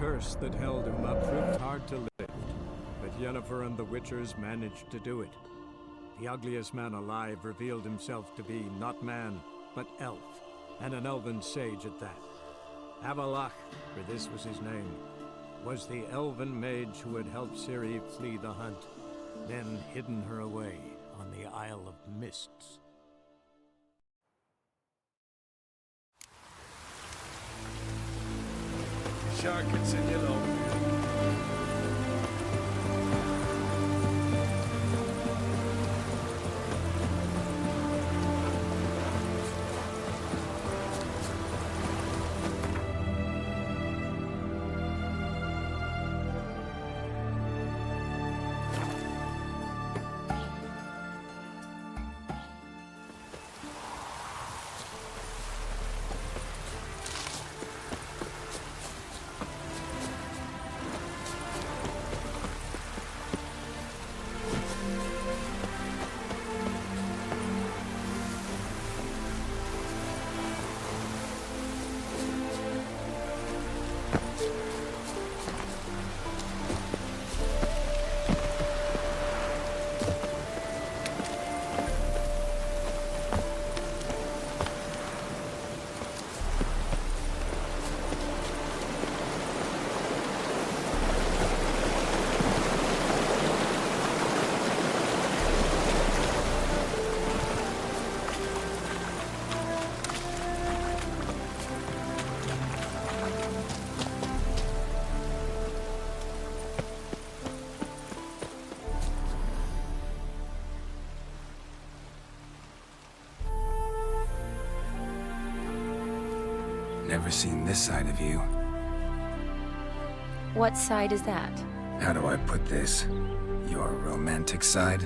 curse that held him up proved hard to lift, but Yennefer and the Witchers managed to do it. The ugliest man alive revealed himself to be not man, but elf, and an elven sage at that. Avalach, for this was his name, was the elven mage who had helped Ciri flee the hunt, then hidden her away on the Isle of Mists. Shark can send you along. Never seen this side of you. What side is that? How do I put this? Your romantic side?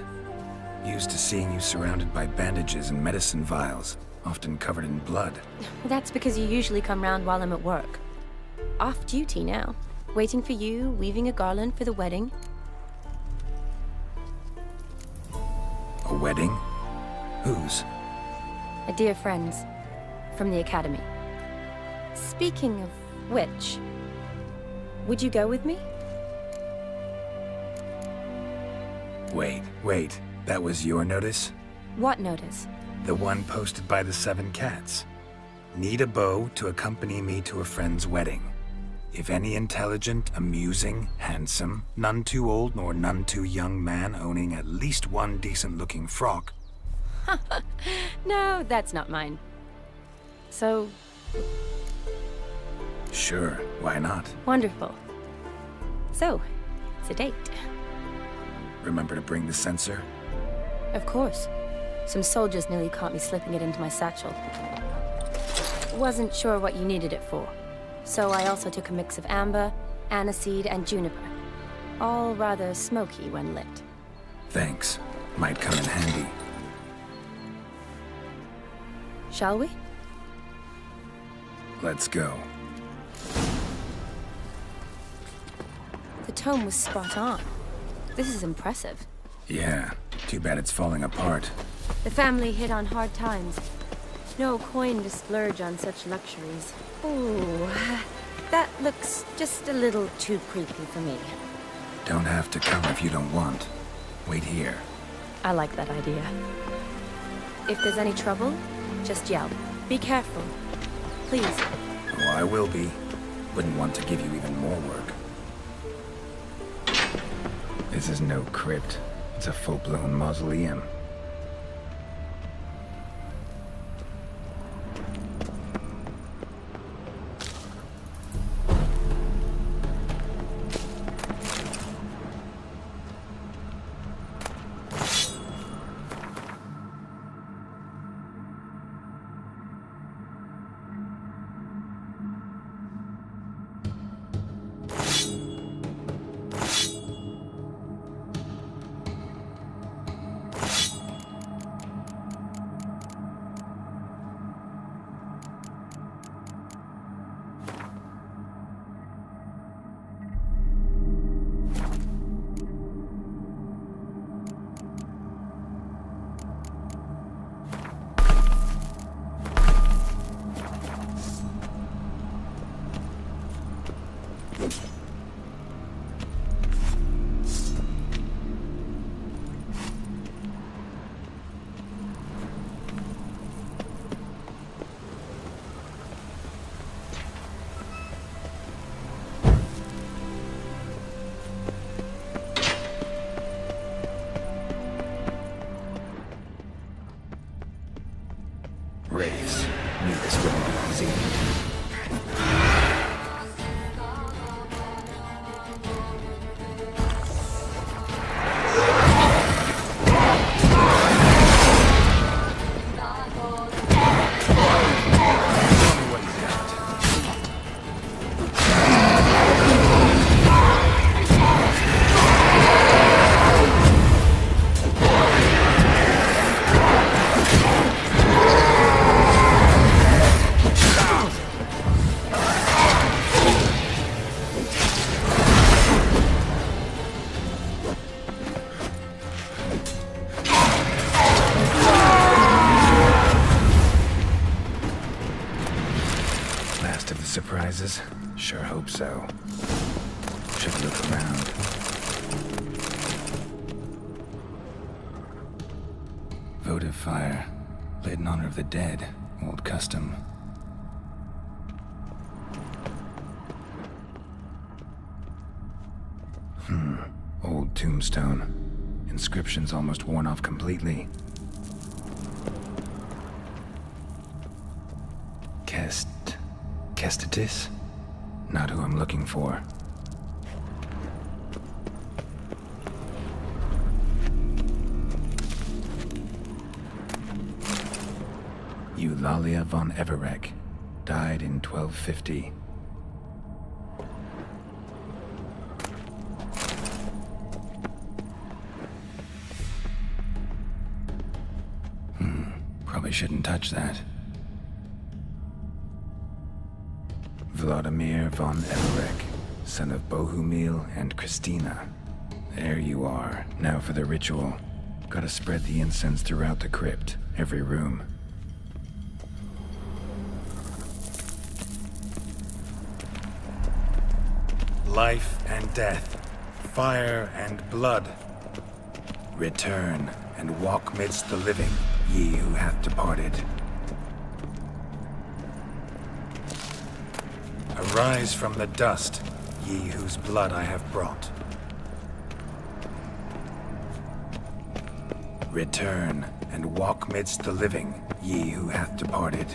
Used to seeing you surrounded by bandages and medicine vials, often covered in blood. That's because you usually come round while I'm at work. Off duty now. Waiting for you, weaving a garland for the wedding. A wedding? Whose? A dear friend's. From the academy. Speaking of which, would you go with me? Wait. That was your notice? What notice? The one posted by the 7 cats. Need a beau to accompany me to a friend's wedding. If any intelligent, amusing, handsome, none too old nor none too young man owning at least one decent-looking frock. No, that's not mine. So... Sure, why not? Wonderful. So, it's a date. Remember to bring the censer? Of course. Some soldiers nearly caught me slipping it into my satchel. Wasn't sure what you needed it for. So I also took a mix of amber, aniseed, and juniper. All rather smoky when lit. Thanks. Might come in handy. Shall we? Let's go. The tome was spot on. This is impressive. Yeah, too bad it's falling apart. The family hit on hard times. No coin to splurge on such luxuries. Ooh, that looks just a little too creepy for me. Don't have to come if you don't want. Wait here. I like that idea. If there's any trouble, just yell. Be careful. Please. Oh, I will be. Wouldn't want to give you even more work. This is no crypt. It's a full-blown mausoleum. Wraiths. Knew this wouldn't be easy. Surprises? Sure hope so. Should look around. Votive fire. Lit in honor of the dead. Old custom. Old tombstone. Inscription's almost worn off completely. Kestitis? Not who I'm looking for. Eulalia von Everek. Died in 1250. Probably shouldn't touch that. Vladimir von Everek, son of Bohumil and Christina. There you are. Now for the ritual. Gotta spread the incense throughout the crypt, every room. Life and death, fire and blood. Return and walk midst the living, ye who hath departed. Arise from the dust, ye whose blood I have brought. Return and walk midst the living, ye who hath departed.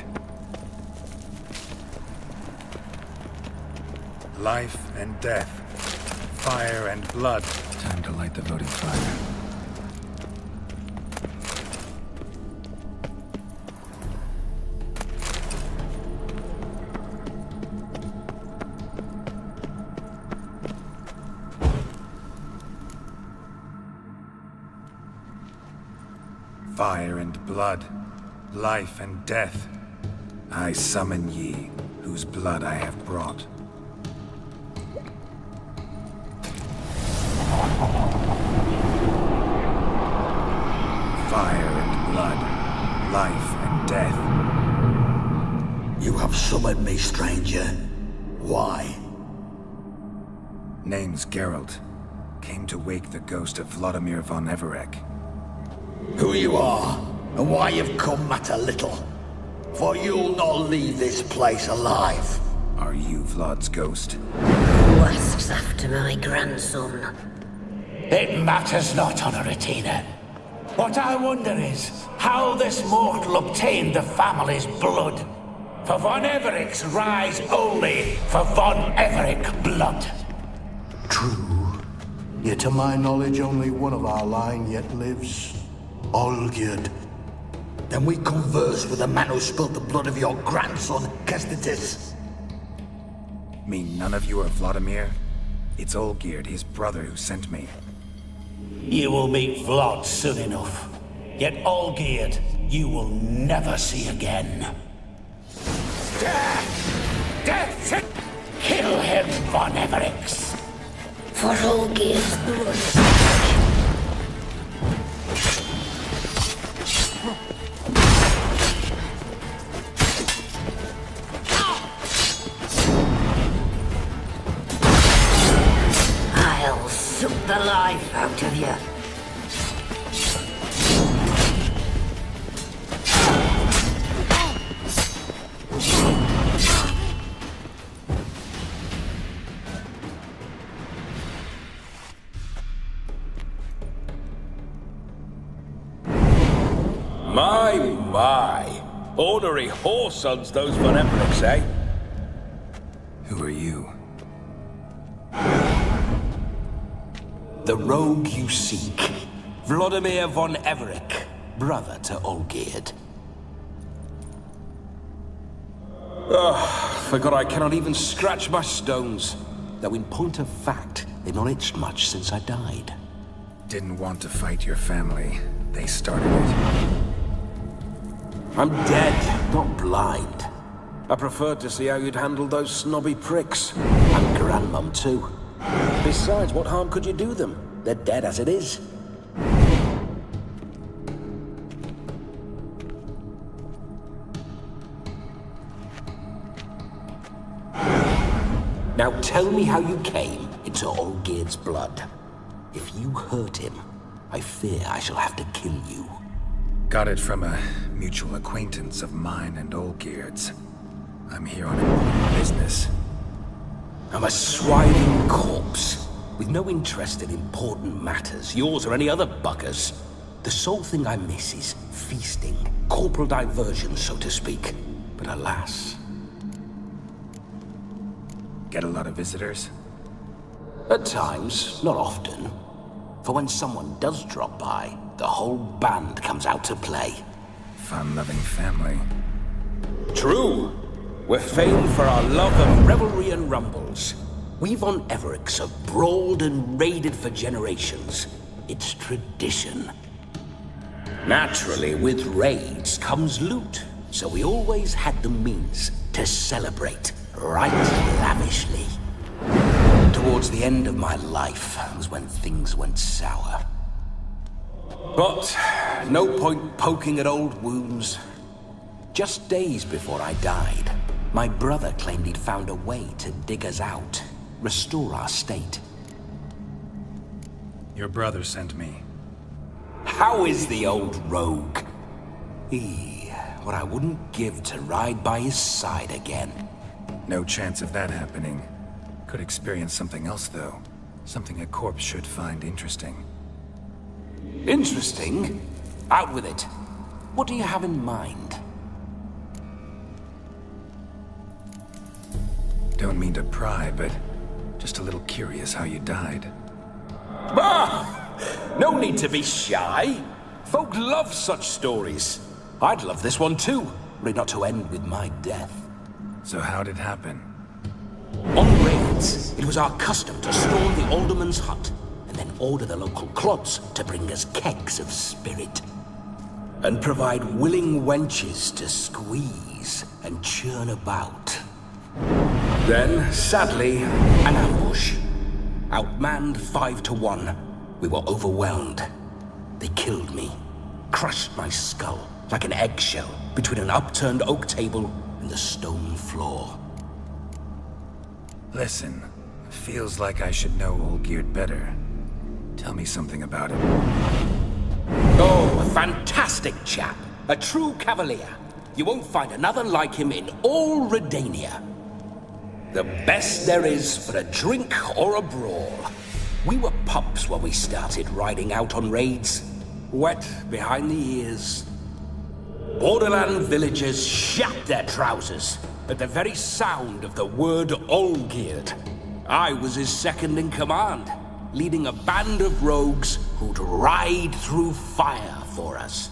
Life and death, fire and blood. Time to light the votive fire. Fire and blood, life and death, I summon ye, whose blood I have brought. Fire and blood, life and death. You have summoned me, stranger. Why? Name's Geralt. Came to wake the ghost of Vladimir von Everek. Who you are, and why you've come matter little. For you'll not leave this place alive. Are you Vlad's ghost? Who asks after my grandson? It matters not, Honoratina. What I wonder is how this mortal obtained the family's blood. For von Everek's rise only for von Everek blood. True. Yet to my knowledge, only one of our line yet lives. Olgierd. Then we converse with the man who spilled the blood of your grandson, Kestitis. Mean none of you are Vladimir? It's Olgierd, his brother, who sent me. You will meet Vlad soon enough. Yet Olgierd, you will never see again. Death! Death! Kill him, von Evereks! For Olgierd's blood. I'll suck the life out of you. My. Ornery whoresons, those von Evericks, eh? Who are you? The rogue you seek. Vladimir von Everick, brother to Olgierd. Forgot I cannot even scratch my stones. Though in point of fact, they've not itched much since I died. Didn't want to fight your family. They started it. I'm dead, not blind. I preferred to see how you'd handle those snobby pricks. And Grandmum too. Besides, what harm could you do them? They're dead as it is. Now tell me how you came into Olgierd's blood. If you hurt him, I fear I shall have to kill you. Got it from a mutual acquaintance of mine and Olgierd's. I'm here on important business. I'm a swiving corpse, with no interest in important matters, yours or any other buggers. The sole thing I miss is feasting, corporal diversion, so to speak. But alas... Get a lot of visitors? At times, not often. For when someone does drop by, the whole band comes out to play. Fun-loving family. True. We're famed for our love of revelry and rumbles. We von Evericks have brawled and raided for generations. It's tradition. Naturally, with raids comes loot, so we always had the means to celebrate right lavishly. Towards the end of my life was when things went sour. But no point poking at old wounds. Just days before I died, my brother claimed he'd found a way to dig us out, restore our state. Your brother sent me. How is the old rogue? What I wouldn't give to ride by his side again. No chance of that happening. Could experience something else, though. Something a corpse should find interesting. Interesting? Out with it. What do you have in mind? Don't mean to pry, but just a little curious how you died. No need to be shy. Folk love such stories. I'd love this one too, were it not to end with my death. So how'd it happen? On raids, it was our custom to storm the alderman's hut, and then order the local clods to bring us kegs of spirit. And provide willing wenches to squeeze and churn about. Then, sadly, an ambush. Outmanned 5 to 1, we were overwhelmed. They killed me, crushed my skull like an eggshell between an upturned oak table and the stone floor. Listen, feels like I should know Olgierd better. Tell me something about him. Oh, a fantastic chap. A true cavalier. You won't find another like him in all Redania. The best there is for a drink or a brawl. We were pups when we started riding out on raids. Wet behind the ears. Borderland villagers shat their trousers at the very sound of the word Olgierd. I was his second in command, leading a band of rogues who'd ride through fire for us.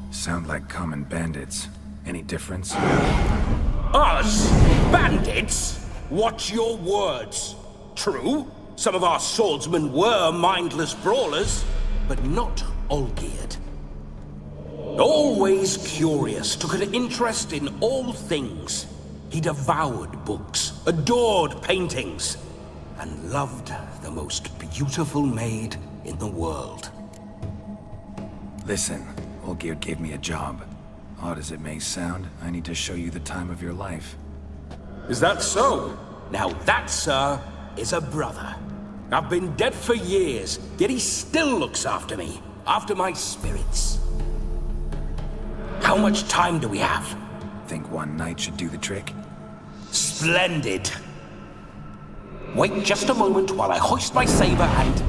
Sound like common bandits. Any difference? Us? Bandits? Watch your words. True, some of our swordsmen were mindless brawlers, but not Olgierd. Always curious, took an interest in all things. He devoured books, adored paintings, and loved the most beautiful maid in the world. Listen, Olgierd gave me a job. Odd as it may sound, I need to show you the time of your life. Is that so? Now that, sir, is a brother. I've been dead for years, yet he still looks after me, after my spirits. How much time do we have? Think one night should do the trick? Splendid. Wait just a moment while I hoist my saber and...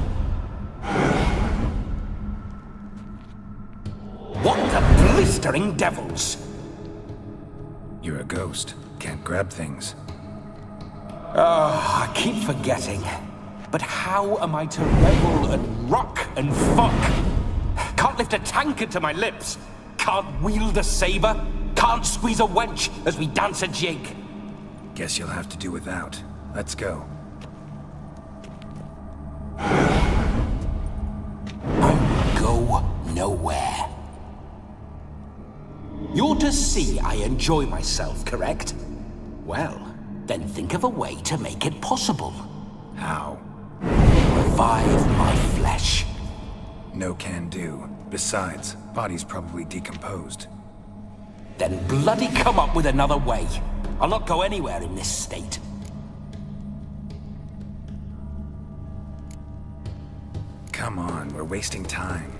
What the blistering devils? You're a ghost. Can't grab things. I keep forgetting. But how am I to revel and rock and fuck? Can't lift a tankard to my lips. Can't wield a saber. Can't squeeze a wench as we dance a jig. Guess you'll have to do without. Let's go. I go nowhere. You're to see I enjoy myself, correct? Well, then think of a way to make it possible. How? Revive my flesh. No can do. Besides, body's probably decomposed. Then bloody come up with another way. I'll not go anywhere in this state. Come on, we're wasting time.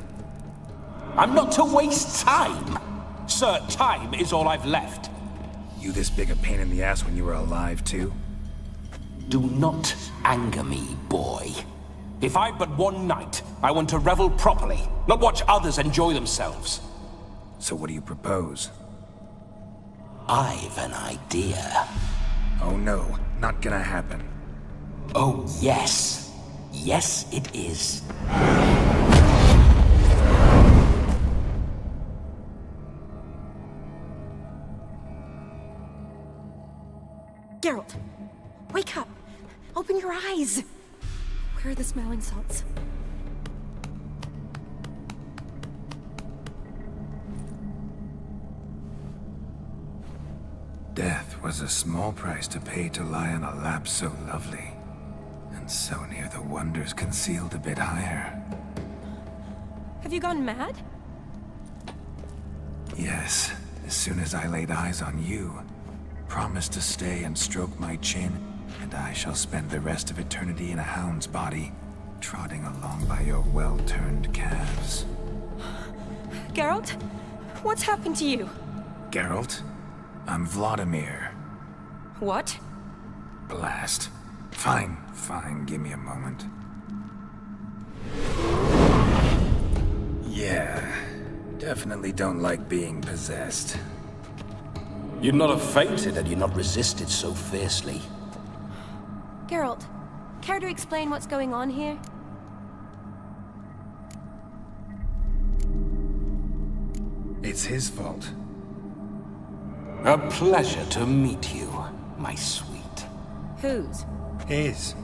I'm not to waste time. Sir, time is all I've left. You this big a pain in the ass when you were alive, too? Do not anger me, boy. If I've but one night, I want to revel properly, not watch others enjoy themselves. So what do you propose? I've an idea. Oh no, not gonna happen. Oh, yes. Yes, it is. Geralt, wake up! Open your eyes! Where are the smelling salts? Death was a small price to pay to lie on a lap so lovely, and so near the wonders concealed a bit higher. Have you gone mad? Yes, as soon as I laid eyes on you, promise to stay and stroke my chin, and I shall spend the rest of eternity in a hound's body, trotting along by your well-turned calves. Geralt? What's happened to you? Geralt? I'm Vladimir. What? Blast. Fine, give me a moment. Yeah, definitely don't like being possessed. You'd not have fainted had you not resisted so fiercely. Geralt, care to explain what's going on here? It's his fault. A pleasure to meet you, my sweet. Whose? His.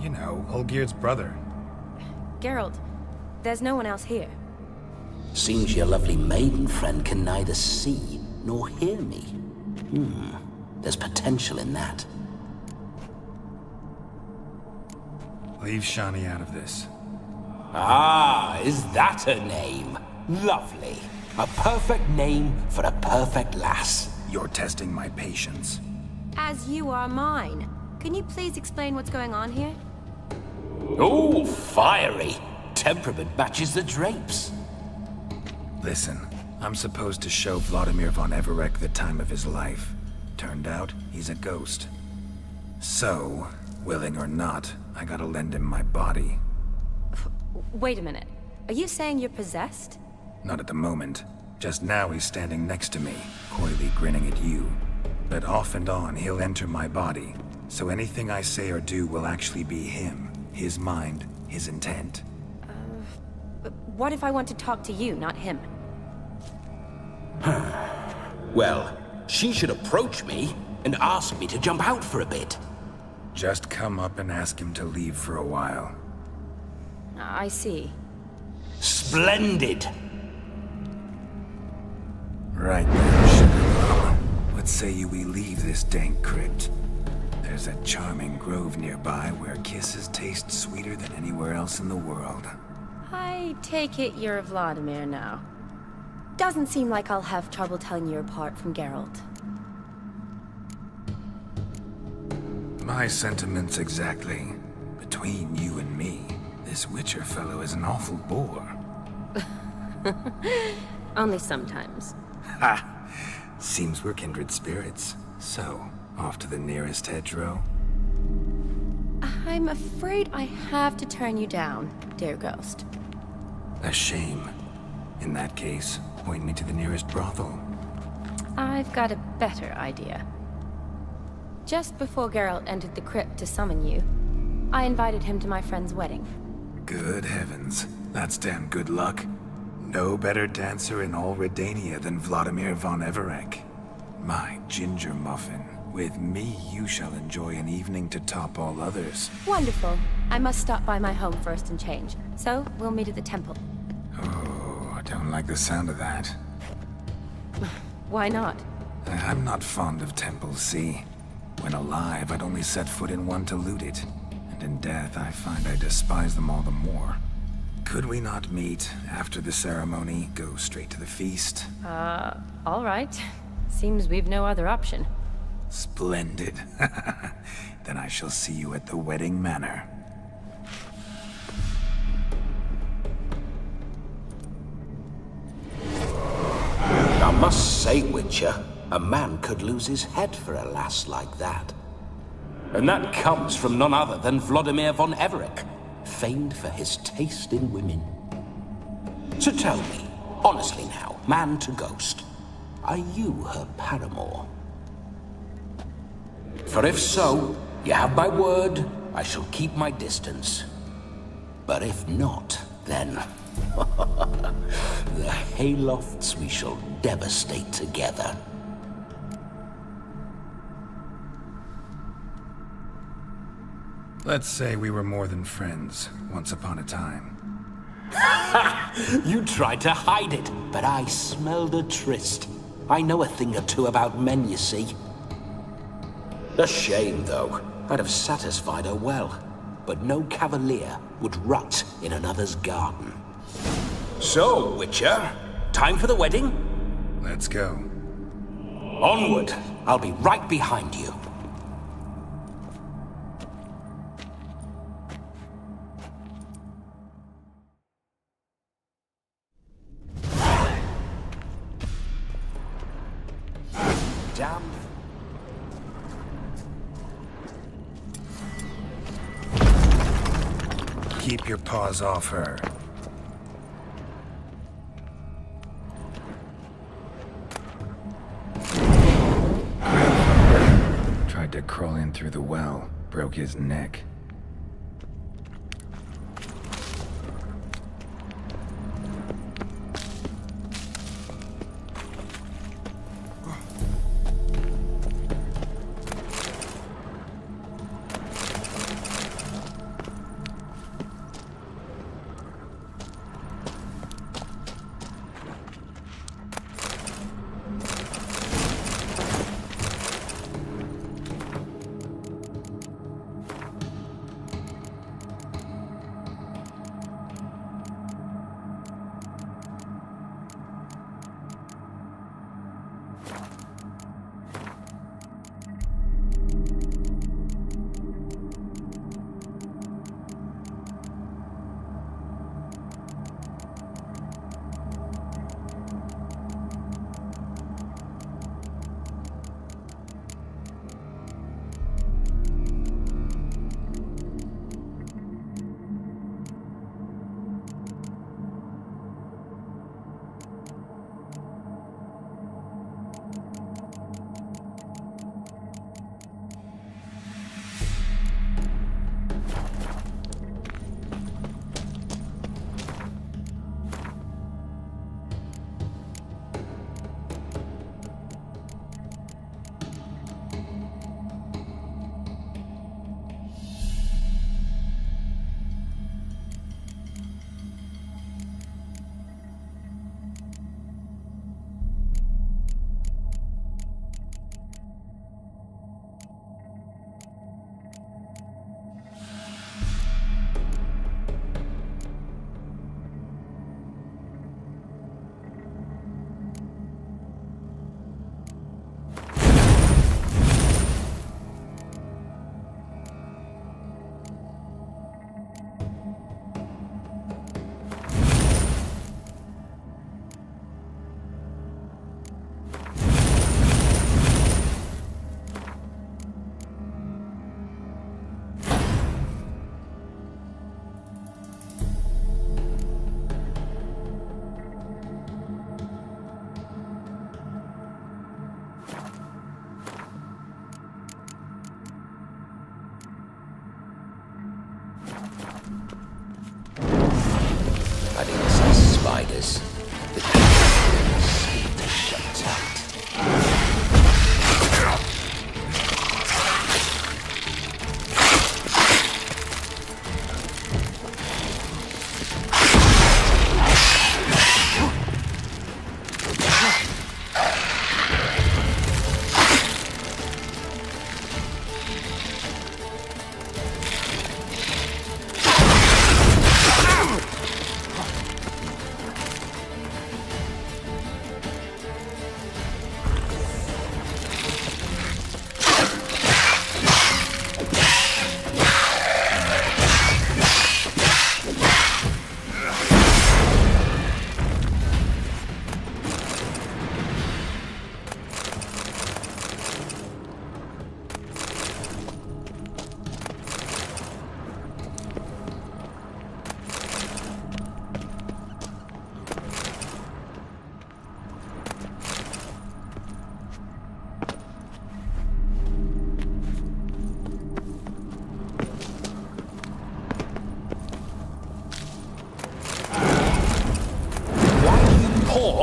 You know, Olgir's brother. Geralt, there's no one else here. Seems your lovely maiden friend can neither see nor hear me. There's potential in that. Leave Shani out of this. Ah, is that her name? Lovely. A perfect name for a perfect lass. You're testing my patience. As you are mine. Can you please explain what's going on here? Oh, fiery. Temperament matches the drapes. Listen, I'm supposed to show Vladimir von Everec the time of his life. Turned out, he's a ghost. So, willing or not, I gotta lend him my body. Wait a minute. Are you saying you're possessed? Not at the moment. Just now he's standing next to me, coyly grinning at you. But off and on, he'll enter my body. So anything I say or do will actually be him. His mind, his intent. But what if I want to talk to you, not him? Well, she should approach me and ask me to jump out for a bit. Just come up and ask him to leave for a while. I see. Splendid! Right then, sugar mama. What say you we leave this dank crypt? There's a charming grove nearby where kisses taste sweeter than anywhere else in the world. I take it you're Vladimir now. Doesn't seem like I'll have trouble telling you apart from Geralt. My sentiments exactly. Between you and me, this Witcher fellow is an awful bore. Only sometimes. Ha! Seems we're kindred spirits. So, off to the nearest hedgerow? I'm afraid I have to turn you down, dear ghost. A shame. In that case, point me to the nearest brothel. I've got a better idea. Just before Geralt entered the crypt to summon you, I invited him to my friend's wedding. Good heavens. That's damn good luck. No better dancer in all Redania than Vladimir von Everec. My ginger muffin. With me, you shall enjoy an evening to top all others. Wonderful. I must stop by my home first and change. So, we'll meet at the temple. Oh, I don't like the sound of that. Why not? I'm not fond of temples, see? When alive, I'd only set foot in one to loot it. And in death, I find I despise them all the more. Could we not meet after the ceremony, go straight to the feast? All right. Seems we've no other option. Splendid. Then I shall see you at the wedding manor. I must say, Witcher, a man could lose his head for a lass like that. And that comes from none other than Vladimir von Everec, famed for his taste in women. So tell me, honestly now, man to ghost, are you her paramour? For if so, you have my word, I shall keep my distance. But if not, then the haylofts we shall devastate together. Let's say we were more than friends, once upon a time. You tried to hide it, but I smelled a tryst. I know a thing or two about men, you see. A shame, though. I'd have satisfied her well. But no cavalier would rot in another's garden. So, Witcher, time for the wedding? Let's go. Onward. I'll be right behind you. Damn. Keep your paws off her. Tried to crawl in through the well, broke his neck.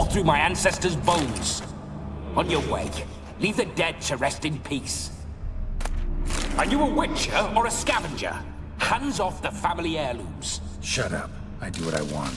tore through my ancestors' bones. On your way, leave the dead to rest in peace. Are you a witcher or a scavenger? Hands off the family heirlooms. Shut up. I do what I want.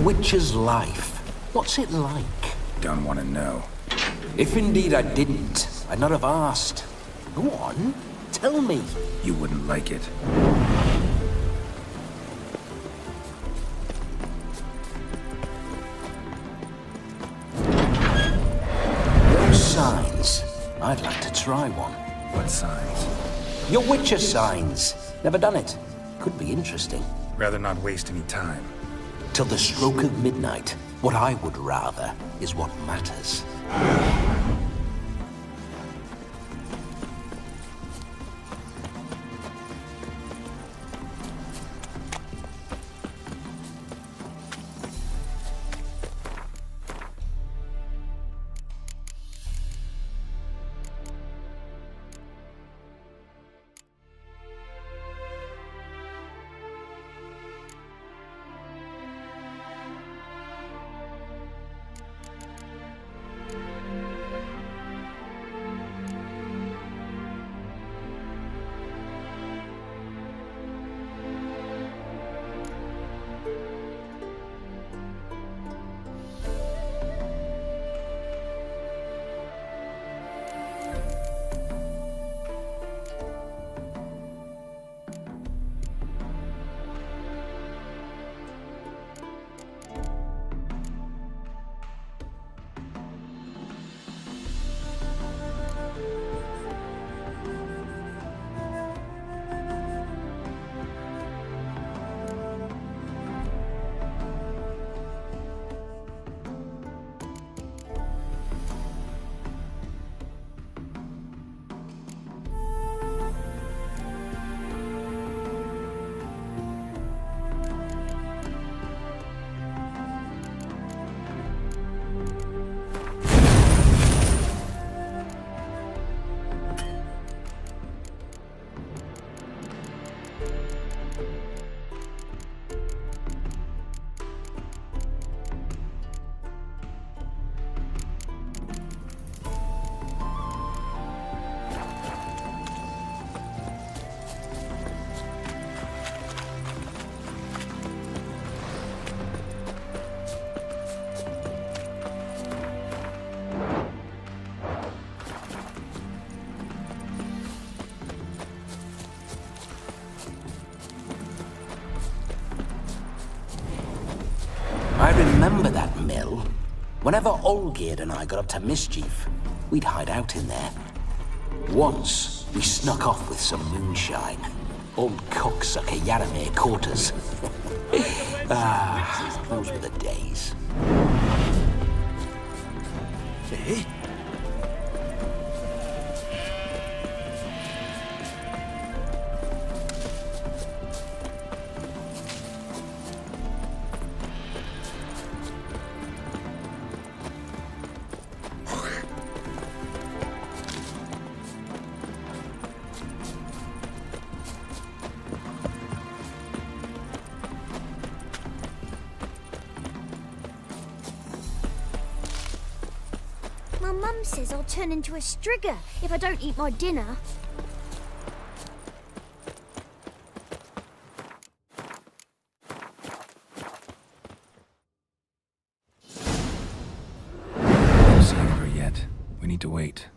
Witcher's life. What's it like? Don't want to know. If indeed I didn't, I'd not have asked. Go on, tell me. You wouldn't like it. Those signs. I'd like to try one. What signs? Your Witcher signs. Never done it. Could be interesting. Rather not waste any time. Till the stroke of midnight, what I would rather is what matters. I remember that mill. Whenever Olgierd and I got up to mischief, we'd hide out in there. Once, we snuck off with some moonshine. Old cocksucker Yaramir caught us. Those were the days. Eh? My mum says I'll turn into a strigger if I don't eat my dinner. Don't see her yet. We need to wait.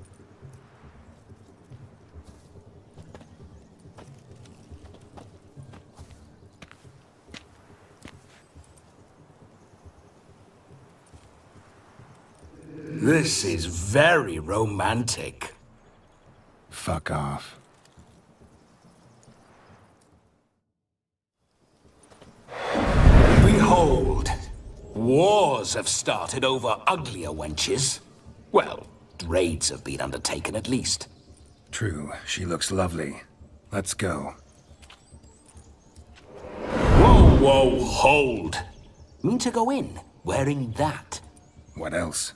This is very romantic. Fuck off. Behold, wars have started over uglier wenches. Well, raids have been undertaken at least. True, she looks lovely. Let's go. Whoa, whoa, hold! Mean to go in wearing that? What else?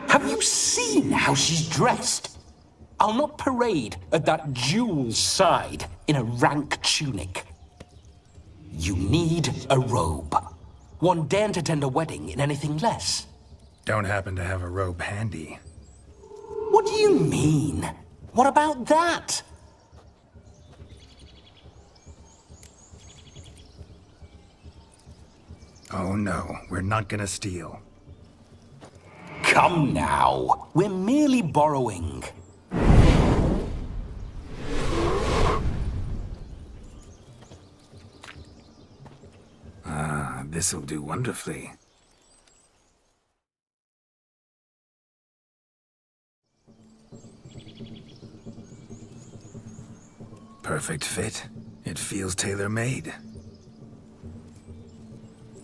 Have you seen how she's dressed? I'll not parade at that jewel's side in a rank tunic. You need a robe. One daren't attend a wedding in anything less. Don't happen to have a robe handy. What do you mean? What about that? Oh no, we're not gonna steal. Come now, we're merely borrowing. Ah, this'll do wonderfully. Perfect fit. It feels tailor-made.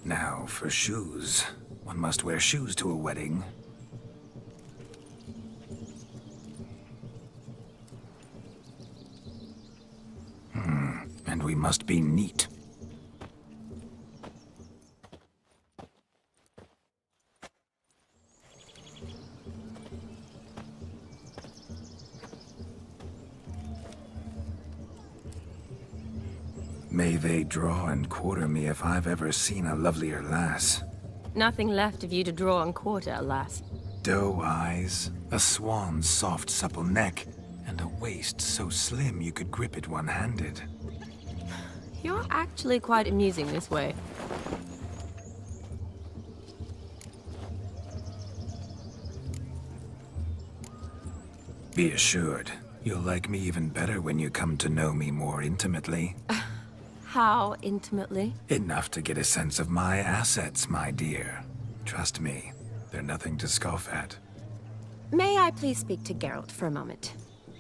Now, for shoes. One must wear shoes to a wedding. And we must be neat. May they draw and quarter me if I've ever seen a lovelier lass. Nothing left of you to draw and quarter, alas. Doe eyes, a swan's soft supple neck, and a waist so slim you could grip it one-handed. You're actually quite amusing this way. Be assured, you'll like me even better when you come to know me more intimately. How intimately? Enough to get a sense of my assets, my dear. Trust me, they're nothing to scoff at. May I please speak to Geralt for a moment?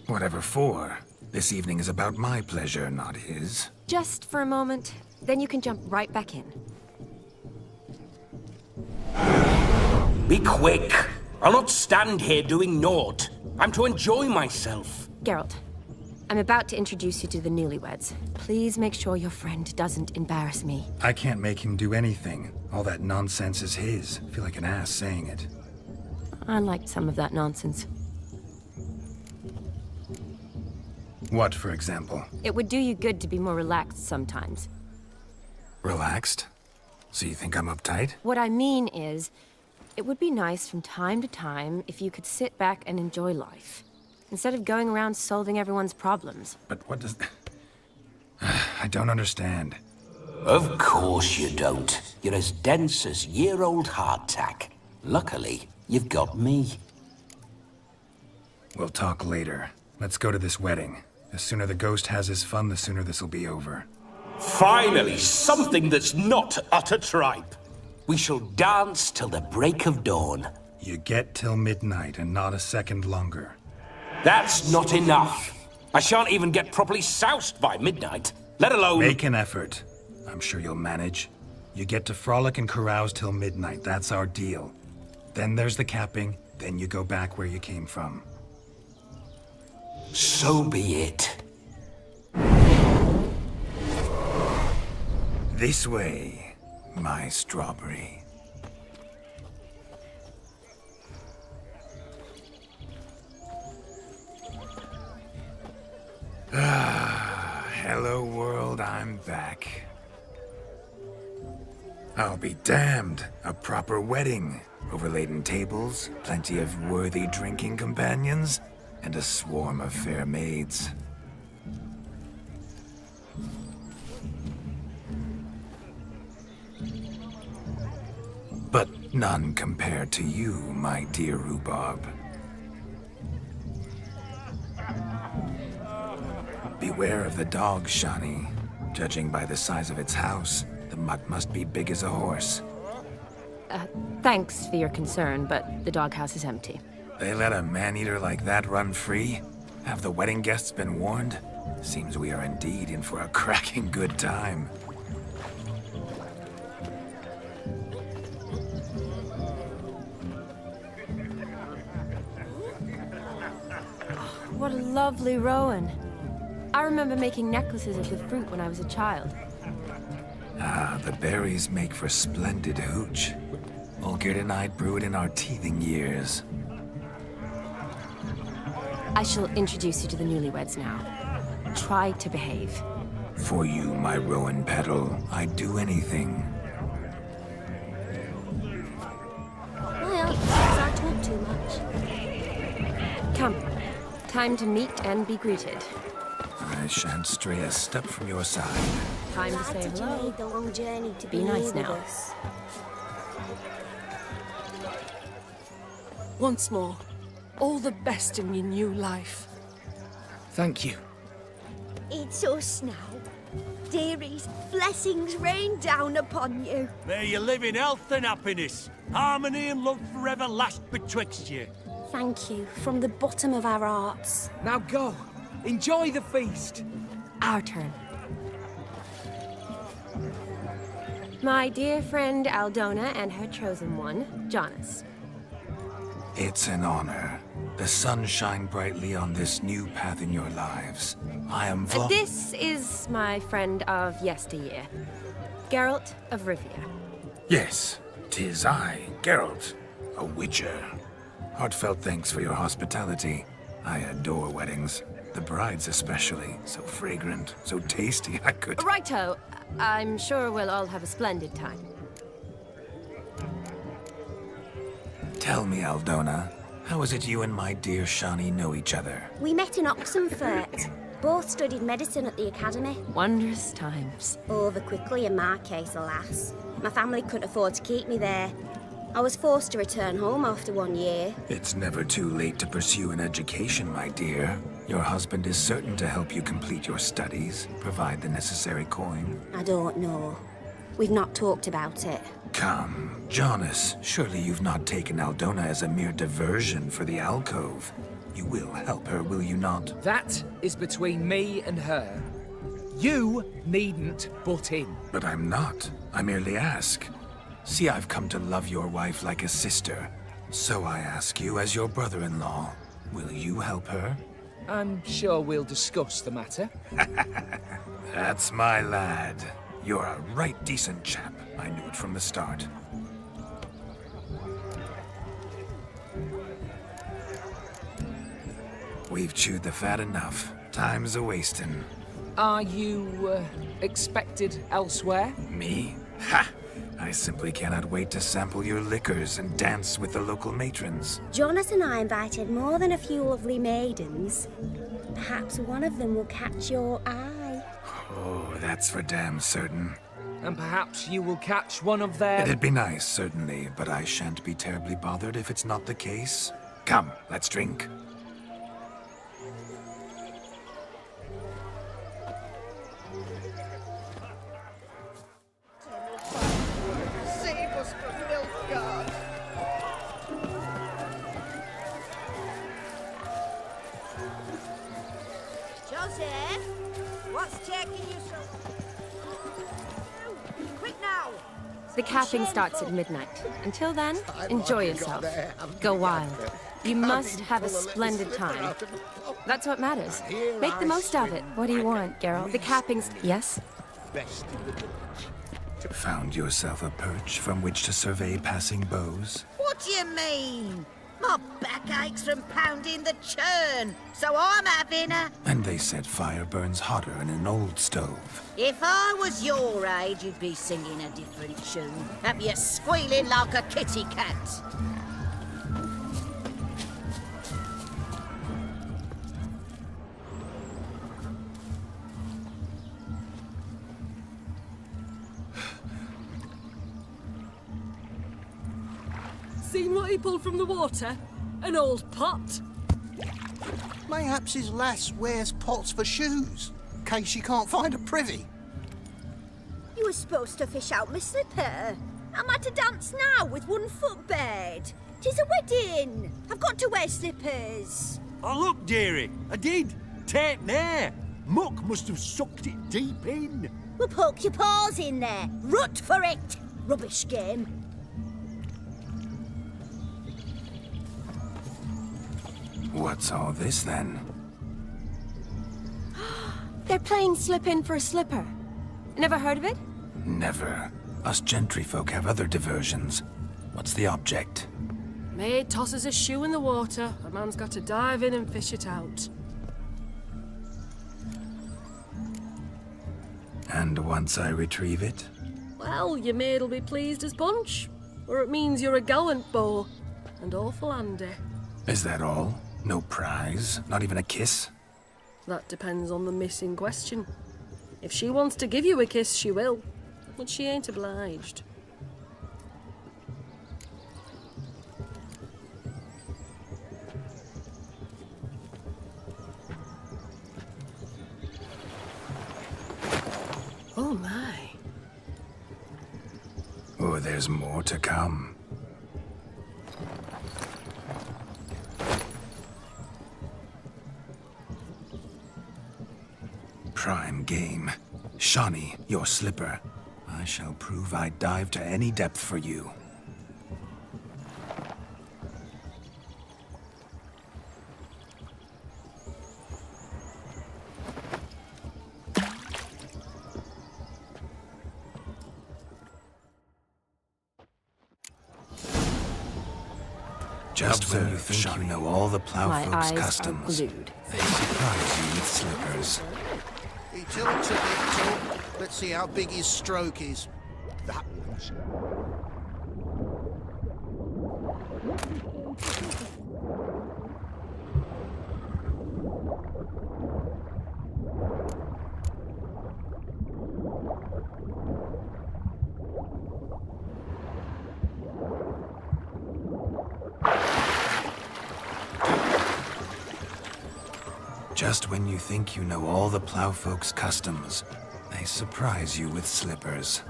Whatever for. This evening is about my pleasure, not his. Just for a moment, then you can jump right back in. Be quick! I'll not stand here doing naught. I'm to enjoy myself. Geralt, I'm about to introduce you to the newlyweds. Please make sure your friend doesn't embarrass me. I can't make him do anything. All that nonsense is his. I feel like an ass saying it. I liked some of that nonsense. What, for example? It would do you good to be more relaxed sometimes. Relaxed? So you think I'm uptight? What I mean is, it would be nice from time to time if you could sit back and enjoy life, instead of going around solving everyone's problems. But what does... I don't understand. Of course you don't. You're as dense as year-old hardtack. Luckily, you've got me. We'll talk later. Let's go to this wedding. The sooner the ghost has his fun, the sooner this'll be over. Finally, something that's not utter tripe. We shall dance till the break of dawn. You get till midnight and not a second longer. That's not enough. I shan't even get properly soused by midnight, let alone... Make an effort. I'm sure you'll manage. You get to frolic and carouse till midnight. That's our deal. Then there's the capping. Then you go back where you came from. So be it. This way, my strawberry. Ah, hello world, I'm back. I'll be damned. A proper wedding. Overladen tables, plenty of worthy drinking companions, and a swarm of fair maids. But none compared to you, my dear rhubarb. Beware of the dog, Shani. Judging by the size of its house, the mutt must be big as a horse. Thanks for your concern, but the doghouse is empty. They let a man-eater like that run free? Have the wedding guests been warned? Seems we are indeed in for a cracking good time. what a lovely rowan. I remember making necklaces of the fruit when I was a child. Ah, the berries make for splendid hooch. Olgerd and I brewed in our teething years. I shall introduce you to the newlyweds now. Try to behave. For you, my rowan petal, I'd do anything. My aunt says I talk too much. Come. Time to meet and be greeted. I shan't stray a step from your side. Time to say Glad you hello. made the long journey to Be be nice here now. with us. Once more, all the best in your new life. Thank you. It's us now. Dearies, blessings rain down upon you. May you live in health and happiness. Harmony and love forever last betwixt you. Thank you from the bottom of our hearts. Now go. Enjoy the feast. Our turn. My dear friend Aldona and her chosen one, Jonas. It's an honor. The sun shine brightly on this new path in your lives. I am This is my friend of yesteryear, Geralt of Rivia. Yes, 'tis I, Geralt, a witcher. Heartfelt thanks for your hospitality. I adore weddings. The brides especially. So fragrant, so tasty, I could... Righto. I'm sure we'll all have a splendid time. Tell me, Aldona, how is it you and my dear Shani know each other? We met in Oxenfurt. Both studied medicine at the academy. Wondrous times. Over quickly in my case, alas. My family couldn't afford to keep me there. I was forced to return home after 1 year. It's never too late to pursue an education, my dear. Your husband is certain to help you complete your studies, provide the necessary coin. I don't know. We've not talked about it. Come, Jonas, surely you've not taken Aldona as a mere diversion for the alcove. You will help her, will you not? That is between me and her. You needn't butt in. But I'm not. I merely ask. See, I've come to love your wife like a sister. So I ask you, as your brother-in-law, will you help her? I'm sure we'll discuss the matter. That's my lad. You're a right decent chap. I knew it from the start. We've chewed the fat enough. Time's a-wasting. Are you, expected elsewhere? Me? Ha! I simply cannot wait to sample your liquors and dance with the local matrons. Jonas and I invited more than a few lovely maidens. Perhaps one of them will catch your eye. Oh, that's for damn certain. And perhaps you will catch one of their... It'd be nice, certainly, but I shan't be terribly bothered if it's not the case. Come, let's drink. Joseph, what's taking you so... Quick now! The capping starts at midnight. Until then, enjoy yourself. Go wild. You must have a splendid time. That's what matters. Make the most of it. What do you want, Geralt? The capping's... Yes? Found yourself a perch from which to survey passing beaux? What do you mean? My back aches from pounding the churn, so I'm having a... And they said fire burns hotter in an old stove. If I was your age, you'd be singing a different tune. Have you squealing like a kitty cat? Seen what he pulled from the water? An old pot? Mayhaps his lass wears pots for shoes, in case she can't find a privy. You were supposed to fish out my slipper. Am I to dance now with 1 foot bared? 'Tis a wedding. I've got to wear slippers. Oh, look, dearie, I did. Take there. Muck must have sucked it deep in. Well, poke your paws in there. Rut for it. Rubbish game. What's all this, then? They're playing slip in for a slipper. Never heard of it? Never. Us gentry folk have other diversions. What's the object? Maid tosses a shoe in the water. A man's got to dive in and fish it out. And once I retrieve it? Well, your maid'll be pleased as punch. Or it means you're a gallant beau. And awful handy. Is that all? No prize? Not even a kiss? That depends on the miss in question. If she wants to give you a kiss, she will. But she ain't obliged. Oh my. Oh, there's more to come. Prime game. Shawnee, your slipper. I shall prove I'd dive to any depth for you. Just when you think you know all the plowfolk's customs, they surprise you with slippers. He tilts a bit tall. Let's see how big his stroke is. That one's... Just when you think you know all the plowfolk's customs, they surprise you with slippers.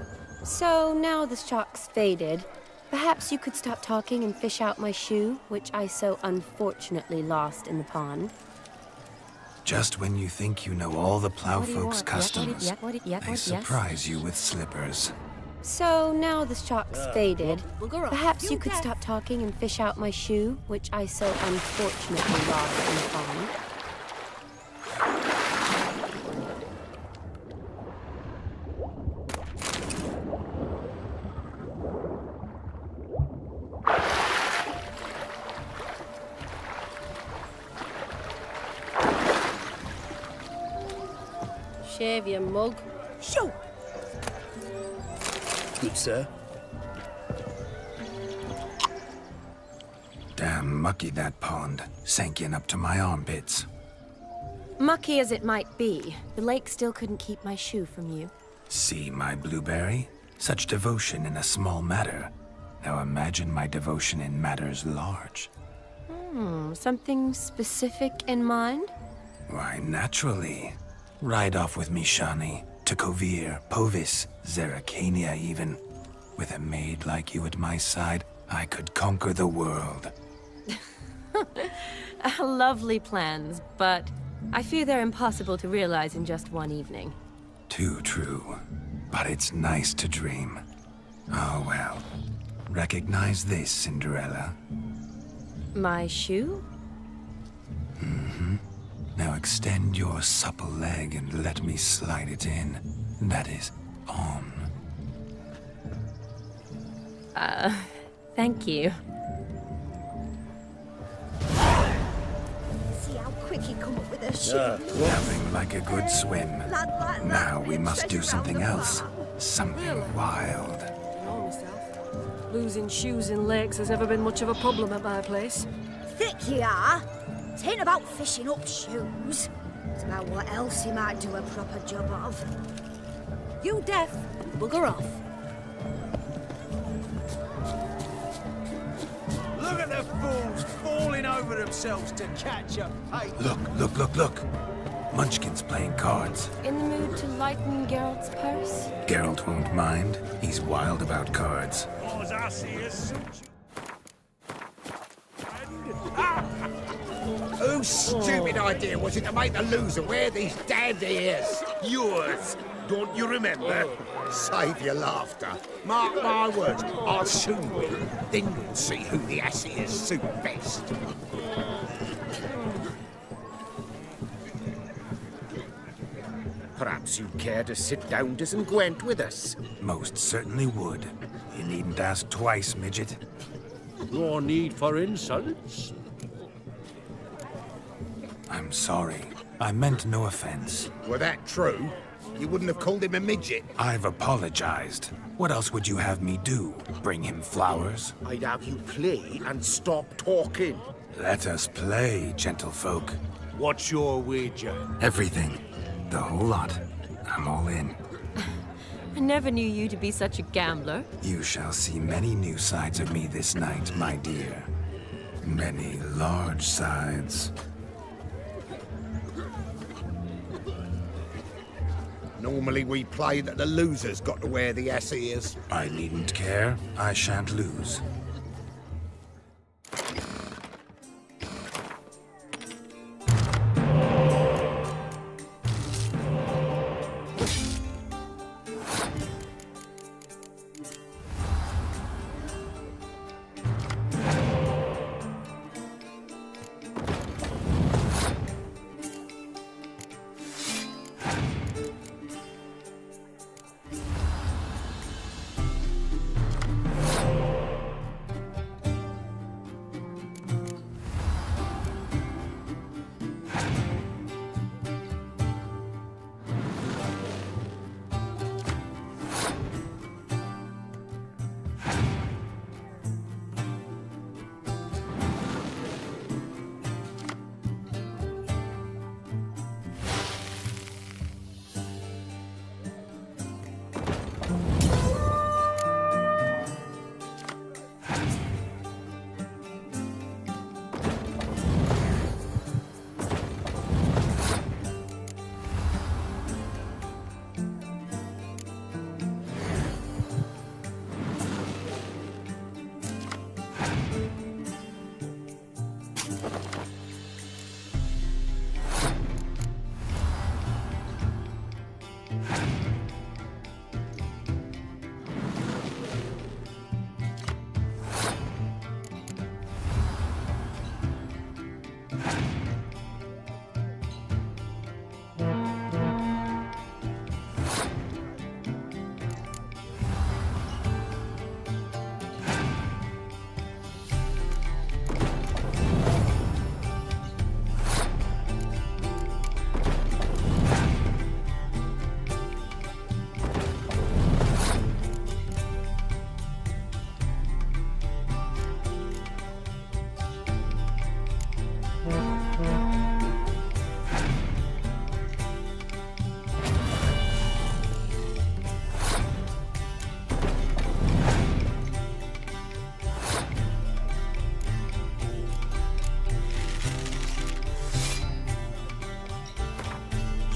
So now the shock's faded. Perhaps you could stop talking and fish out my shoe, which I so unfortunately lost in the pond. Just when you think you know all the plowfolk's customs, they surprise you with slippers. So now the shock's faded. Perhaps you could stop talking and fish out my shoe, which I so unfortunately lost in the pond. Shave your mug. Shoo! Good, sir. Damn mucky, that pond. Sank in up to my armpits. Mucky as it might be, the lake still couldn't keep my shoe from you. See my blueberry? Such devotion in a small matter. Now imagine my devotion in matters large. Something specific in mind? Why, naturally. Ride off with me, Shawnee. To Kovir, Povis, Zeracania even. With a maid like you at my side, I could conquer the world. Lovely plans, but I fear they're impossible to realize in just one evening. Too true. But it's nice to dream. Oh well. Recognize this, Cinderella? My shoe? Mm-hmm. Now extend your supple leg and let me slide it in. That is, on. Thank you. See how quick he come up with a shoe. Nothing like a good swim. Now we must do something else. Something wild. I know myself. Losing shoes in lakes has never been much of a problem at my place. Thick you are. It ain't about fishing up shoes. It's about what else he might do a proper job of. You deaf, bugger off. Look at the fools falling over themselves to catch a pike. Look. Munchkin's playing cards. In the mood to lighten Geralt's purse? Geralt won't mind. He's wild about cards. All I see is Whose stupid idea was it to make the loser wear these damned ears? yours. Don't you remember? Save your laughter. Mark my words, I'll soon win. Then we'll see who the assiers suit best. Perhaps you'd care to sit down to some Gwent with us. Most certainly would. You needn't ask twice, midget. No need for insults. I'm sorry. I meant no offense. Were that true, you wouldn't have called him a midget. I've apologized. What else would you have me do? Bring him flowers? I'd have you play and stop talking. Let us play, gentlefolk. What's your wager? Everything. The whole lot. I'm all in. I never knew you to be such a gambler. You shall see many new sides of me this night, my dear. Many large sides. Normally we play that the loser's got to wear the ass ears. I needn't care. I shan't lose.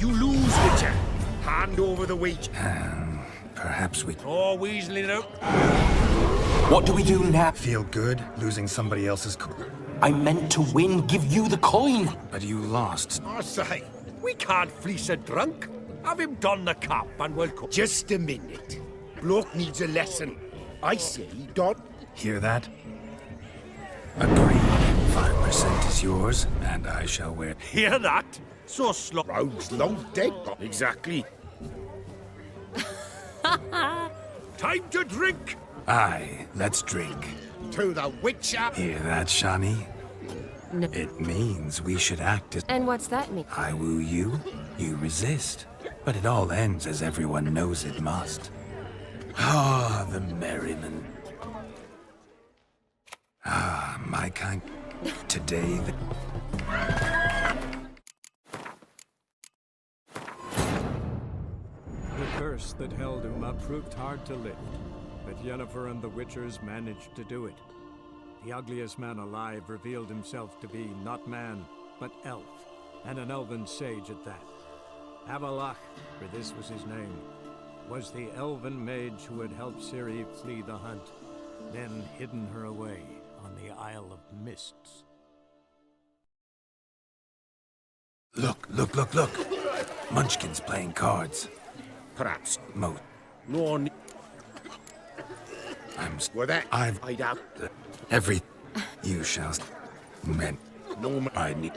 You lose, Witcher. Hand over the wheat. Perhaps we... Oh, weaseling out. What do we do now? Feel good losing somebody else's I meant to win, give you the coin. But you lost. I say, we can't fleece a drunk. Have him don the cap and we'll come. Just a minute. Bloke needs a lesson. I say, don't... Hear that? Agreed. 5% is yours, and I shall wear... Hear that? So slow. Rogue's long dead. Exactly. Time to drink. Aye, let's drink. To the Witcher. Hear that, Shani? No. It means we should act as... And what's that mean? I woo you, you resist. But it all ends as everyone knows it must. Ah, the merriment. Ah, my kind... Today, the... The curse that held Uma proved hard to lift, but Yennefer and the Witchers managed to do it. The ugliest man alive revealed himself to be not man, but elf, and an elven sage at that. Avalach, for this was his name, was the elven mage who had helped Ciri flee the hunt, then hidden her away on the Isle of Mists. Look, look, look, look! Munchkin's playing cards. Perhaps. Mo. No. I'm... Were that... I've... I doubt... Every... You shall... Men... No... I need...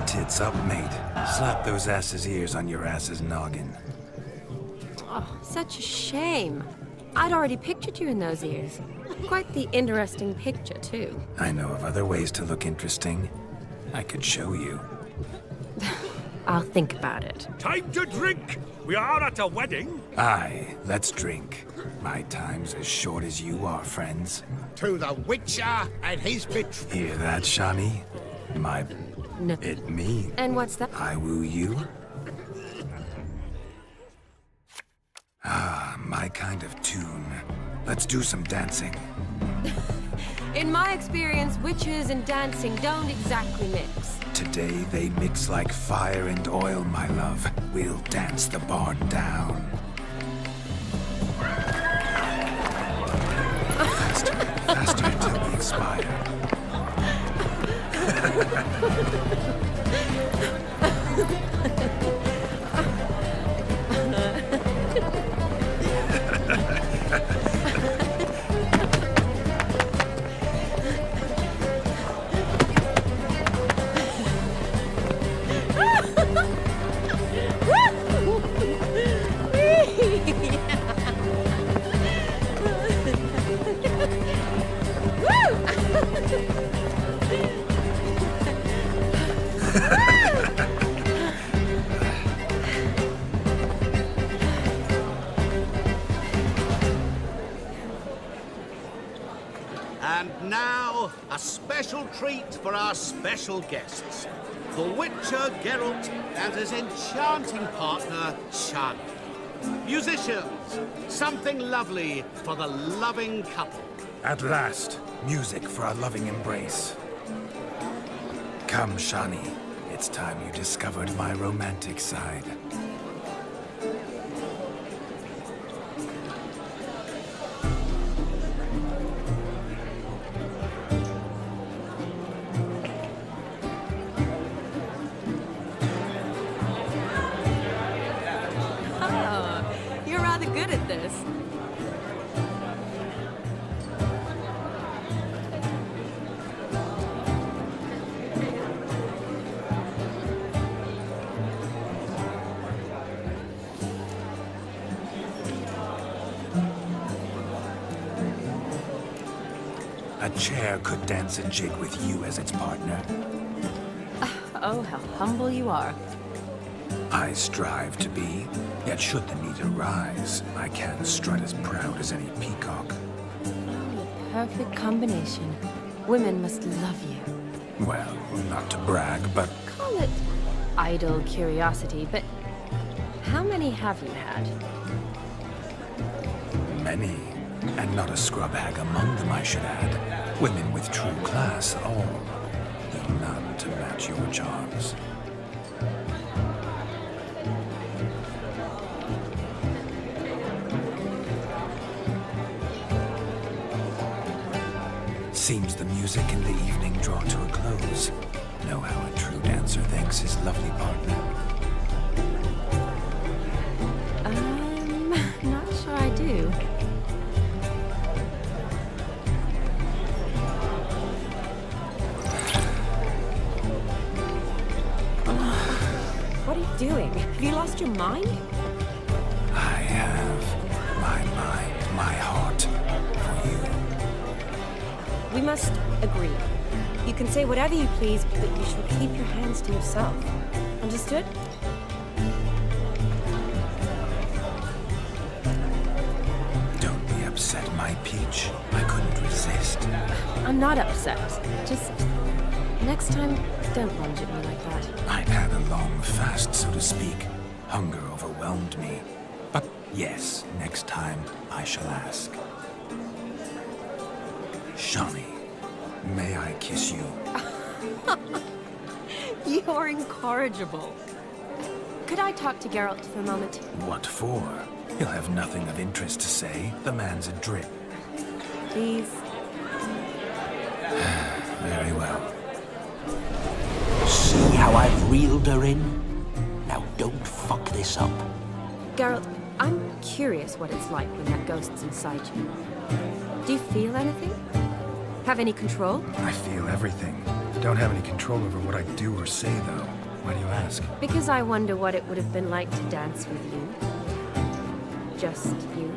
tits up, mate. Slap those asses' ears on your ass's noggin. Oh, such a shame. I'd already pictured you in those ears. Quite the interesting picture, too. I know of other ways to look interesting. I could show you. I'll think about it. Time to drink! We are at a wedding. Aye, let's drink. My time's as short as you are, friends. To the Witcher and his betrothed. Hear that, Shani? No. It me. And what's that? I woo you. Ah, my kind of tune. Let's do some dancing. In my experience, witches and dancing don't exactly mix. Today they mix like fire and oil, my love. We'll dance the barn down. Faster, faster till we expire. And now, a special treat for our special guests. The Witcher Geralt and his enchanting partner, Shani. Musicians, something lovely for the loving couple. At last, music for our loving embrace. Come, Shani. It's time you discovered my romantic side. You're rather good at this. A chair could dance a jig with you as its partner. Oh, how humble you are. I strive to be, yet should the need arise, I can strut as proud as any peacock. Perfect combination. Women must love you. Well, not to brag, but Call it idle curiosity, but how many have you had? many. And not a scrub hag among them, I should add. Women with true class, all. Though none to match your charms. Seems the music in the evening draw to a close. Know how a true dancer thanks his lovely partner. Not sure I do. What are you doing? Have you lost your mind? I have my mind, my heart for you. We must agree. You can say whatever you please, but you shall keep your hands to yourself. Understood? Don't be upset, my peach. I couldn't resist. I'm not upset. Just next time, don't lunge at me like that. I'd had a long fast, so to speak. Hunger overwhelmed me. But yes, next time I shall ask. Shani, may I kiss you? You're incorrigible. Could I talk to Geralt for a moment? What for? He'll have nothing of interest to say. The man's adrip. Please. Very well. See how I've reeled her in? Now don't fuck this up. Geralt, I'm curious what it's like when that ghost's inside you. Do you feel anything? Have any control? I feel everything. don't have any control over what I do or say, though. Why do you ask? Because I wonder what it would have been like to dance with you. Just you.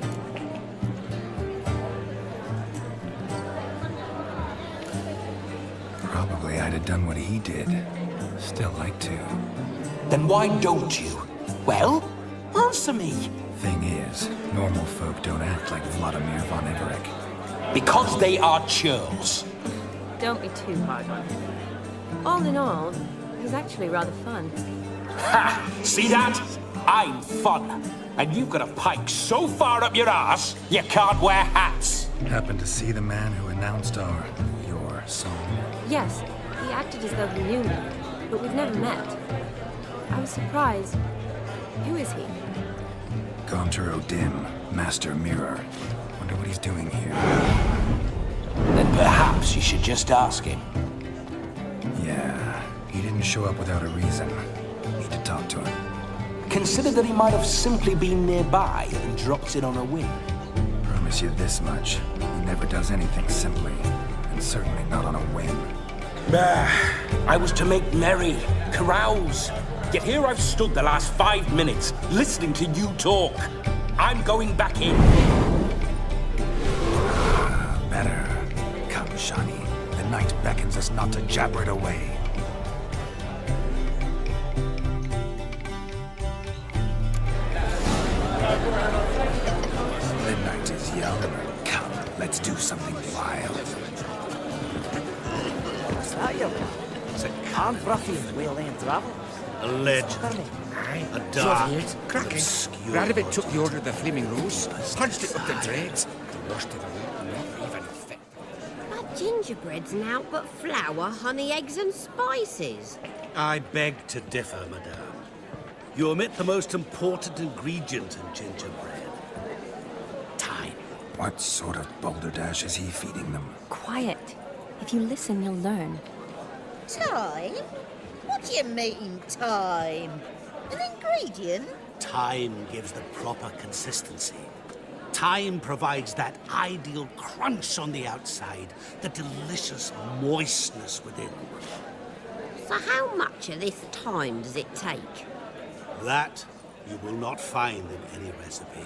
Probably I'd have done what he did. Still like to. Then why don't you? Well, answer me. Thing is, normal folk don't act like Vladimir von Everett. Because they are churls. Don't be too hard on him. All in all, he's actually rather fun. Ha! See that? I'm fun. And you've got a pike so far up your ass, you can't wear hats. Happened to see the man who announced your song? Yes, he acted as though he knew me, but we've never met. I was surprised. Who is he? Gaunter O'Dim, Master Mirror. Wonder what he's doing here. Then perhaps you should just ask him. Yeah, he didn't show up without a reason. Need to talk to him. Consider that he might have simply been nearby and dropped in on a whim. Promise you this much. He never does anything simply, and certainly not on a whim. Bah! I was to make merry, carouse. Yet here I've stood the last 5 minutes, listening to you talk. I'm going back in. Better. Come, Shani. The night beckons us not to jabber it away. The night is young. Come, let's do something wild. What's that, you? It's a I'm Bruffy in Whale Lane Travel. A legend. A dark, Cracking. obscure... Radovid took the order of the Flaming Rose, punched it up the dregs, the worst of the root, not even fit. That gingerbread's now but flour, honey, eggs and spices. I beg to differ, madame. You omit the most important ingredient in gingerbread. Time. What sort of balderdash is he feeding them? Quiet. If you listen, you'll learn. Time? What do you mean, time? An ingredient? Time gives the proper consistency. Time provides that ideal crunch on the outside, the delicious moistness within. So how much of this time does it take? That you will not find in any recipe.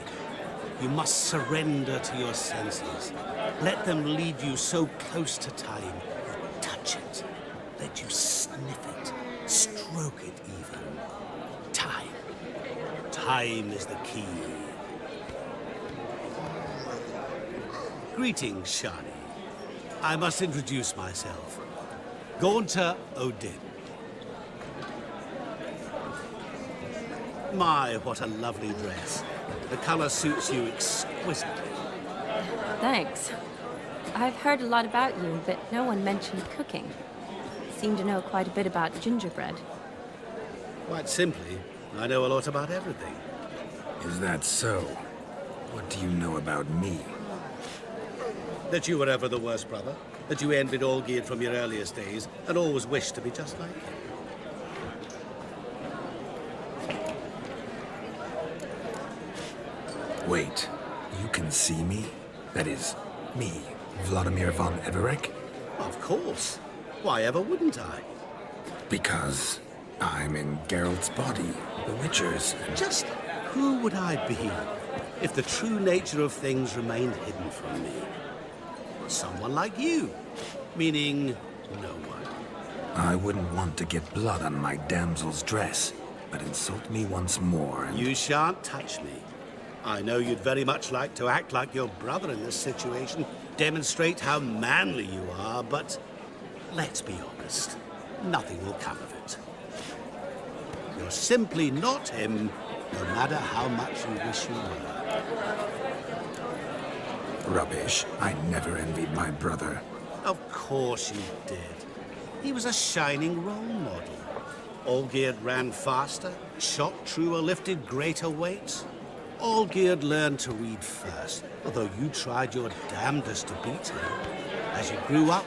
You must surrender to your senses. Let them lead you so close to time, you touch it. Let you sniff it, stroke it even. Time. Time is the key. Greetings, Shani. I must introduce myself. Gaunter O'Dim. My, what a lovely dress. The color suits you exquisitely. Thanks. I've heard a lot about you, but no one mentioned cooking. Seem to know quite a bit about gingerbread. Quite simply, I know a lot about everything. Is that so? What do you know about me? That you were ever the worst brother. That you envied Olgierd from your earliest days, and always wished to be just like him. Wait, you can see me? That is, me, Vladimir von Everett? Of course. Why ever wouldn't I? Because I'm in Geralt's body, the Witcher's. Just who would I be if the true nature of things remained hidden from me? Someone like you, meaning no one. I wouldn't want to get blood on my damsel's dress, but insult me once more and... You shan't touch me. I know you'd very much like to act like your brother in this situation, demonstrate how manly you are, but let's be honest, nothing will come of it. You're simply not him, no matter how much you wish you were. Rubbish. I never envied my brother. Of course you did. He was a shining role model. Olgierd ran faster, shot truer, lifted greater weights. Olgierd learned to read first, although you tried your damnedest to beat him. As you grew up,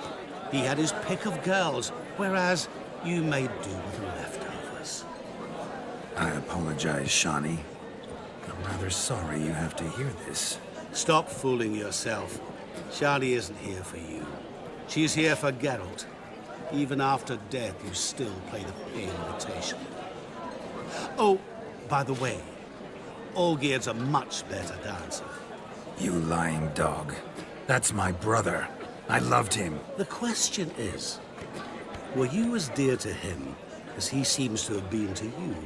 he had his pick of girls, whereas you made do with the leftovers. I apologize, Shani. I'm rather sorry you have to hear this. Stop fooling yourself. Shani isn't here for you. She's here for Geralt. Even after death, you still play the pale imitation. Oh, by the way, Olgierd's a much better dancer. You lying dog. That's my brother. I loved him. The question is, were you as dear to him as he seems to have been to you?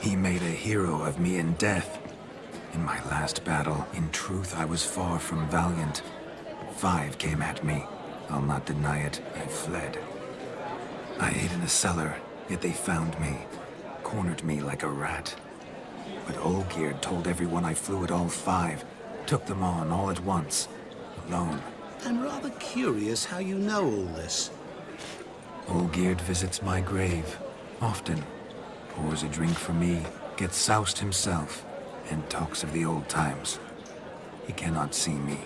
He made a hero of me in death. In my last battle, in truth, I was far from valiant. 5 came at me. I'll not deny it, I fled. I hid in a cellar, yet they found me. Cornered me like a rat. But Olgierd told everyone I flew at all 5. Took them on all at once. Alone. I'm rather curious how you know all this. Olgierd visits my grave. Often. Pours a drink for me. Gets soused himself. And talks of the old times. He cannot see me.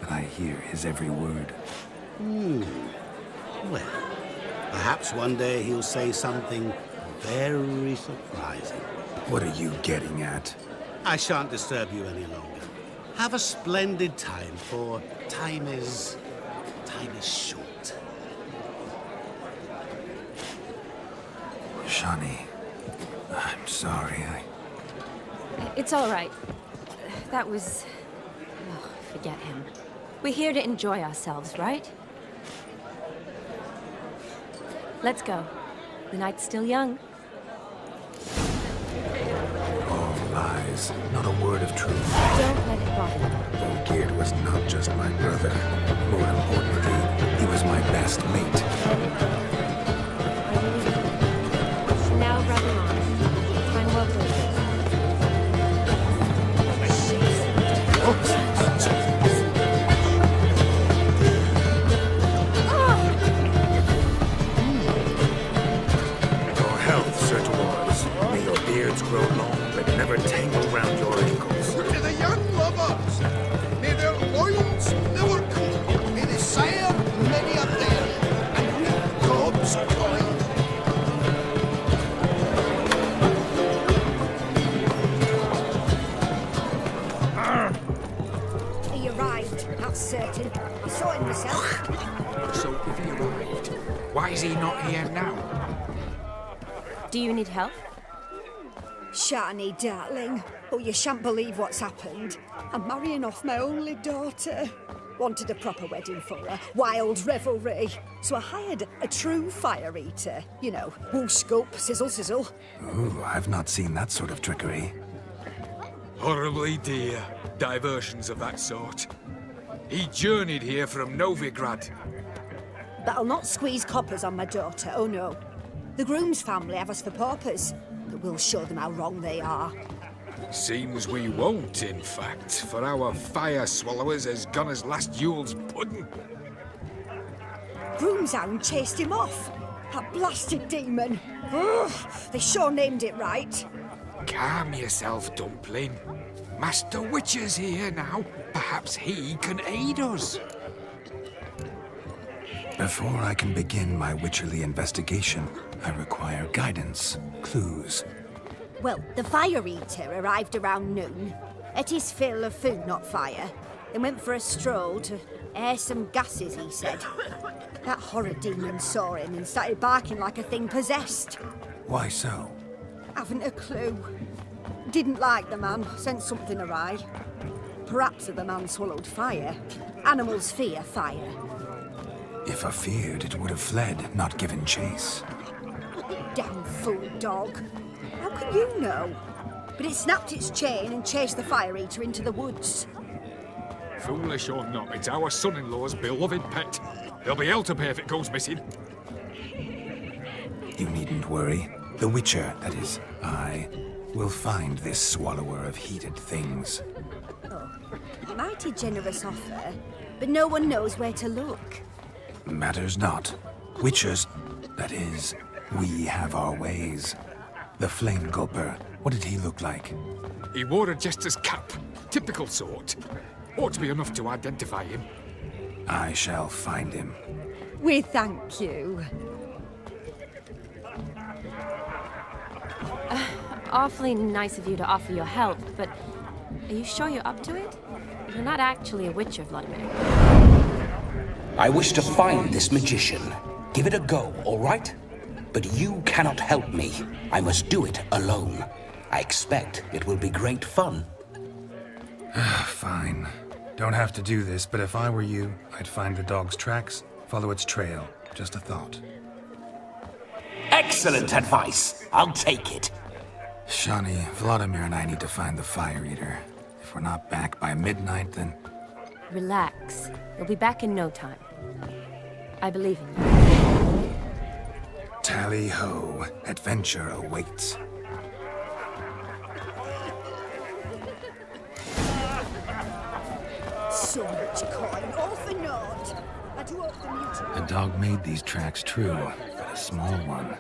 But I hear his every word. Well, perhaps one day he'll say something very surprising. What are you getting at? I shan't disturb you any longer. Have a splendid time, for time is short. Shani, I'm sorry, It's all right. That was... Oh, forget him. We're here to enjoy ourselves, right? Let's go. The night's still young. All lies, not a word of truth. Don't let it bother you. Olgierd was not just my brother. More importantly, he was my best mate. Now run on. Time well wasted. Your health, Sir Dwarves. May your beards grow long, but never tangle round your ankles. To the young lovers, may their loins never cool. May they sire many a pair, and reap God's toil. He arrived, that's certain. I saw him myself. So if he arrived, why is he not here now? Do you need help? Shani, darling. Oh, you shan't believe what's happened. I'm marrying off my only daughter. Wanted a proper wedding for her. Wild revelry. So I hired a true fire eater. You know, whoosh, scoop, sizzle, sizzle. Ooh, I've not seen that sort of trickery. Horribly dear diversions of that sort. He journeyed here from Novigrad. But I'll not squeeze coppers on my daughter, oh no. The groom's family have us for paupers, but we'll show them how wrong they are. Seems we won't, in fact, for our fire swallowers has gone as last Yule's pudding. Groom's hound chased him off. That blasted demon. Ugh, they sure named it right. Calm yourself, Dumpling. Master Witcher's here now. Perhaps he can aid us. Before I can begin my witcherly investigation, I require guidance, clues. Well, the fire eater arrived around noon. Ate his fill of food, not fire. Then went for a stroll to air some gases, he said. That horror demon saw him and started barking like a thing possessed. Why so? Haven't a clue. Didn't like the man, sensed something awry. Perhaps the man swallowed fire. Animals fear fire. If I feared, it would have fled, not given chase. Damn fool dog. How can you know? But it snapped its chain and chased the fire eater into the woods. Foolish or not, it's our son-in-law's beloved pet. There'll be hell to pay if it goes missing. You needn't worry. The Witcher, that is, I, will find this swallower of heated things. Oh, mighty generous offer, but no one knows where to look. Matters not. Witchers, that is, we have our ways. The Flame Gulper, what did he look like? He wore a jester's cap. Typical sort. Ought to be enough to identify him. I shall find him. We thank you. Awfully nice of you to offer your help, but are you sure you're up to it? You're not actually a witcher, Vladimir. I wish to find this magician. Give it a go, all right? But you cannot help me. I must do it alone. I expect it will be great fun. Fine. Don't have to do this, but if I were you, I'd find the dog's tracks, follow its trail. Just a thought. Excellent advice. I'll take it. Shani, Vladimir and I need to find the Fire Eater. If we're not back by midnight, then... Relax. You'll be back in no time. I believe in you. Tally-ho. Adventure awaits. So much coin, all for naught. I do hope the mutant... The dog made these tracks true, but a small one.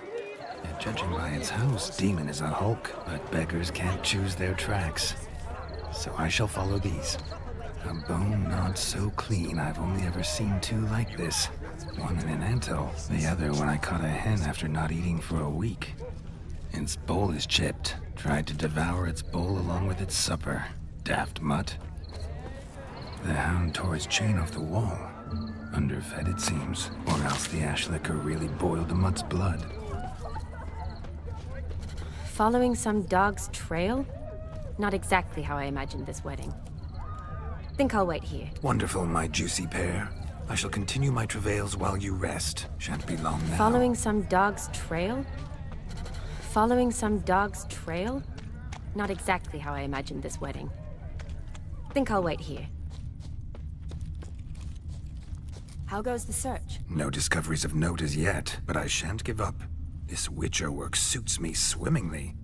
And judging by its house, Demon is a hulk, but beggars can't choose their tracks. So I shall follow these. A bone not so clean I've only ever seen two like this. One in an anthill, the other when I caught a hen after not eating for a week. Its bowl is chipped. Tried to devour its bowl along with its supper. Daft mutt. The hound tore its chain off the wall. Underfed, it seems. Or else the ash liquor really boiled the mutt's blood. Following some dog's trail? Not exactly how I imagined this wedding. Think I'll wait here. Wonderful, my juicy pear. I shall continue my travails while you rest. Shan't be long now. Following some dog's trail? Following some dog's trail? Not exactly how I imagined this wedding. Think I'll wait here. How goes the search? No discoveries of note as yet, but I shan't give up. This Witcher work suits me swimmingly.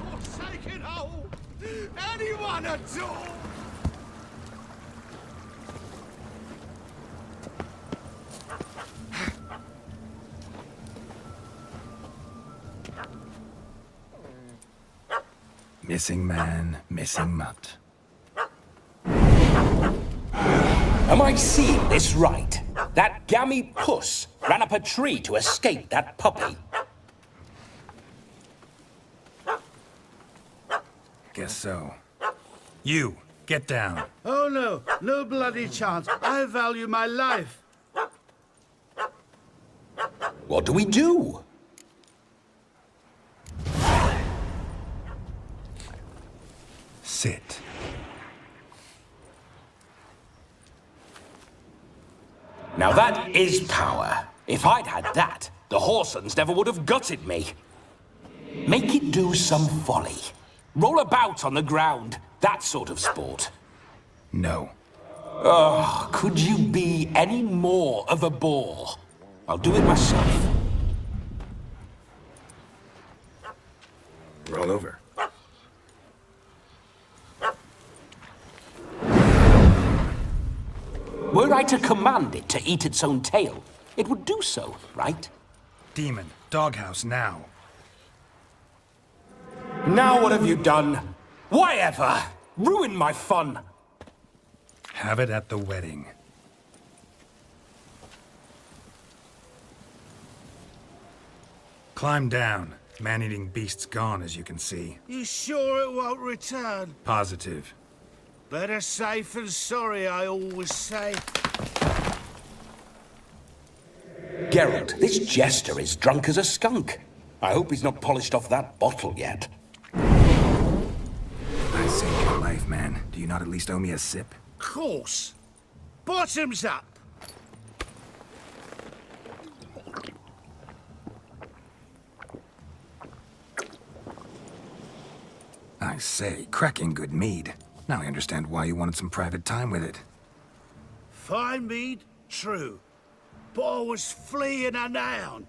Forsaken hold! Anyone at all! Missing man, missing mutt. Am I seeing this right? That gammy puss ran up a tree to escape that puppy. Guess so. You, get down. Oh no, no bloody chance. I value my life. What do we do? Sit. Now that is power. If I'd had that, the Horsons never would have gutted me. Make it do some folly. Roll about on the ground. That sort of sport. No. Oh, could you be any more of a bore? I'll do it myself. Roll over. Were I to command it to eat its own tail, it would do so, right? Demon, doghouse now. Now what have you done? Why ever? Ruin my fun. Have it at the wedding. Climb down. Man-eating beast's gone, as you can see. You sure it won't return? Positive. Better safe than sorry, I always say. Geralt, this jester is drunk as a skunk. I hope he's not polished off that bottle yet. I saved your life, man. Do you not at least owe me a sip? Course. Bottoms up. I say, cracking good mead. Now I understand why you wanted some private time with it. Fine mead, true. But I was fleeing an hound.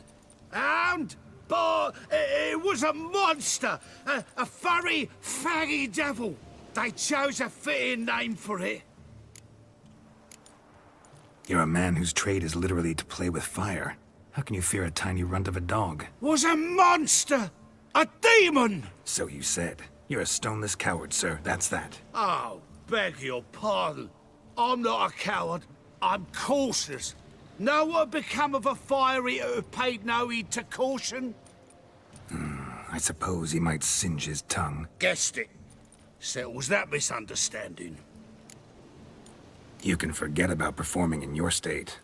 Hound? But it was a monster. A furry, faggy devil. They chose a fitting name for it. You're a man whose trade is literally to play with fire. How can you fear a tiny runt of a dog? Was a monster! A demon! So you said. You're a stoneless coward, sir. That's that. Oh, beg your pardon. I'm not a coward. I'm cautious. Know what become of a fire eater who paid no heed to caution? I suppose he might singe his tongue. Guessed it. Settles that misunderstanding. You can forget about performing in your state.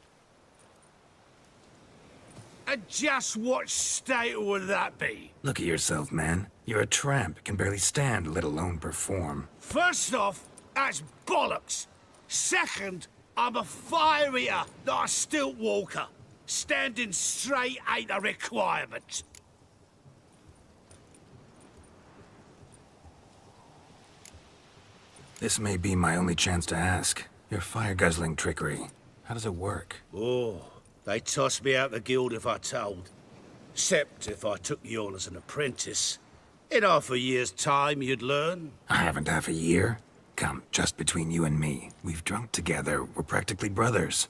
And just what state would that be? Look at yourself, man. You're a tramp, can barely stand, let alone perform. First off, that's bollocks. Second, I'm a fire eater, not a stilt walker. Standing straight ain't a requirement. This may be my only chance to ask. Your fire-guzzling trickery, how does it work? Oh, they'd toss me out the guild if I told. Except if I took you on as an apprentice. In half a year's time, you'd learn. I haven't half a year. Come, just between you and me. We've drunk together. We're practically brothers.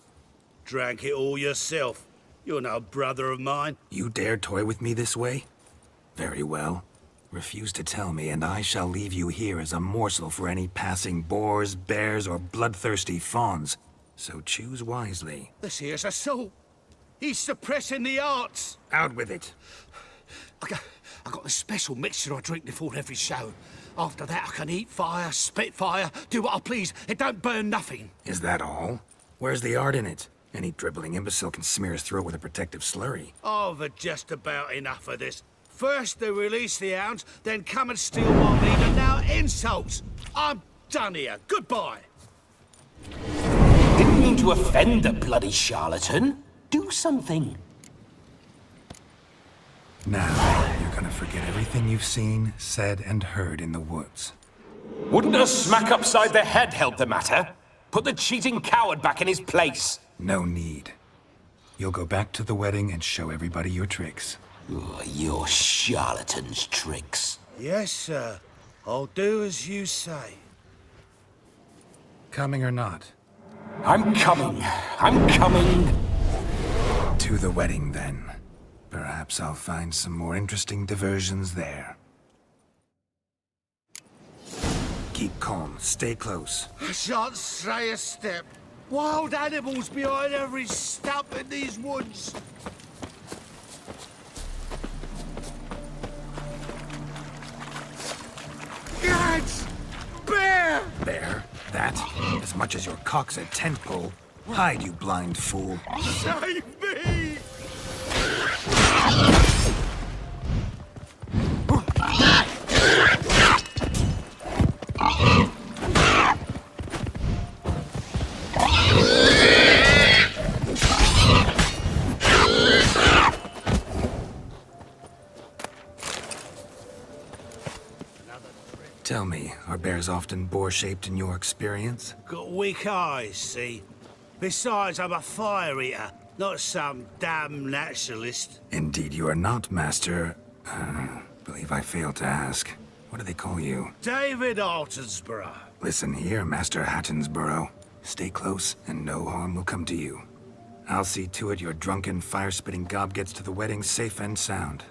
Drank it all yourself. You're no brother of mine. You dare toy with me this way? Very well. Refuse to tell me, and I shall leave you here as a morsel for any passing boars, bears, or bloodthirsty fawns. So choose wisely. This here's assault. He's suppressing the arts. Out with it. I got this special mixture I drink before every show. After that, I can eat fire, spit fire, do what I please. It don't burn nothing. Is that all? Where's the art in it? Any dribbling imbecile can smear his throat with a protective slurry. I've had just about enough of this. First they release the hounds, then come and steal my meat, and now insults. I'm done here. Goodbye. Didn't mean to offend the bloody charlatan. Do something. Now, you're gonna forget everything you've seen, said, and heard in the woods. Wouldn't a smack upside the head help the matter? Put the cheating coward back in his place. No need. You'll go back to the wedding and show everybody your tricks. Oh, your charlatan's tricks. Yes, sir. I'll do as you say. Coming or not? I'm coming. I'm coming. To the wedding, then. Perhaps I'll find some more interesting diversions there. Keep calm. Stay close. I shan't stray a step. Wild animals behind every stump in these woods. Gads! Bear! Bear? That? As much as your cock's a tent pole. Hide, you blind fool. Save me! Tell me, are bears often boar-shaped in your experience? Got weak eyes, see? Besides, I'm a fire eater, not some damn naturalist. Indeed you are not, Master. Believe I failed to ask. What do they call you? David Altonsborough. Listen here, Master Hattonsborough. Stay close, and no harm will come to you. I'll see to it your drunken, fire-spitting gob gets to the wedding safe and sound.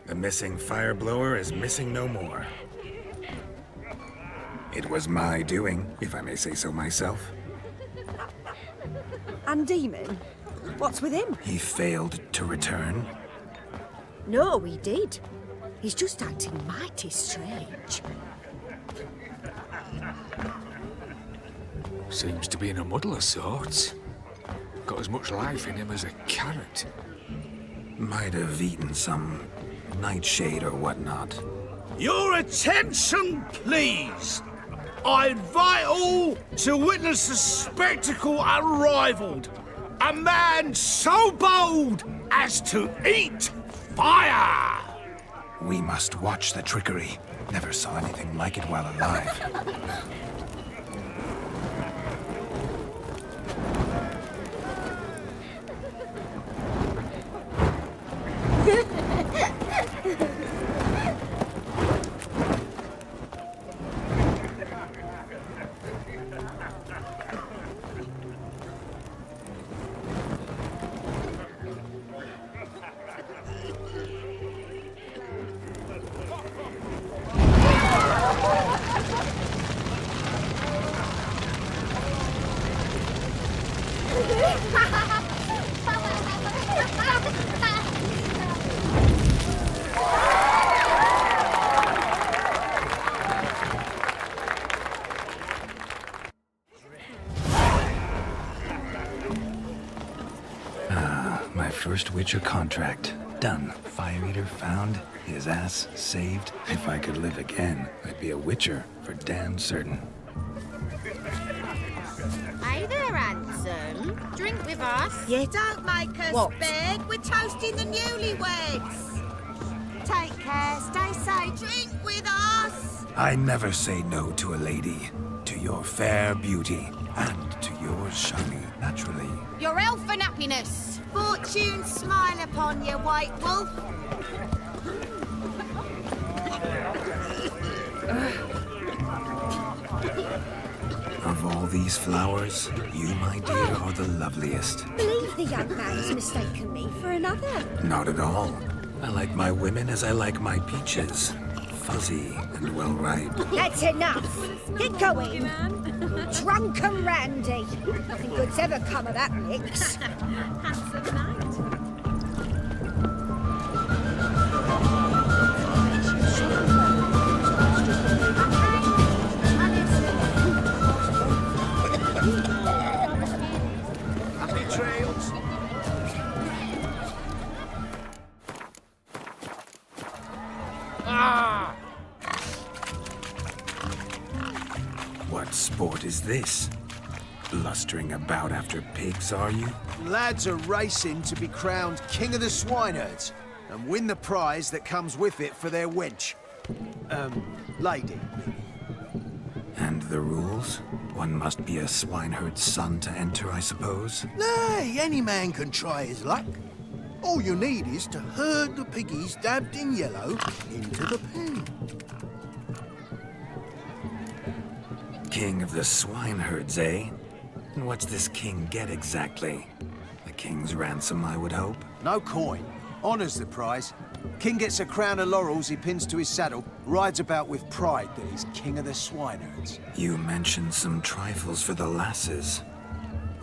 The missing fire blower is missing no more. It was my doing, if I may say so myself. And Demon? What's with him? He failed to return. No, he did. He's just acting mighty strange. Seems to be in a muddle of sorts. Got as much life in him as a carrot. Might have eaten some nightshade or whatnot. Your attention, please! I invite all to witness a spectacle unrivaled. A man so bold as to eat fire! We must watch the trickery. Never saw anything like it while alive. My first Witcher contract. Done. Fire Eater found. His ass saved. If I could live again, I'd be a Witcher for damn certain. Hey there, handsome. Drink with us. You don't make us beg. We're toasting the newlyweds. Take care. Stay safe. Drink with us. I never say no to a lady. To your fair beauty. And to yours, Shani, naturally. Your elfin happiness. Fortune smile upon you, white wolf. Of all these flowers, you, my dear, are the loveliest. Believe the young man's mistaken me for another. Not at all. I like my women as I like my peaches. Fuzzy and well ripe. That's enough. Get going. Drunken Randy. Nothing good's ever come of that mix. Handsome night. Happy trails. Ah! What sport is this? Blustering about after pigs, are you? Lads are racing to be crowned King of the Swineherds and win the prize that comes with it for their wench. Lady. And the rules? One must be a swineherd's son to enter, I suppose? Nay, any man can try his luck. All you need is to herd the piggies dabbed in yellow into the pen. King of the swineherds, eh? And what's this king get exactly? The king's ransom, I would hope? No coin. Honours the prize. King gets a crown of laurels he pins to his saddle, rides about with pride that he's king of the swineherds. You mentioned some trifles for the lasses.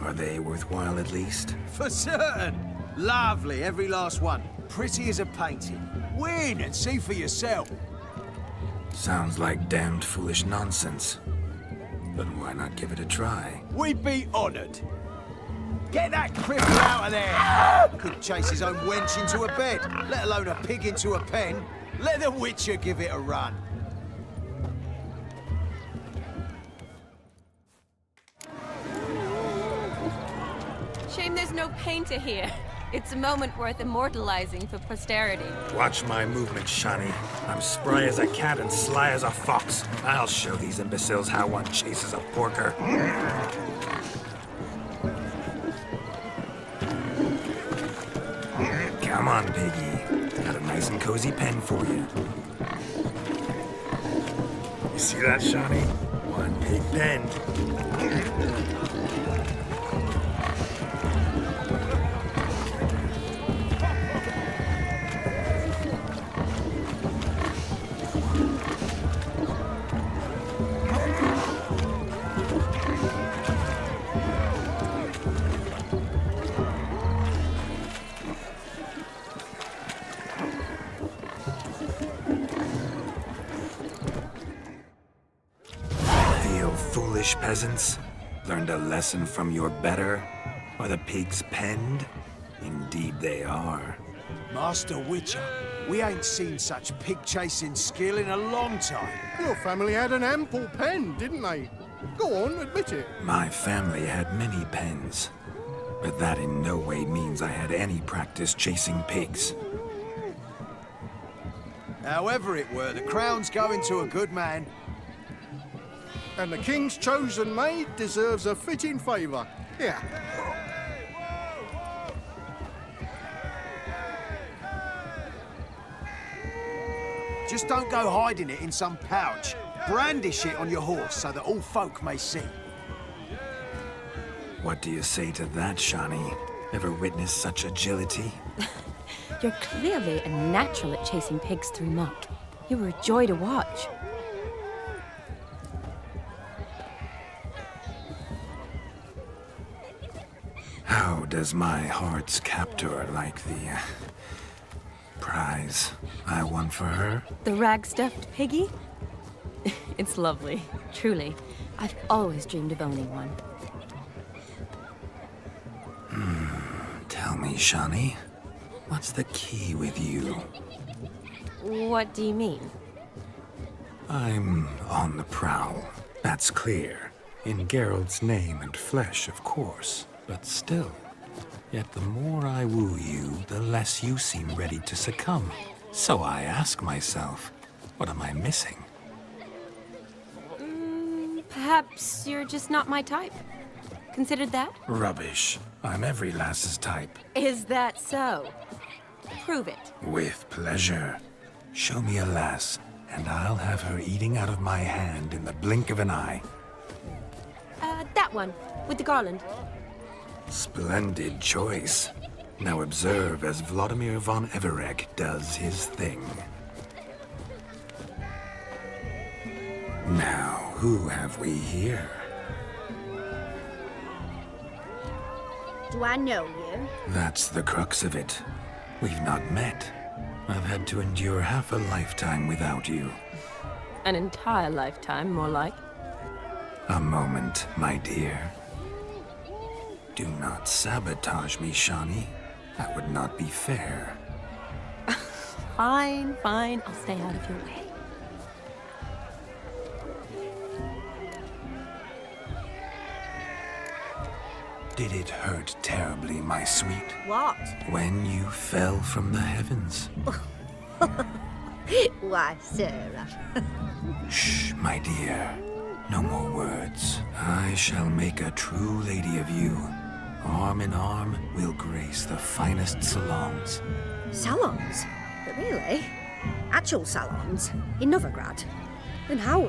Are they worthwhile at least? For certain! Lovely, every last one. Pretty as a painting. Win and see for yourself. Sounds like damned foolish nonsense. But why not give it a try? We'd be honoured. Get that cripple out of there! Couldn't chase his own wench into a bed, let alone a pig into a pen. Let the Witcher give it a run. Shame there's no painter here. It's a moment worth immortalizing for posterity. Watch my movements, Shani. I'm spry as a cat and sly as a fox. I'll show these imbeciles how one chases a porker. Come on, piggy. Got a nice and cozy pen for you. You see that, Shani? One pig pen. Foolish peasants, learned a lesson from your better? Are the pigs penned? Indeed they are. Master Witcher, we ain't seen such pig-chasing skill in a long time. Your family had an ample pen, didn't they? Go on, admit it. My family had many pens, but that in no way means I had any practice chasing pigs. However it were, the crown's going to a good man. And the king's chosen maid deserves a fitting favour. Here. Just don't go hiding it in some pouch. Brandish it on your horse so that all folk may see. What do you say to that, Shani? Ever witnessed such agility? You're clearly a natural at chasing pigs through muck. You were a joy to watch. How does my heart's captor like the prize I won for her? The rag-stuffed piggy? It's lovely, truly. I've always dreamed of owning one. Tell Tell me, Shani, what's the key with you? What do you mean? I'm on the prowl. That's clear. In Geralt's name and flesh, of course. But still. Yet the more I woo you, the less you seem ready to succumb. So I ask myself, what am I missing? Perhaps you're just not my type. Considered that? Rubbish. I'm every lass's type. Is that so? Prove it. With pleasure. Show me a lass, and I'll have her eating out of my hand in the blink of an eye. That one, with the garland. Splendid choice. Now observe as Vladimir von Everek does his thing. Now, who have we here? Do I know you? That's the crux of it. We've not met. I've had to endure half a lifetime without you. An entire lifetime, more like. A moment, my dear. Do not sabotage me, Shani. That would not be fair. Fine, fine. I'll stay out of your way. Did it hurt terribly, my sweet? What? When you fell from the heavens? Why, Sarah. Shh, my dear. No more words. I shall make a true lady of you. Arm in arm, we'll grace the finest salons. Salons? But really? Actual salons? In Novigrad? And how?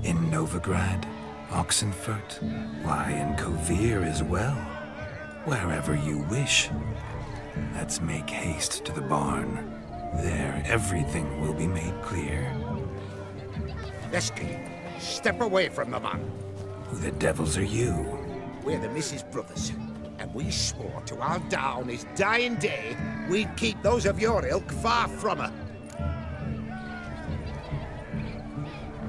In Novigrad, Oxenfurt, why, in Kovir as well. Wherever you wish. Let's make haste to the barn. There, everything will be made clear. Lesky, step away from the man. Who the devils are you? We're the Mrs. Brothers, and we swore to our down his dying day we'd keep those of your ilk far from her.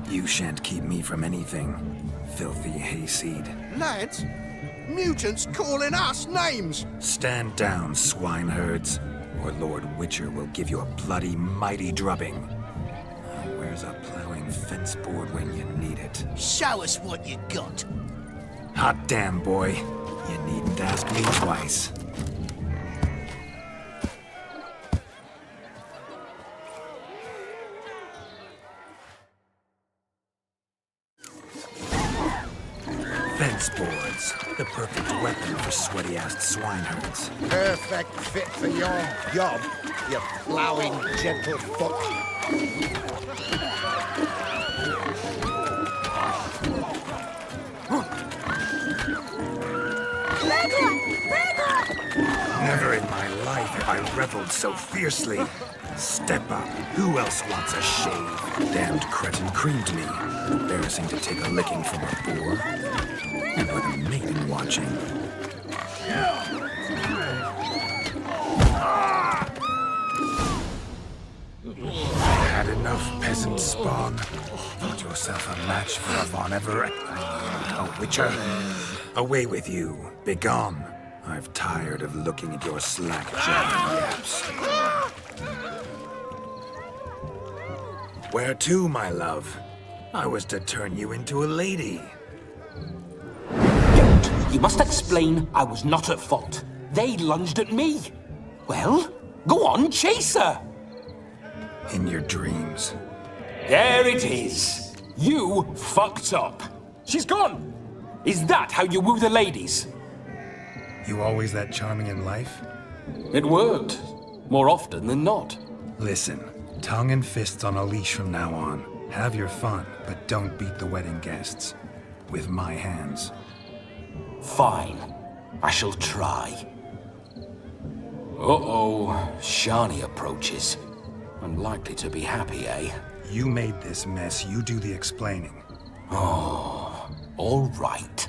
You shan't keep me from anything, filthy hayseed. Lads, mutants calling us names! Stand down, swineherds, or Lord Witcher will give you a bloody mighty drubbing. Where's a plowing fence board when you need it? Show us what you got. Hot damn, boy. You needn't ask me twice. Fence boards. The perfect weapon for sweaty-assed swineherds. Perfect fit for your job, you ploughing gentle foot. Never in my life have I reveled so fiercely. Step up. Who else wants a shave? Damned cretin creamed me. Embarrassing to take a licking from a boar. And with a maiden watching. Had enough, peasant spawn. Thought yourself a match for a Von Everett. A Witcher. Away with you. Begone. I've tired of looking at your slack-jawed yaps. Where to, my love? I was to turn you into a lady. Don't! You must explain I was not at fault. They lunged at me. Well, go on, chase her! In your dreams. There it is. You fucked up. She's gone. Is that how you woo the ladies? You always that charming in life? It worked. More often than not. Listen, tongue and fists on a leash from now on. Have your fun, but don't beat the wedding guests. With my hands. Fine. I shall try. Uh-oh. Shani approaches. Unlikely to be happy, eh? You made this mess. You do the explaining. Oh, all right.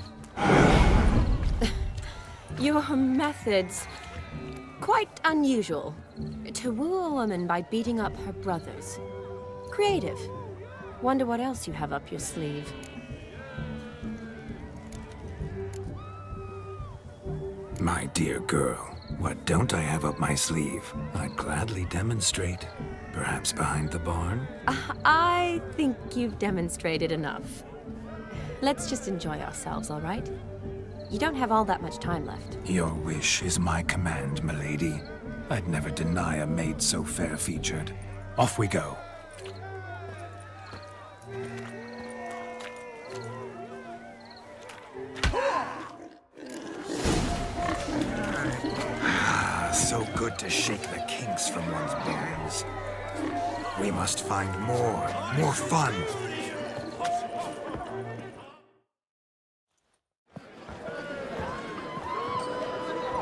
Your methods... quite unusual. To woo a woman by beating up her brothers. Creative. Wonder what else you have up your sleeve. My dear girl, What don't I have up my sleeve? I'd gladly demonstrate. Perhaps behind the barn? I think you've demonstrated enough. Let's just enjoy ourselves, all right? You don't have all that much time left. Your wish is my command, milady. I'd never deny a maid so fair-featured. Off we go. So good to shake the kinks from one's bones. We must find more fun.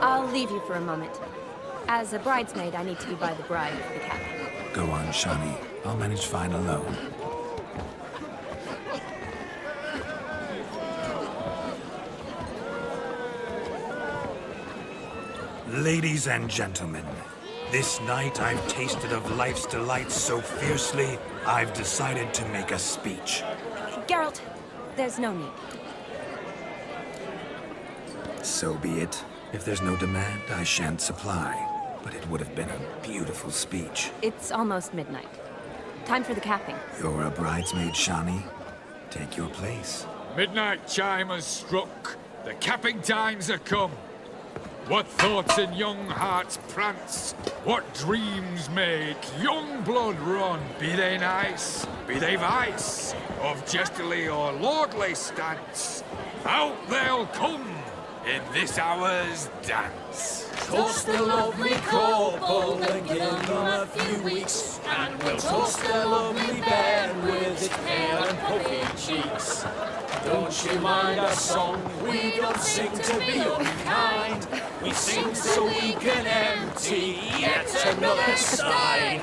I'll leave you for a moment. As a bridesmaid, I need to be by the bride for the cap. Go on, Shani. I'll manage fine alone. Ladies and gentlemen, this night I've tasted of life's delights so fiercely, I've decided to make a speech. Geralt, there's no need. So be it. If there's no demand, I shan't supply. But it would have been a beautiful speech. It's almost midnight. Time for the capping. You're a bridesmaid, Shani. Take your place. Midnight chime has struck. The capping times are come. What thoughts in young hearts prance? What dreams make young blood run? Be they nice, be they vice, of jestily or lordly stance, out they'll come in this hour's dance. Toast the lovely couple and give them a few weeks, and we'll toast the lovely bed with its pale and puffy cheeks. Don't you mind our song? We don't sing to be unkind. We sing so we can empty yet another stein.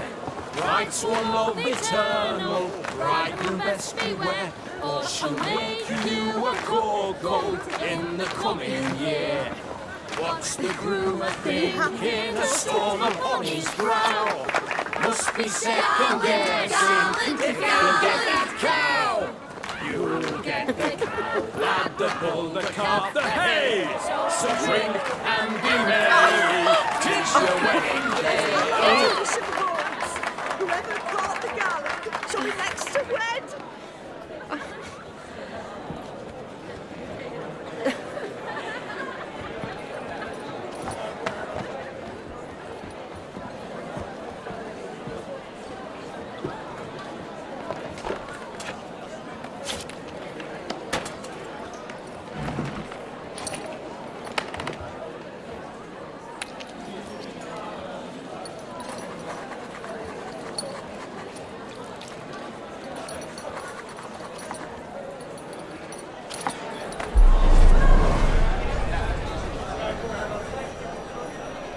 Bride's one love eternal, bridegroom best beware, or she'll make you a cold in the coming year. What's the groom a thinking? A storm upon his brow. Must be second guessing if you get that cow. You'll get the cow, lad, the bull, the calf, the hay. So drink and be merry, 'tis your wedding day. Whoever caught the garland shall be next to wed.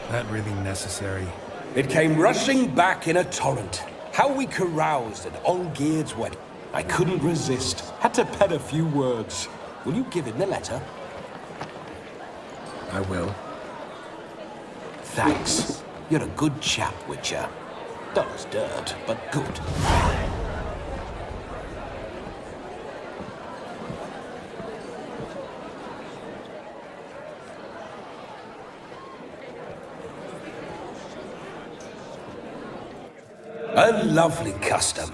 That really necessary? It came rushing back in a torrent. How we caroused at Olgierd's wedding. I couldn't resist. Had to pen a few words. Will you give him the letter? I will. Thanks. You're a good chap, Witcher. Dull as dirt, but good. A lovely custom.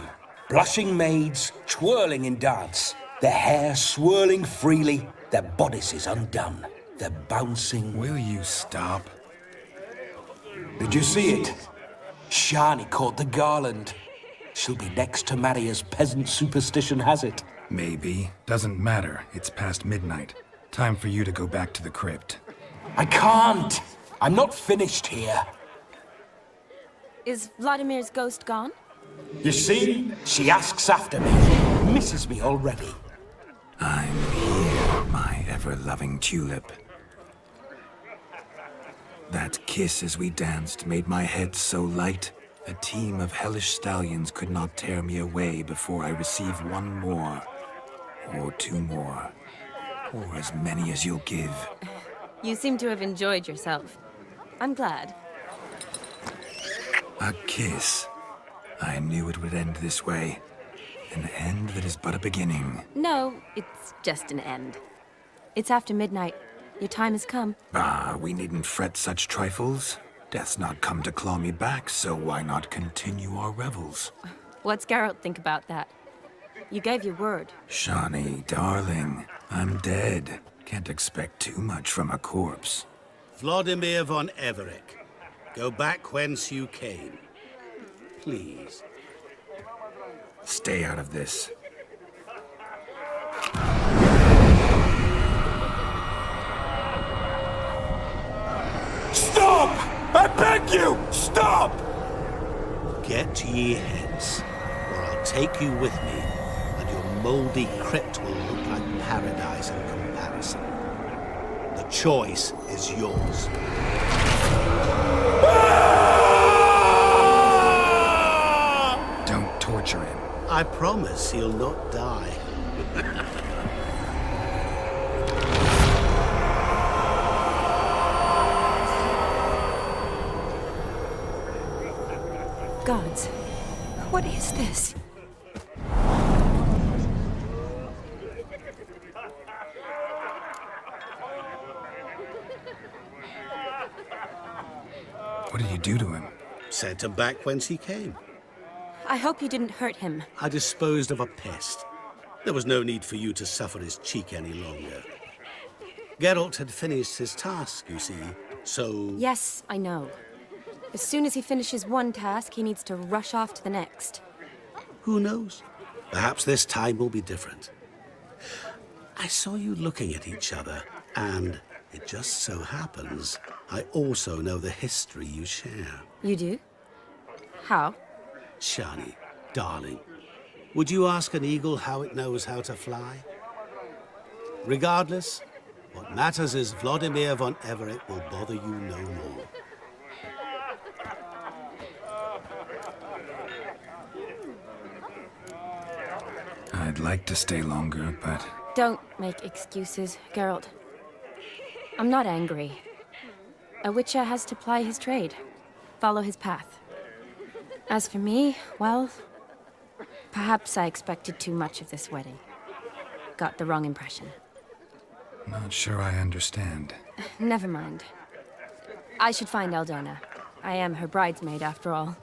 Blushing maids, twirling in dance, their hair swirling freely, their bodices undone, their bouncing... Will you stop? Did you see it? Shani caught the garland. She'll be next to marry as peasant superstition has it. Maybe. Doesn't matter. It's past midnight. Time for you to go back to the crypt. I can't! I'm not finished here. Is Vladimir's ghost gone? You see? She asks after me. Misses me already. I'm here, my ever-loving tulip. That kiss as we danced made my head so light, a team of hellish stallions could not tear me away before I receive one more, or two more, or as many as you'll give. You seem to have enjoyed yourself. I'm glad. A kiss. I knew it would end this way. An end that is but a beginning. No, it's just an end. It's after midnight. Your time has come. Ah, we needn't fret such trifles. Death's not come to claw me back, so why not continue our revels? What's Geralt think about that? You gave your word. Shawnee, darling, I'm dead. Can't expect too much from a corpse. Vladimir von Everec, go back whence you came. Please. Stay out of this. Stop! I beg you! Stop! Get ye hence, or I'll take you with me, and your mouldy crypt will look like paradise in comparison. The choice is yours. Don't torture him. I promise he'll not die. Gods, what is this? What did you do to him? Sent him back whence he came. I hope you didn't hurt him. I disposed of a pest. There was no need for you to suffer his cheek any longer. Geralt had finished his task, you see, so... Yes, I know. As soon as he finishes one task, he needs to rush off to the next. Who knows? Perhaps this time will be different. I saw you looking at each other, and it just so happens I also know the history you share. You do? How? Shani, darling, would you ask an eagle how it knows how to fly? Regardless, what matters is Vladimir von Everec will bother you no more. I'd like to stay longer, but... Don't make excuses, Geralt. I'm not angry. A witcher has to ply his trade, follow his path. As for me, well, perhaps I expected too much of this wedding. Got the wrong impression. Not sure I understand. Never mind. I should find Aldona. I am her bridesmaid, after all.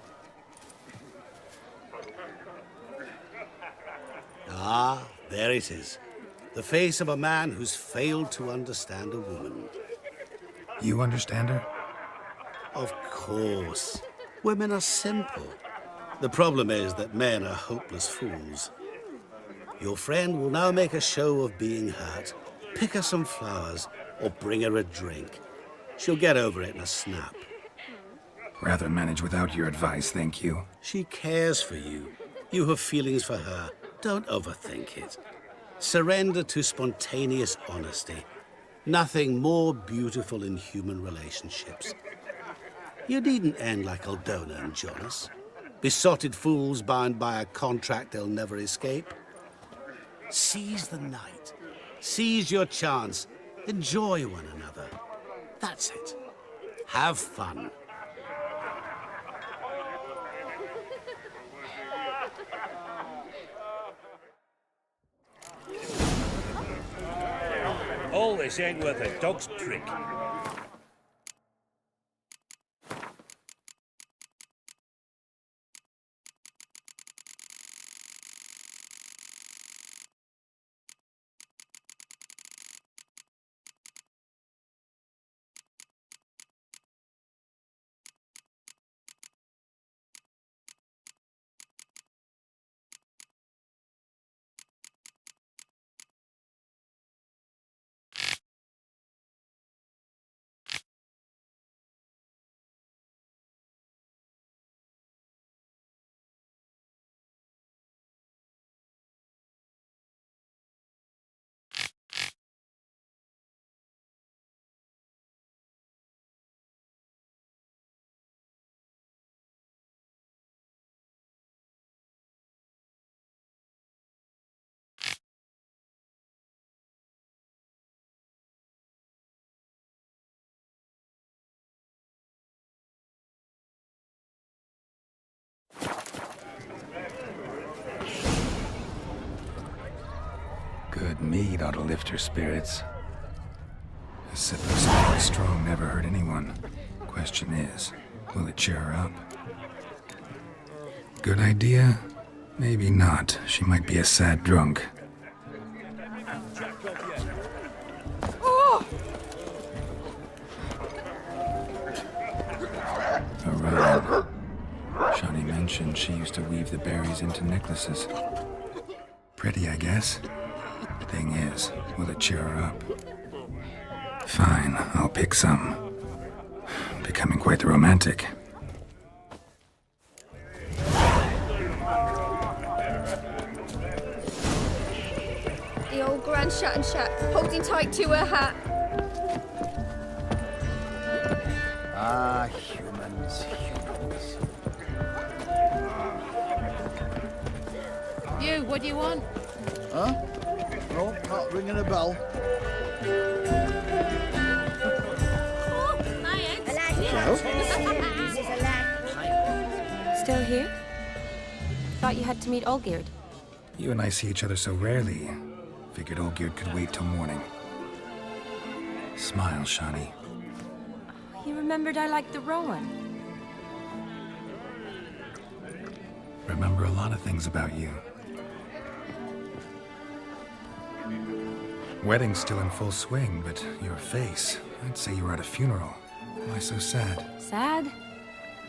Ah, there it is. The face of a man who's failed to understand a woman. You understand her? Of course. Women are simple. The problem is that men are hopeless fools. Your friend will now make a show of being hurt, pick her some flowers, or bring her a drink. She'll get over it in a snap. Rather manage without your advice, thank you. She cares for you. You have feelings for her. Don't overthink it. Surrender to spontaneous honesty. Nothing more beautiful in human relationships. You needn't end like Aldona and Jonas. Besotted fools bound by a contract they'll never escape. Seize the night. Seize your chance. Enjoy one another. That's it. Have fun. All this ain't worth a dog's prick. Good mead ought to lift her spirits. A sip of something strong never hurt anyone. Question is, will it cheer her up? Good idea? Maybe not. She might be a sad drunk. Oh! Orion. Shani mentioned she used to weave the berries into necklaces. Pretty, I guess. Thing is, will it cheer her up? Fine, I'll pick some. Becoming quite the romantic. The old Grand Shat and Shat, holding tight to her hat. Ah, humans. You, what do you want? Huh? No, not ringing a bell. Still here? Thought you had to meet Olgierd. You and I see each other so rarely. Figured Olgierd could wait till morning. Smile, Shani. You remembered I liked the Rowan. Remember a lot of things about you. Wedding's still in full swing, but your face, I'd say you were at a funeral. Why so sad? Sad?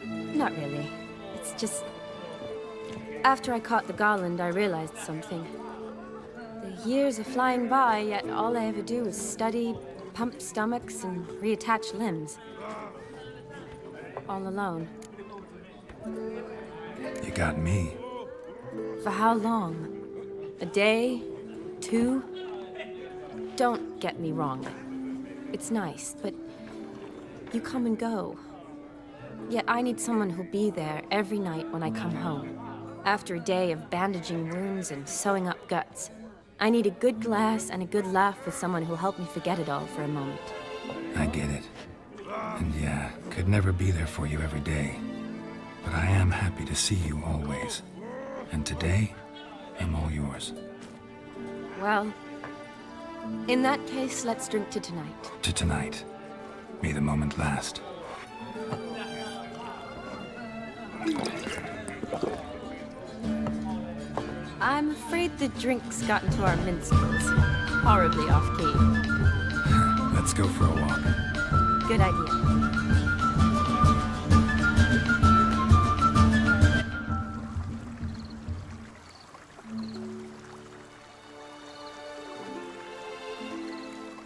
Not really. It's just... After I caught the garland, I realized something. The years are flying by, yet all I ever do is study, pump stomachs, and reattach limbs. All alone. You got me. For how long? A day? 2? Don't get me wrong. It's nice, but you come and go. Yet I need someone who'll be there every night when I come home. After a day of bandaging wounds and sewing up guts, I need a good glass and a good laugh with someone who'll help me forget it all for a moment. I get it. And yeah, could never be there for you every day. But I am happy to see you always. And today, I'm all yours. Well, in that case, let's drink to tonight. To tonight. May the moment last. I'm afraid the drinks got into our minstrels. Horribly off-key. Let's go for a walk. Good idea.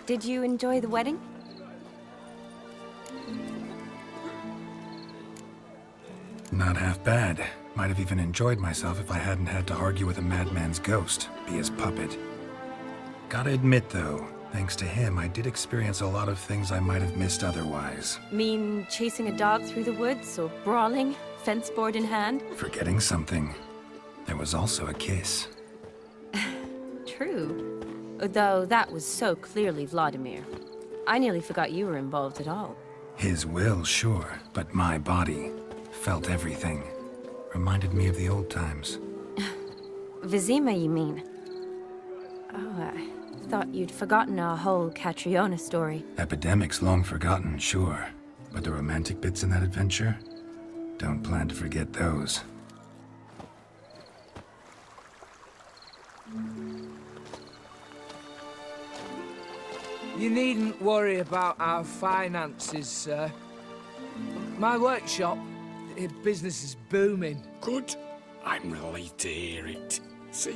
Did you enjoy the wedding? Not half bad. Might have even enjoyed myself if I hadn't had to argue with a madman's ghost, be his puppet. Gotta admit, though, thanks to him, I did experience a lot of things I might have missed otherwise. Mean chasing a dog through the woods, or brawling, fence board in hand? Forgetting something. There was also a kiss. True. Though that was so clearly Vladimir. I nearly forgot you were involved at all. His will, sure, but my body felt everything. Reminded me of the old times. Vizima, you mean? Oh, I thought you'd forgotten our whole Catriona story. Epidemics long forgotten, sure. But the romantic bits in that adventure? Don't plan to forget those. You needn't worry about our finances, sir. My workshop, business is booming. Good. I'm relieved to hear it. See,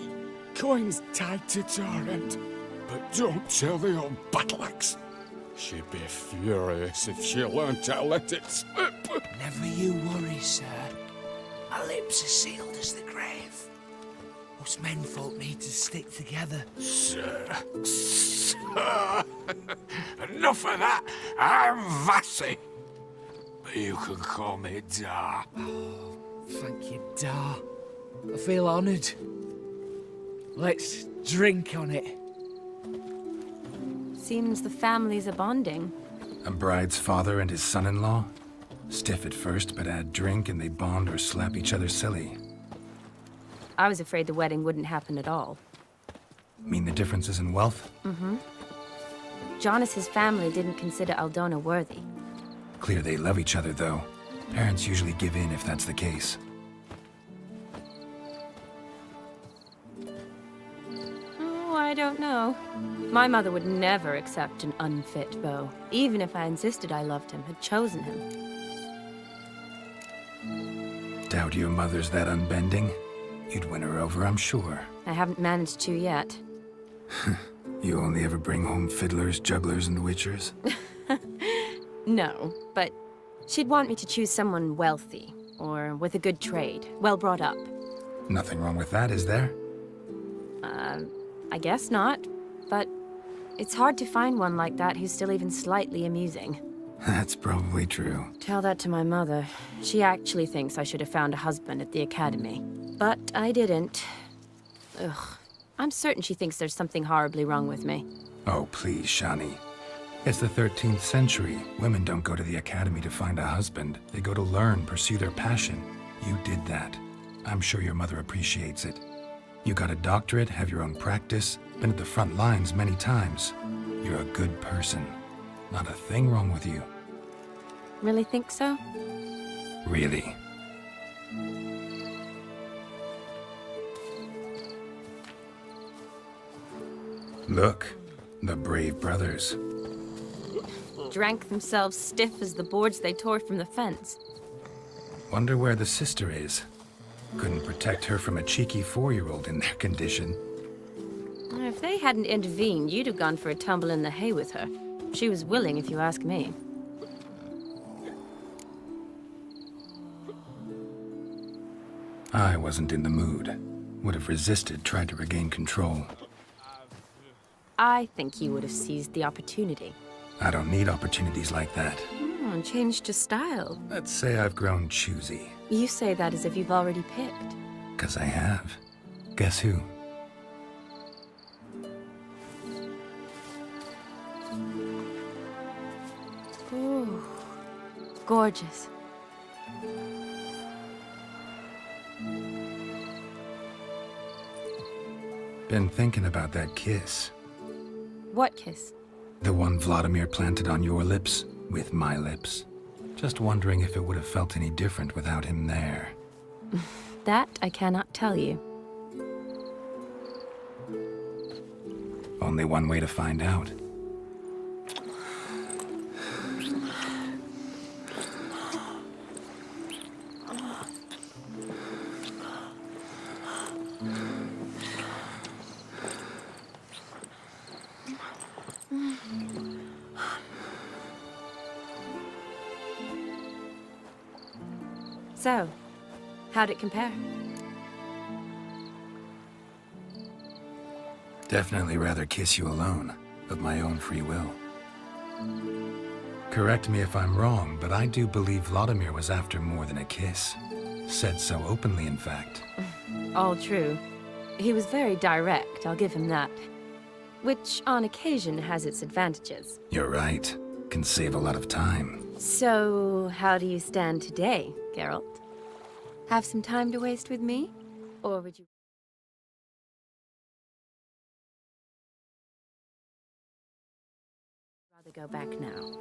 coin's tied to Torrent, but don't tell the old battle axe. She'd be furious if she learned to let it slip. Never you worry, sir. My lips are sealed as the grave. Us menfolk need to stick together. Sir. Enough of that. I'm Vassy. But you can call me Dar. Oh, thank you, Dar. I feel honoured. Let's drink on it. Seems the families are bonding. A bride's father and his son-in-law? Stiff at first, but add drink and they bond or slap each other silly. I was afraid the wedding wouldn't happen at all. Mean the differences in wealth? Mm-hmm. Jonas's family didn't consider Aldona worthy. Clear they love each other, though. Parents usually give in if that's the case. Oh, I don't know. My mother would never accept an unfit beau, even if I insisted I loved him, had chosen him. Doubt your mother's that unbending? You'd win her over, I'm sure. I haven't managed to yet. You only ever bring home fiddlers, jugglers, and witchers? No, but she'd want me to choose someone wealthy, or with a good trade, well brought up. Nothing wrong with that, is there? I guess not, but it's hard to find one like that who's still even slightly amusing. That's probably true. Tell that to my mother. She actually thinks I should have found a husband at the academy. But I didn't. Ugh. I'm certain she thinks there's something horribly wrong with me. Oh, please, Shani. It's the 13th century. Women don't go to the academy to find a husband. They go to learn, pursue their passion. You did that. I'm sure your mother appreciates it. You got a doctorate, have your own practice, been at the front lines many times. You're a good person. Not a thing wrong with you. Really think so? Really. Look, the brave brothers. Drank themselves stiff as the boards they tore from the fence. Wonder where the sister is. Couldn't protect her from a cheeky 4-year-old in their condition. If they hadn't intervened, you'd have gone for a tumble in the hay with her. She was willing, if you ask me. I wasn't in the mood. Would have resisted, tried to regain control. I think you would have seized the opportunity. I don't need opportunities like that. Changed your style. Let's say I've grown choosy. You say that as if you've already picked. 'Cause I have. Guess who? Ooh, gorgeous. Been thinking about that kiss. What kiss? The one Vladimir planted on your lips, with my lips. Just wondering if it would have felt any different without him there. That I cannot tell you. Only one way to find out. So, how'd it compare? Definitely rather kiss you alone, of my own free will. Correct me if I'm wrong, but I do believe Vladimir was after more than a kiss. Said so openly, in fact. All true. He was very direct, I'll give him that. Which, on occasion, has its advantages. You're right. Can save a lot of time. So, how do you stand today, Geralt? Have some time to waste with me? Or would you rather go back now?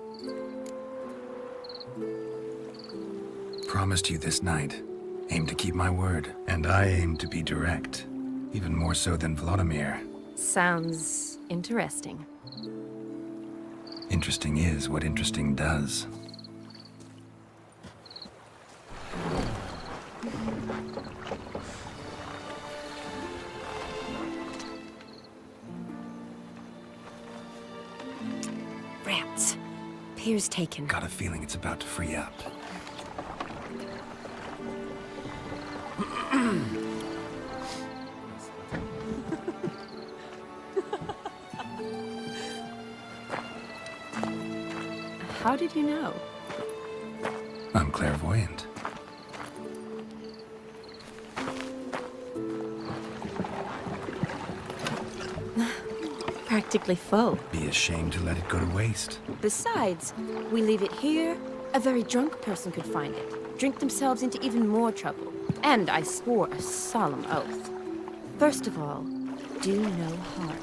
Promised you this night. Aim to keep my word. And I aim to be direct. Even more so than Vladimir. Sounds interesting. Interesting is what interesting does. Rats. Pier's taken. Got a feeling it's about to free up. How did you know? I'm clairvoyant. Practically full. Be ashamed to let it go to waste. Besides, we leave it here, a very drunk person could find it, drink themselves into even more trouble. And I swore a solemn oath. First of all, do no harm.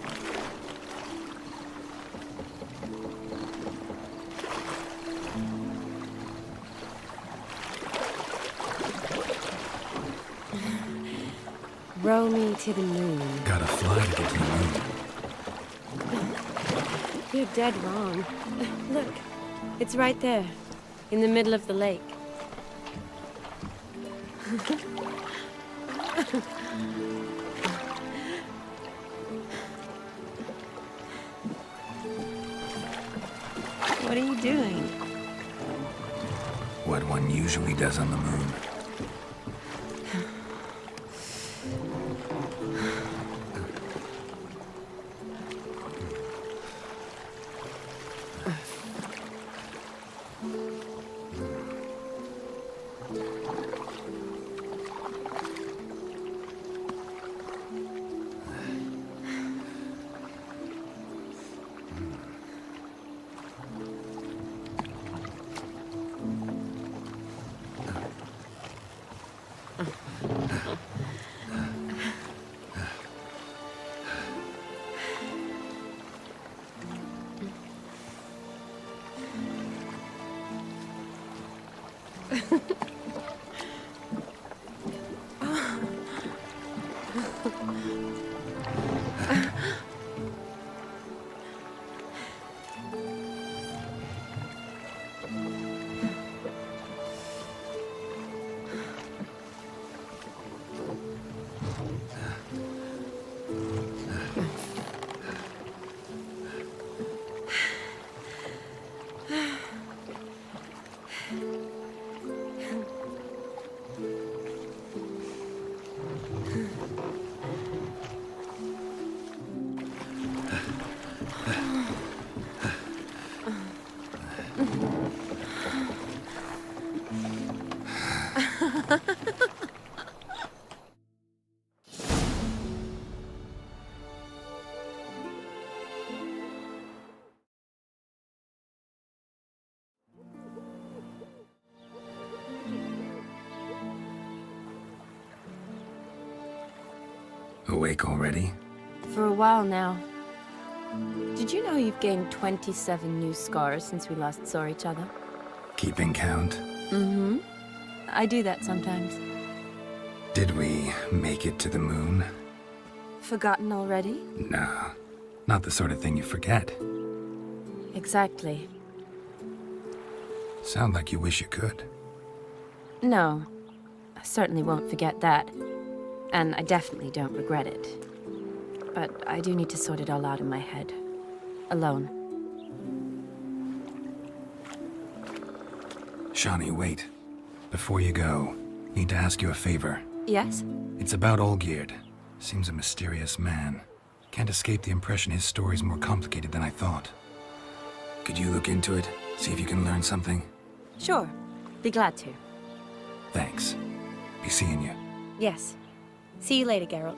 Row me to the moon. Gotta fly to get to the moon. You're dead wrong. Look, it's right there, in the middle of the lake. What are you doing? What one usually does on the moon. Awake already? For a while now. Did you know you've gained 27 new scars since we last saw each other? Keeping count? Mm-hmm. I do that sometimes. Did we make it to the moon? Forgotten already? No, not the sort of thing you forget. Exactly. Sound like you wish you could. No, I certainly won't forget that. And I definitely don't regret it. But I do need to sort it all out in my head. Alone. Shawnee, wait. Before you go, need to ask you a favor. Yes? It's about Olgierd. Seems a mysterious man. Can't escape the impression his story's more complicated than I thought. Could you look into it? See if you can learn something? Sure. Be glad to. Thanks. Be seeing you. Yes. See you later, Geralt.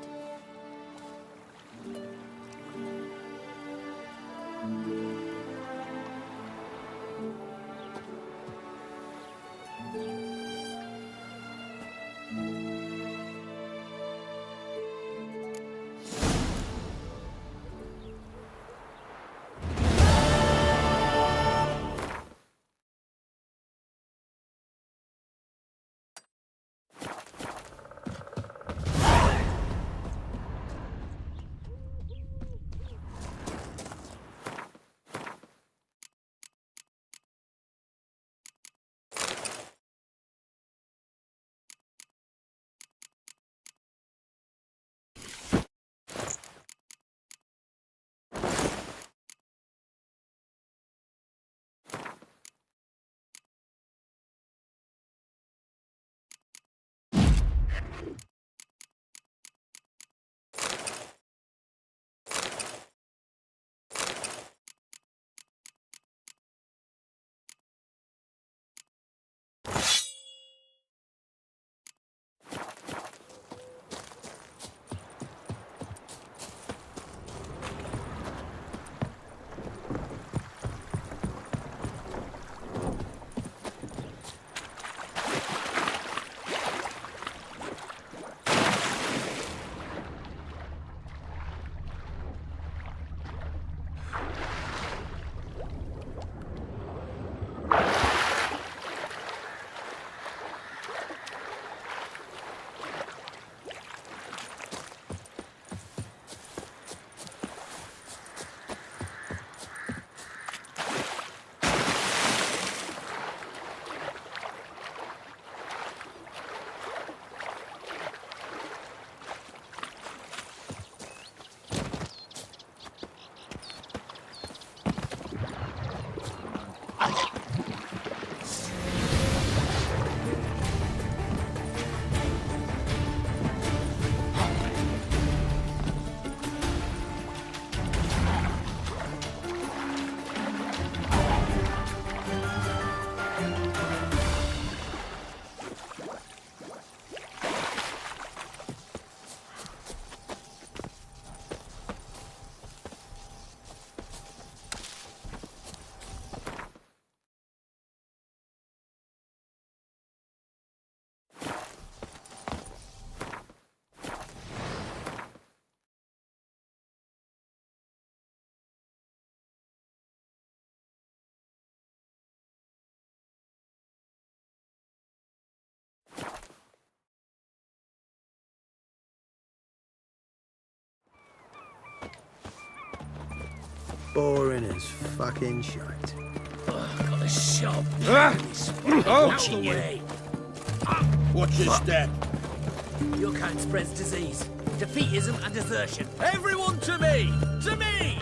boring as fucking shite. Got a shop. Out the way. Watch your step. Your kind spreads disease, defeatism and desertion. Everyone to me! To me!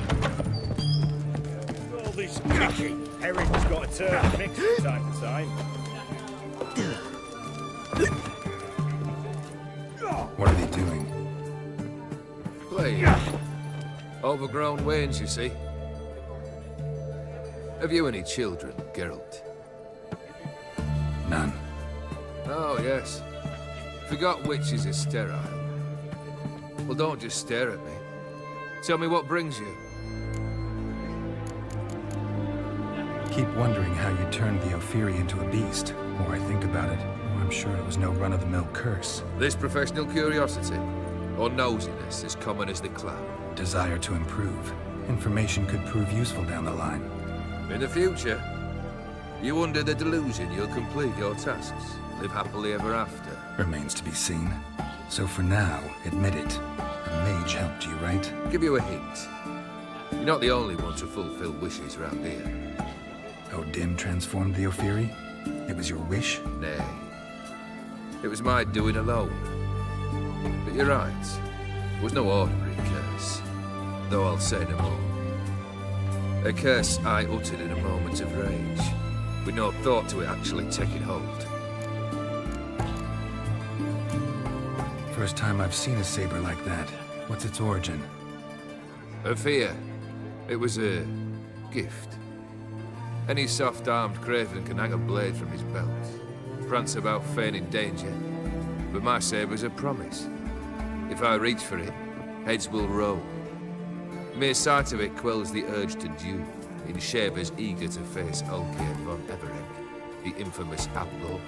All this kicking. Herring's got to turn mix from time to time. What are they doing? Playing. Overgrown wains, you see. Have you any children, Geralt? None. Oh, yes. Forgot witches are sterile. Well, don't just stare at me. Tell me what brings you. Keep wondering how you turned the Ophiri into a beast. The more I think about it, the more I'm sure it was no run-of-the-mill curse. This professional curiosity, or nosiness as common as the cloud? Desire to improve. Information could prove useful down the line. In the future, you under the delusion you'll complete your tasks, live happily ever after. Remains to be seen. So for now, admit it. A mage helped you, right? Give you a hint. You're not the only one to fulfill wishes round here. Dim transformed the Ophiri? It was your wish? Nay. It was my doing alone. But you're right. It was no ordinary curse. Though I'll say no more. A curse I uttered in a moment of rage, with no thought to it actually taking hold. First time I've seen a saber like that. What's its origin? A fear. It was a gift. Any soft-armed craven can hang a blade from his belt, prance about feigning danger. But my saber's a promise. If I reach for it, heads will roll. Mere sight of it quells the urge to duel, in shavers eager to face Olgierd von Everegg, the infamous outlaw.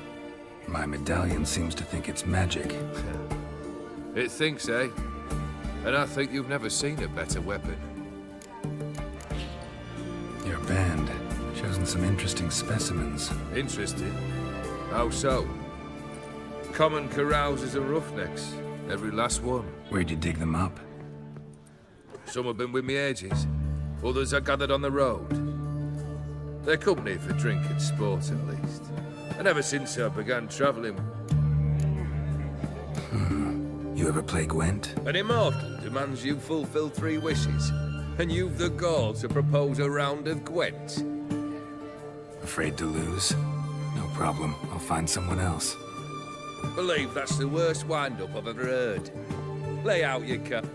My medallion seems to think it's magic. It thinks, eh? And I think you've never seen a better weapon. Your band. Chosen some interesting specimens. Interesting? How so? Common carousers and roughnecks. Every last one. Where'd you dig them up? Some have been with me ages. Others are gathered on the road. They're company for drink and sport, at least. And ever since I began travelling... You ever play Gwent? An immortal demands you fulfill 3 wishes. And you've the gall to propose a round of Gwent. Afraid to lose? No problem. I'll find someone else. Believe that's the worst wind-up I've ever heard. Lay out your cut.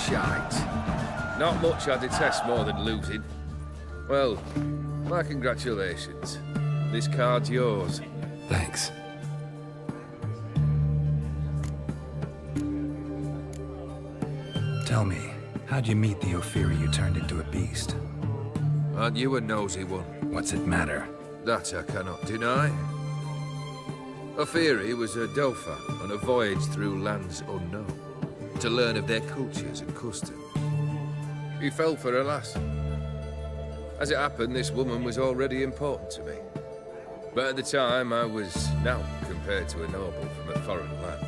Shite. Not much I detest more than losing. Well, my congratulations. This card's yours. Thanks. Tell me, how'd you meet the Ophiri you turned into a beast? Aren't you a nosy one? What's it matter? That I cannot deny. Ophiri was a Dauphin on a voyage through lands unknown, to learn of their cultures and customs. He fell for a lass. As it happened, this woman was already important to me. But at the time, I was naught compared to a noble from a foreign land.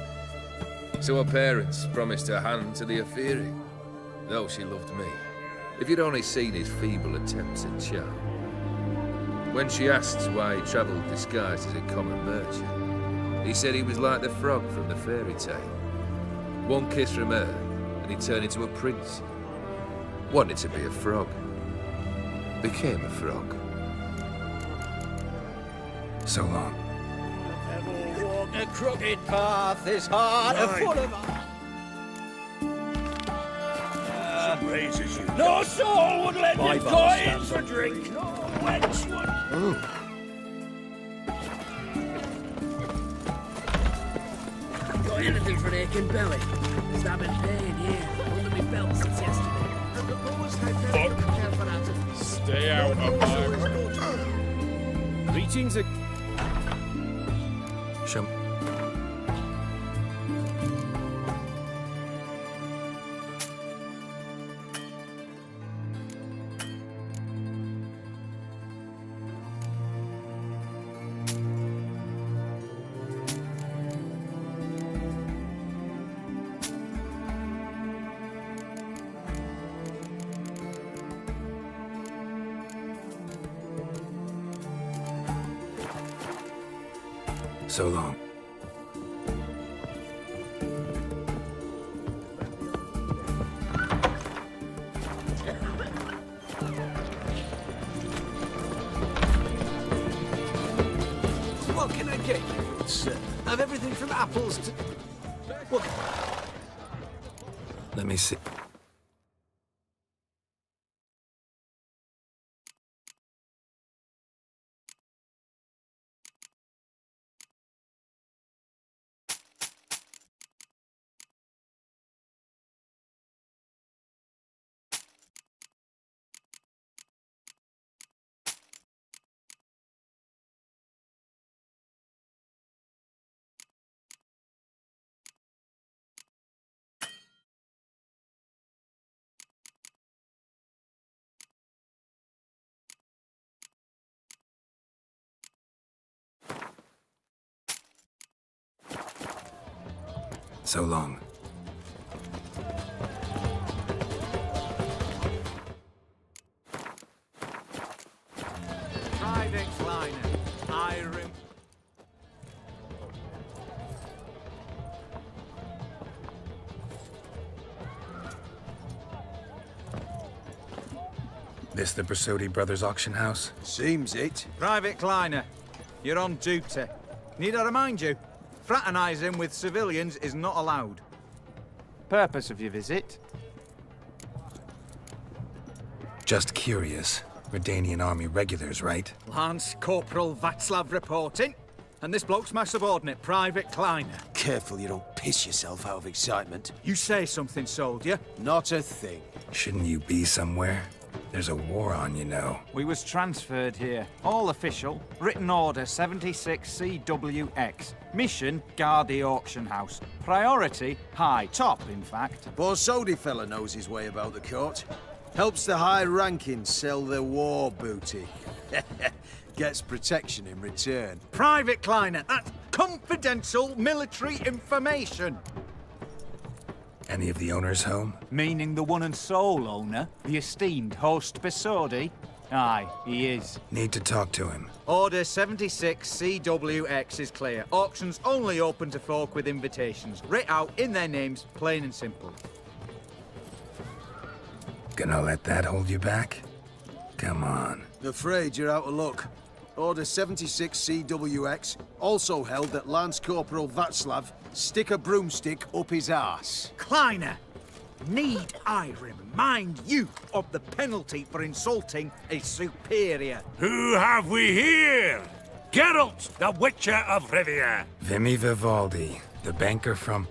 So her parents promised her hand to the Ophiri, though she loved me. If you'd only seen his feeble attempts at charm. When she asked why he travelled disguised as a common merchant, he said he was like the frog from the fairy tale. One kiss from her, and he turned into a prince. Wanted to be a frog. Became a frog. So long. Never walk a crooked path is hard and full of... Raises you. No soul would let My me bar go in stands for on drink. No wench would... Ooh. Got anything for an aching belly? Stabbing pain, yeah. Under my belt since yesterday. Fuck. Stay out of my... Greetings. Show. So long. What can I get you, sir? Of everything from apples to... What? Let me see. So long. Private Kleiner, Iron. This the Brasodi Brothers auction house? Seems it. Private Kleiner, you're on duty. Need I remind you? Fraternising with civilians is not allowed. Purpose of your visit? Just curious. Redanian army regulars, right? Lance Corporal Václav reporting. And this bloke's my subordinate, Private Kleiner. Careful you don't piss yourself out of excitement. You say something, soldier. Not a thing. Shouldn't you be somewhere? There's a war on, you know. We was transferred here. All official. Written order 76 CWX. Mission, guard the auction house. Priority, high. Top, in fact. Borsodi fella knows his way about the court. Helps the high rankings sell their war booty. Gets protection in return. Private Kleiner, that's confidential military information. Any of the owners home? Meaning the one and sole owner, the esteemed host Besodi? Aye, he is. Need to talk to him. Order 76 CWX is clear. Auctions only open to folk with invitations. Writ out in their names, plain and simple. Gonna let that hold you back? Come on. Afraid you're out of luck. Order 76 CWX also held that Lance Corporal Václav stick a broomstick up his arse. Kleiner! Need I remind you of the penalty for insulting a superior? Who have we here? Geralt, the Witcher of Rivia. Vimy Vivaldi, the banker from...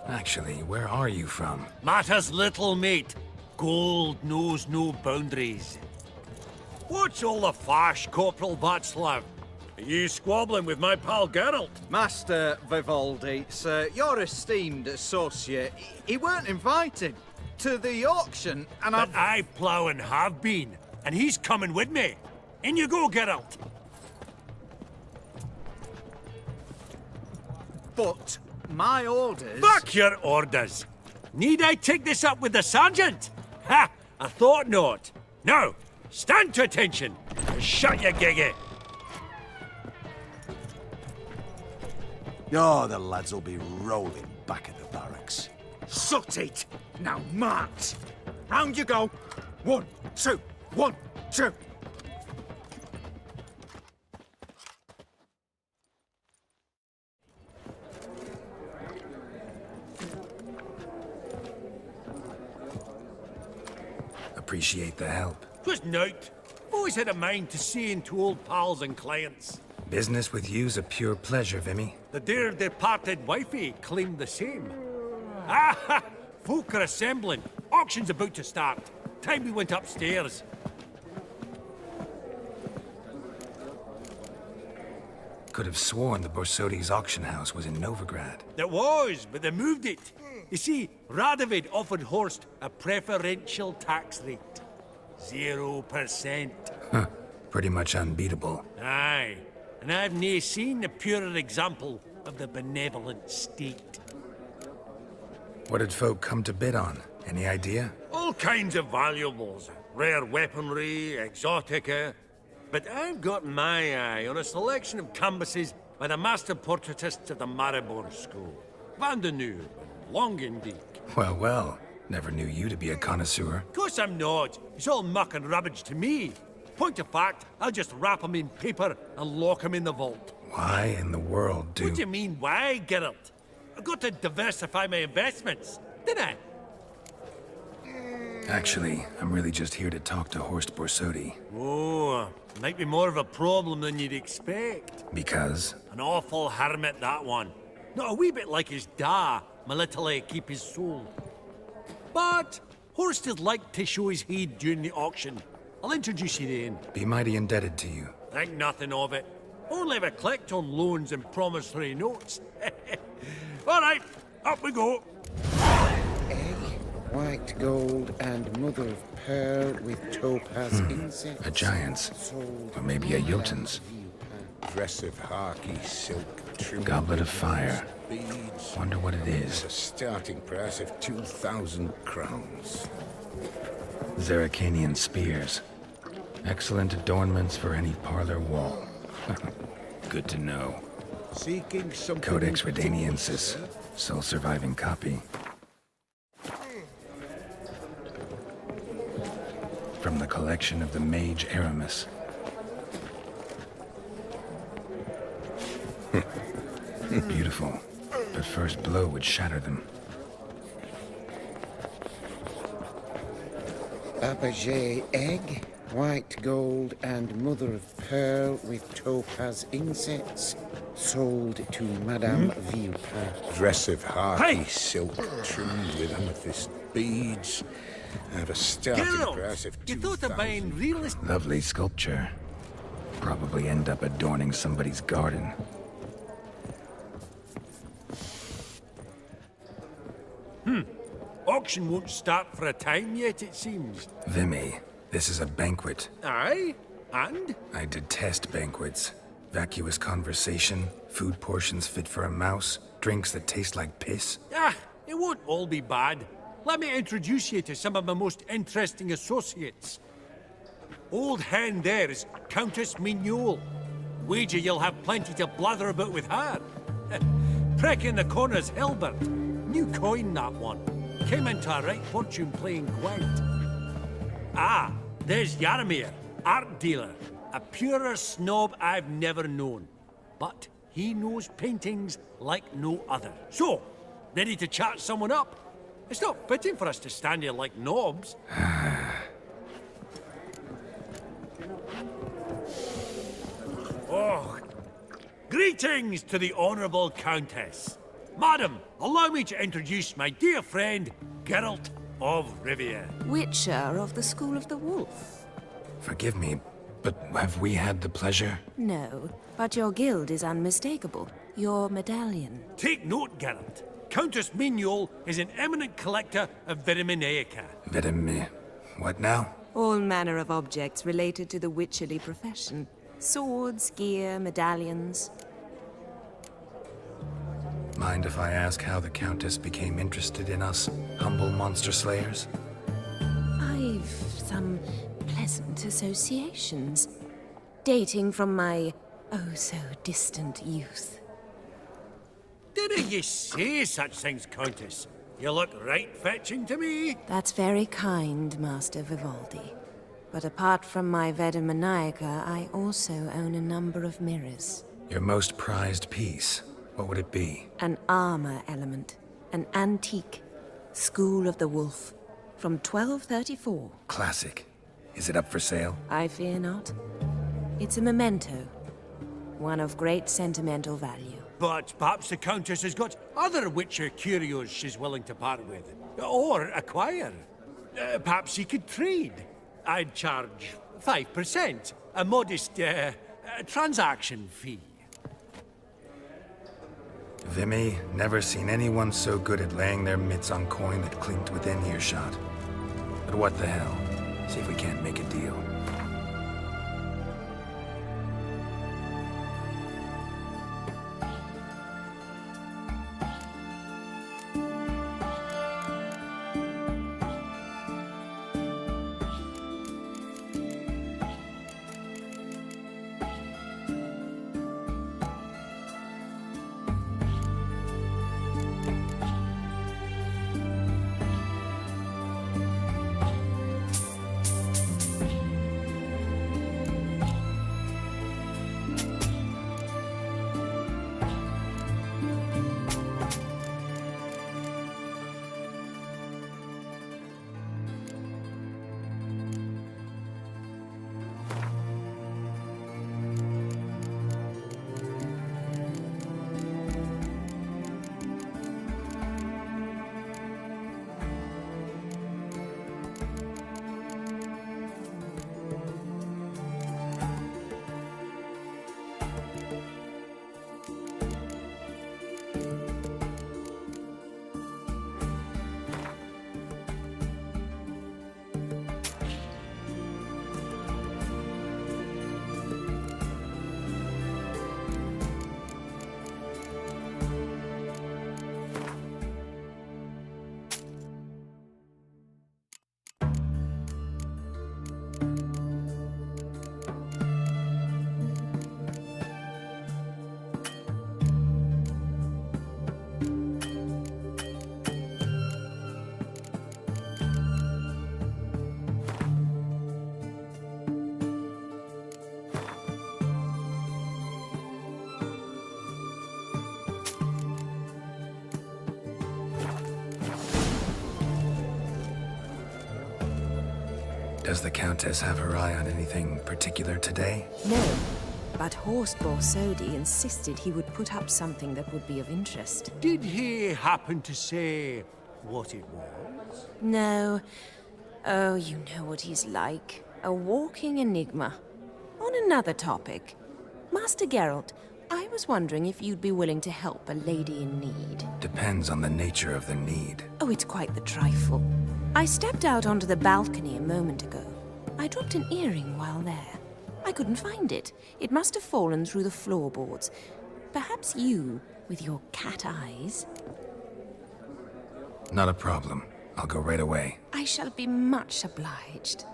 Actually, where are you from? Matters little, mate. Gold knows no boundaries. What's all the fash, Corporal Václav? Are you squabbling with my pal Geralt? Master Vivaldi, sir, your esteemed associate, he weren't invited to the auction, and But I plough and have been, and he's coming with me. In you go, Geralt. But my orders... Fuck your orders! Need I take this up with the sergeant? Ha! I thought not. Now, stand to attention and shut your giggy. Oh, the lads will be rolling back at the barracks. Sut it! Now march! Round you go! 1, 2, 1, 2! Appreciate the help. 'Twas nowt. Always had a mind to seeing to old pals and clients. Business with you's a pure pleasure, Vimy. The dear departed wifey claimed the same. Ah! Folk are assembling. Auction's about to start. Time we went upstairs. Could have sworn the Borsodi's auction house was in Novigrad. It was, but they moved it. You see, Radovid offered Horst a preferential tax rate. 0%. Huh. Pretty much unbeatable. Aye. And I've nae seen a purer example of the benevolent state. What did folk come to bid on? Any idea? All kinds of valuables. Rare weaponry, exotica. But I've got my eye on a selection of canvases by the master portraitists of the Maribor School. Van de Nieuw and Longendijk. Well, well. Never knew you to be a connoisseur. Of course I'm not. It's all muck and rubbish to me. Point of fact, I'll just wrap 'em in paper and lock 'em in the vault. Why in the world do... What do you mean, why, Geralt? I've got to diversify my investments, didn't I? Actually, I'm really just here to talk to Horst Borsodi. Oh, might be more of a problem than you'd expect. Because? An awful hermit, that one. Not a wee bit like his da, my little keep his soul. But Horst would like to show his head during the auction. I'll introduce you then. Be mighty indebted to you. Think nothing of it. Only ever collect on loans and promissory notes. All right, up we go. Egg, white gold, and mother of pearl with topaz insects. A giant's. Or maybe a Jotun's. Dress of harky silk, trim Goblet of fire. beads. Wonder what it is. A starting price of 2,000 crowns. Zeracanian spears. Excellent adornments for any parlor wall. Good to know. Seeking something Codex in particular, Redaniensis. sir? Sole surviving copy. From the collection of the mage Aramis. Beautiful. But first blow would shatter them. Fabergé egg, white gold, and mother of pearl with topaz insets. Sold to Madame Villepin. Dress of harky silk, trimmed with amethyst beads. At a starting price of you thought of buying real estate? Lovely sculpture. Probably end up adorning somebody's garden. Auction won't start for a time yet, it seems. Vimy, this is a banquet. Aye? And? I detest banquets. Vacuous conversation, food portions fit for a mouse, drinks that taste like piss. Ah, it won't all be bad. Let me introduce you to some of my most interesting associates. Old hen there is Countess Mignol. Wager you'll have plenty to blather about with her. Prick in the corner's Hilbert. New coin, that one. Came into a right fortune playing quite. Ah, there's Jaromir, art dealer. A purer snob I've never known. But he knows paintings like no other. So, ready to chat someone up? It's not fitting for us to stand here like knobs. Oh, greetings to the Honourable Countess. Madam, allow me to introduce my dear friend, Geralt of Rivia. Witcher of the School of the Wolf. Forgive me, but have we had the pleasure? No, but your guild is unmistakable. Your medallion. Take note, Geralt. Countess Mignol is an eminent collector of Vitaminaica. What now? All manner of objects related to the witcherly profession. Swords, gear, medallions. Mind if I ask how the Countess became interested in us, humble monster slayers? I've some pleasant associations, dating from my oh-so-distant youth. Didn't you say such things, Countess? You look right fetching to me. That's very kind, Master Vivaldi. But apart from my Vitaminaica, I also own a number of mirrors. Your most prized piece, what would it be? An armor element. An antique. School of the Wolf. From 1234. Classic. Is it up for sale? I fear not. It's a memento. One of great sentimental value. But perhaps the Countess has got other Witcher curios she's willing to part with. Or acquire. Perhaps you could trade. I'd charge 5%. A modest, transaction fee. Vimy, never seen anyone so good at laying their mitts on coin that clinked within earshot. But what the hell? See if we can't make a deal. Does the Countess have her eye on anything particular today? No, but Horst Borsodi insisted he would put up something that would be of interest. Did he happen to say what it was? No. Oh, you know what he's like. A walking enigma. On another topic, Master Geralt, I was wondering if you'd be willing to help a lady in need. Depends on the nature of the need. Oh, it's quite the trifle. I stepped out onto the balcony a moment ago. I dropped an earring while there. I couldn't find it. It must have fallen through the floorboards. Perhaps you, with your cat eyes... Not a problem. I'll go right away. I shall be much obliged.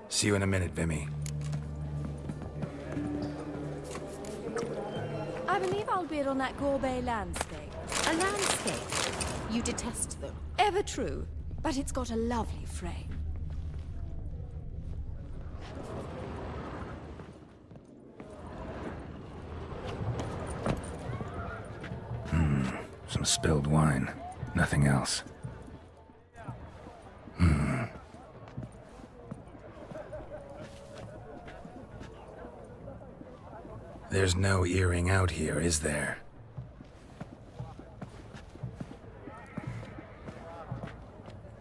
See you in a minute, Vimy. I believe I'll bid on that Gorbet landscape. A landscape? You detest them. Ever true, but it's got a lovely frame. Some spilled wine. Nothing else. There's no earring out here, is there?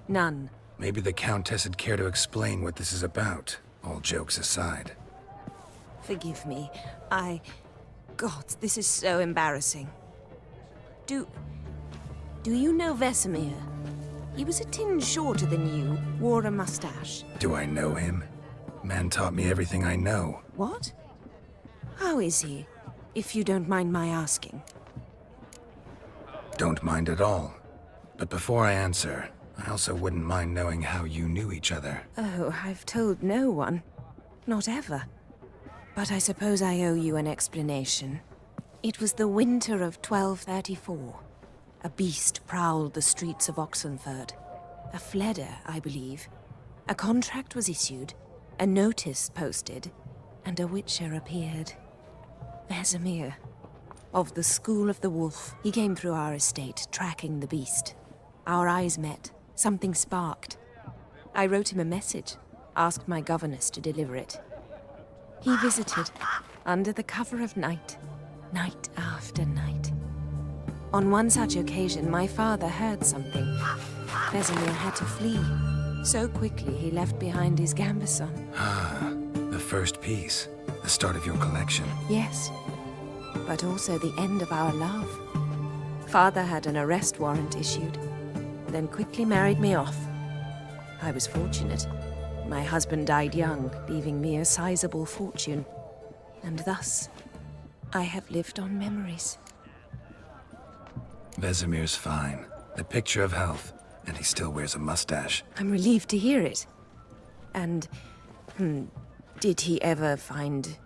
None. Maybe the Countess would care to explain what this is about, all jokes aside. Forgive me. God, this is so embarrassing. Do you know Vesemir? He was a tinge shorter than you, wore a mustache. Do I know him? Man taught me everything I know. What? How is he, if you don't mind my asking? Don't mind at all. But before I answer, I also wouldn't mind knowing how you knew each other. Oh, I've told no one. Not ever. But I suppose I owe you an explanation. It was the winter of 1234. A beast prowled the streets of Oxenford. A fledder, I believe. A contract was issued, a notice posted, and a witcher appeared. Vesemir. Of the School of the Wolf. He came through our estate, tracking the beast. Our eyes met. Something sparked. I wrote him a message, asked my governess to deliver it. He visited, under the cover of night, night after night. On one such occasion, my father heard something. Vesemir had to flee. So quickly, he left behind his gambeson. Ah, the first piece. The start of your collection. Yes, but also the end of our love. Father had an arrest warrant issued, then quickly married me off. I was fortunate. My husband died young, leaving me a sizable fortune. And thus, I have lived on memories. Vesemir's fine. The picture of health, and he still wears a mustache. I'm relieved to hear it. And, did he ever find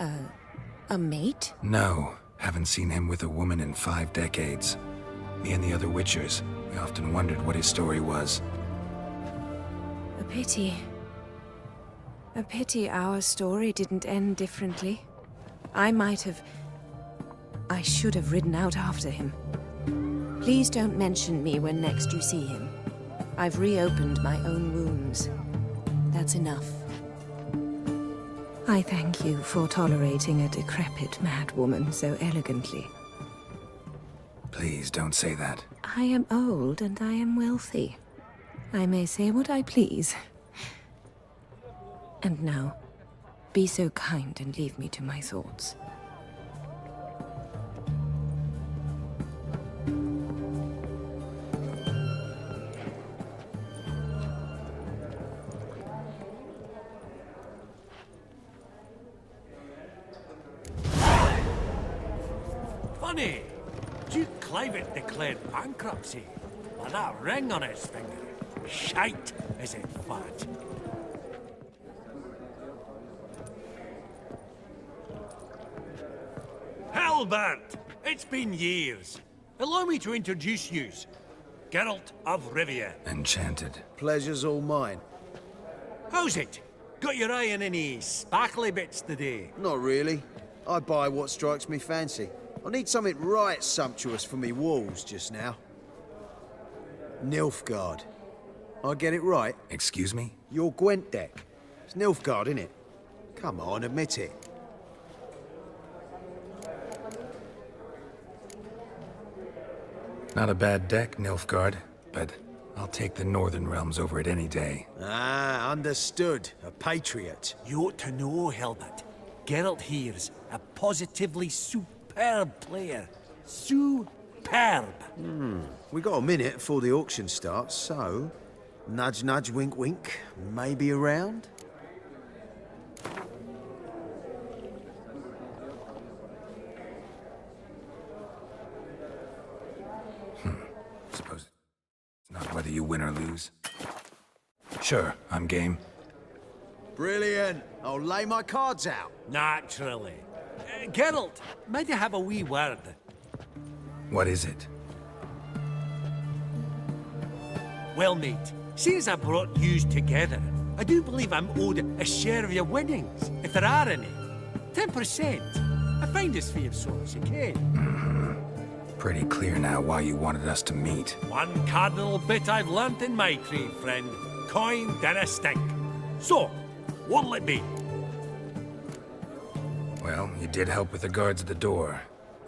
a mate? No, haven't seen him with a woman in 5 decades. Me and the other Witchers, we often wondered what his story was. A pity. A pity our story didn't end differently. I should have ridden out after him. Please don't mention me when next you see him. I've reopened my own wounds. That's enough. I thank you for tolerating a decrepit madwoman so elegantly. Please don't say that. I am old and I am wealthy. I may say what I please. And now, be so kind and leave me to my thoughts. Funny, Duke Clivet declared bankruptcy with that ring on his finger. Shite, is it fat? Halbert, it's been years. Allow me to introduce yous. Geralt of Rivia. Enchanted. Pleasure's all mine. How's it? Got your eye on any sparkly bits today? Not really. I buy what strikes me fancy. I need something right sumptuous for me walls just now. Nilfgaard. I get it right? Excuse me? Your Gwent deck. It's Nilfgaard, innit? Come on, admit it. Not a bad deck, Nilfgaard, but I'll take the Northern Realms over it any day. Ah, understood. A patriot. You ought to know, Hilbert. Geralt here's a positively superb player. Superb. We got a minute before the auction starts, so... Nudge, nudge, wink, wink. Maybe around? Suppose it's not whether you win or lose. Sure, I'm game. Brilliant. I'll lay my cards out. Naturally. Geralt, might I have a wee word? What is it? Well, mate, seeing as I brought yous together, I do believe I'm owed a share of your winnings, if there are any. 10%. I find this for you so as you can. Pretty clear now why you wanted us to meet. One cardinal bit I've learnt in my trade, friend. Coin dinna stink. So, what'll it be? Well, you did help with the guards at the door.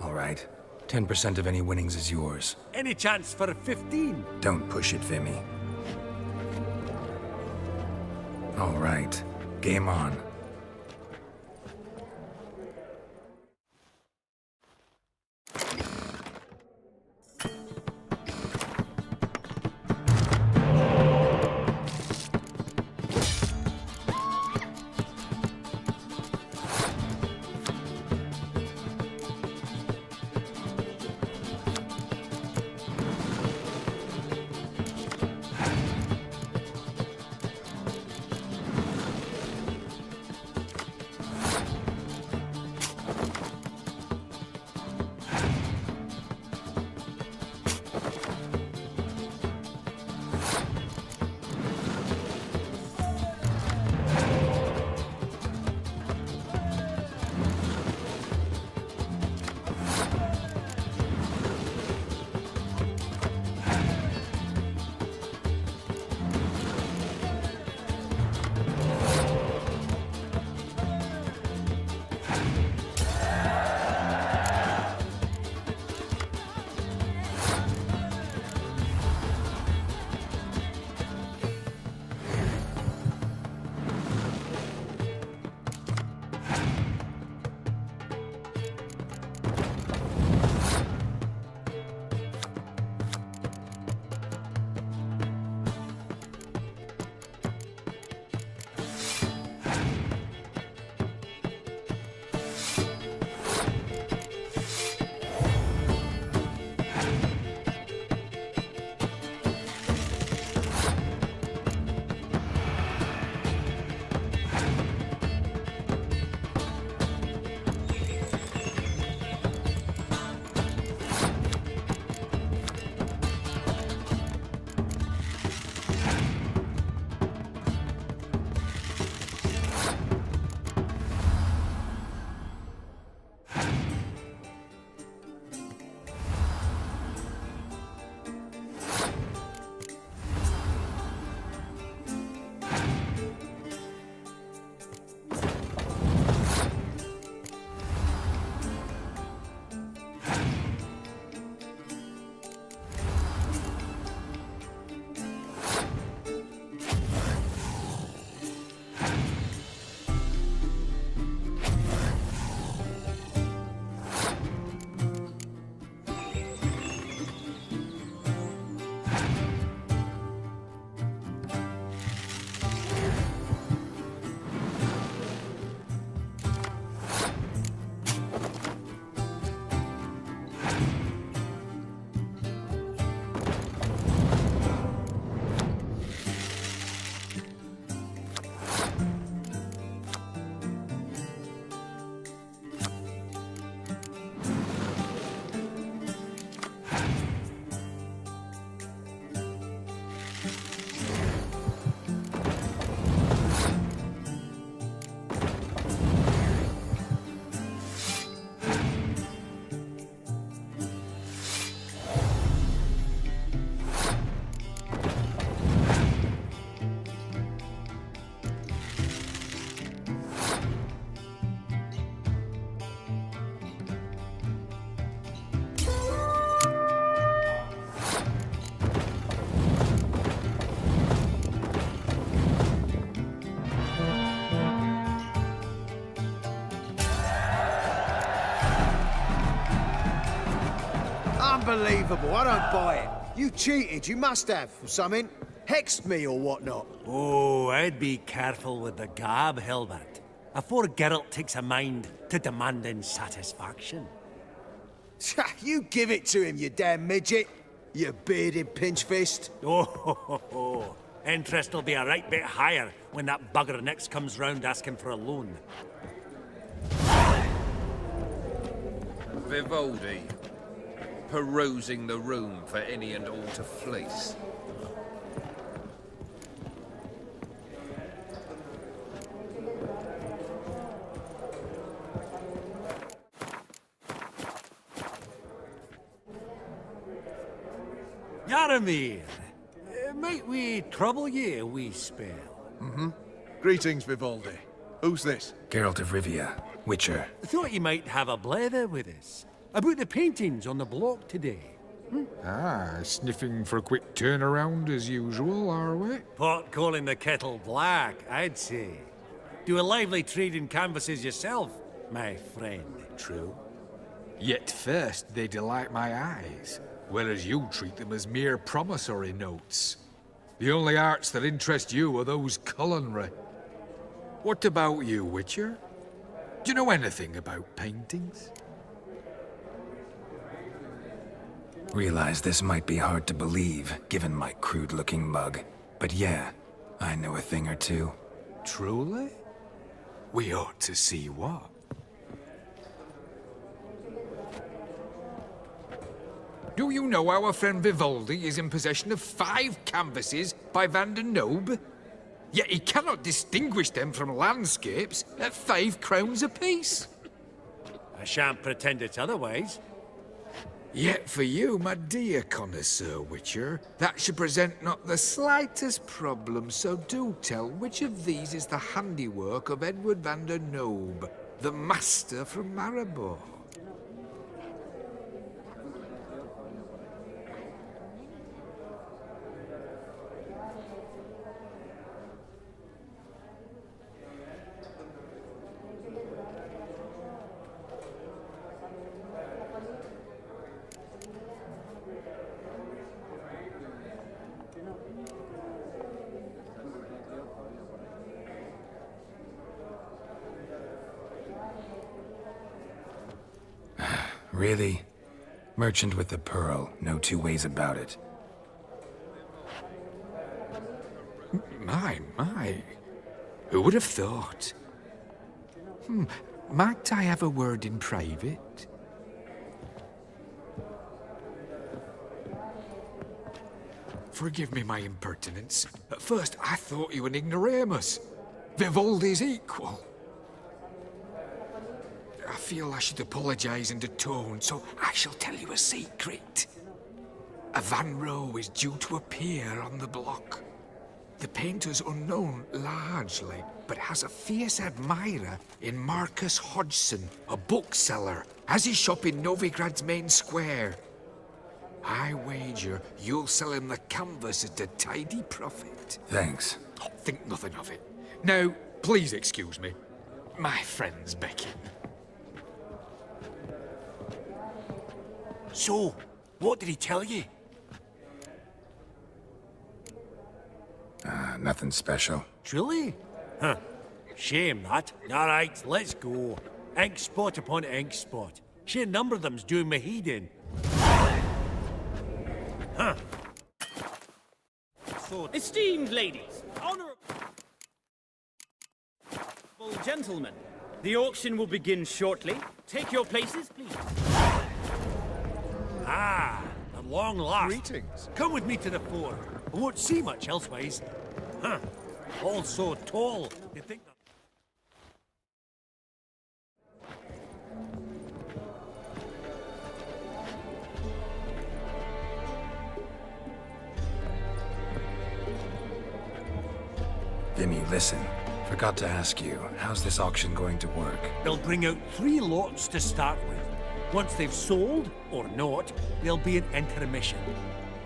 All right. 10% of any winnings is yours. Any chance for 15? Don't push it, Vimy. All right. Game on. Unbelievable, I don't buy it. You cheated, you must have, or something. Hexed me or whatnot. Oh, I'd be careful with the gab, Hilbert. Afore Geralt takes a mind to demanding satisfaction. You give it to him, you damn midget. You bearded pinchfist. Oh. Interest will be a right bit higher when that bugger next comes round asking for a loan. Vivaldi, perusing the room for any and all to fleece. Yaramir, might we trouble ye a wee spell? Greetings, Vivaldi. Who's this? Geralt of Rivia, Witcher. Thought you might have a blather with us. About the paintings on the block today. Ah, sniffing for a quick turnaround as usual, are we? Pot calling the kettle black, I'd say. Do a lively trade in canvases yourself, my friend. True. Yet first they delight my eyes, whereas you treat them as mere promissory notes. The only arts that interest you are those culinary. What about you, Witcher? Do you know anything about paintings? Realize this might be hard to believe, given my crude-looking mug. But yeah, I know a thing or two. Truly? We ought to see what. Do you know our friend Vivaldi is in possession of 5 canvases by Van der Nobe? Yet he cannot distinguish them from landscapes at 5 crowns apiece. I shan't pretend it's otherwise. Yet for you, my dear connoisseur Witcher, that should present not the slightest problem, so do tell which of these is the handiwork of Edward van der Nobe, the master from Maribor. Really? Merchant with the pearl, no two ways about it. My. Who would have thought? Might I have a word in private? Forgive me my impertinence. At first, I thought you an ignoramus. Vivaldi's equal. I feel I should apologize and atone, so I shall tell you a secret. A Van Rohe is due to appear on the block. The painter's unknown largely, but has a fierce admirer in Marcus Hodgson, a bookseller, has his shop in Novigrad's main square. I wager you'll sell him the canvas at a tidy profit. Thanks. Oh, think nothing of it. Now, please excuse me. My friend's becking. So, what did he tell you? Nothing special. Truly? Huh. Shame that. All right, let's go. Ink spot upon ink spot. Sheer number of them's doing me heed in. Huh. Esteemed ladies, honorable gentlemen, the auction will begin shortly. Take your places, please. Ah, at long last. Greetings. Come with me to the fore. I won't see much elsewise. Huh. All so tall. You think that... Vinny, listen. Forgot to ask you, how's this auction going to work? They'll bring out 3 lots to start with. Once they've sold, or not, there'll be an intermission.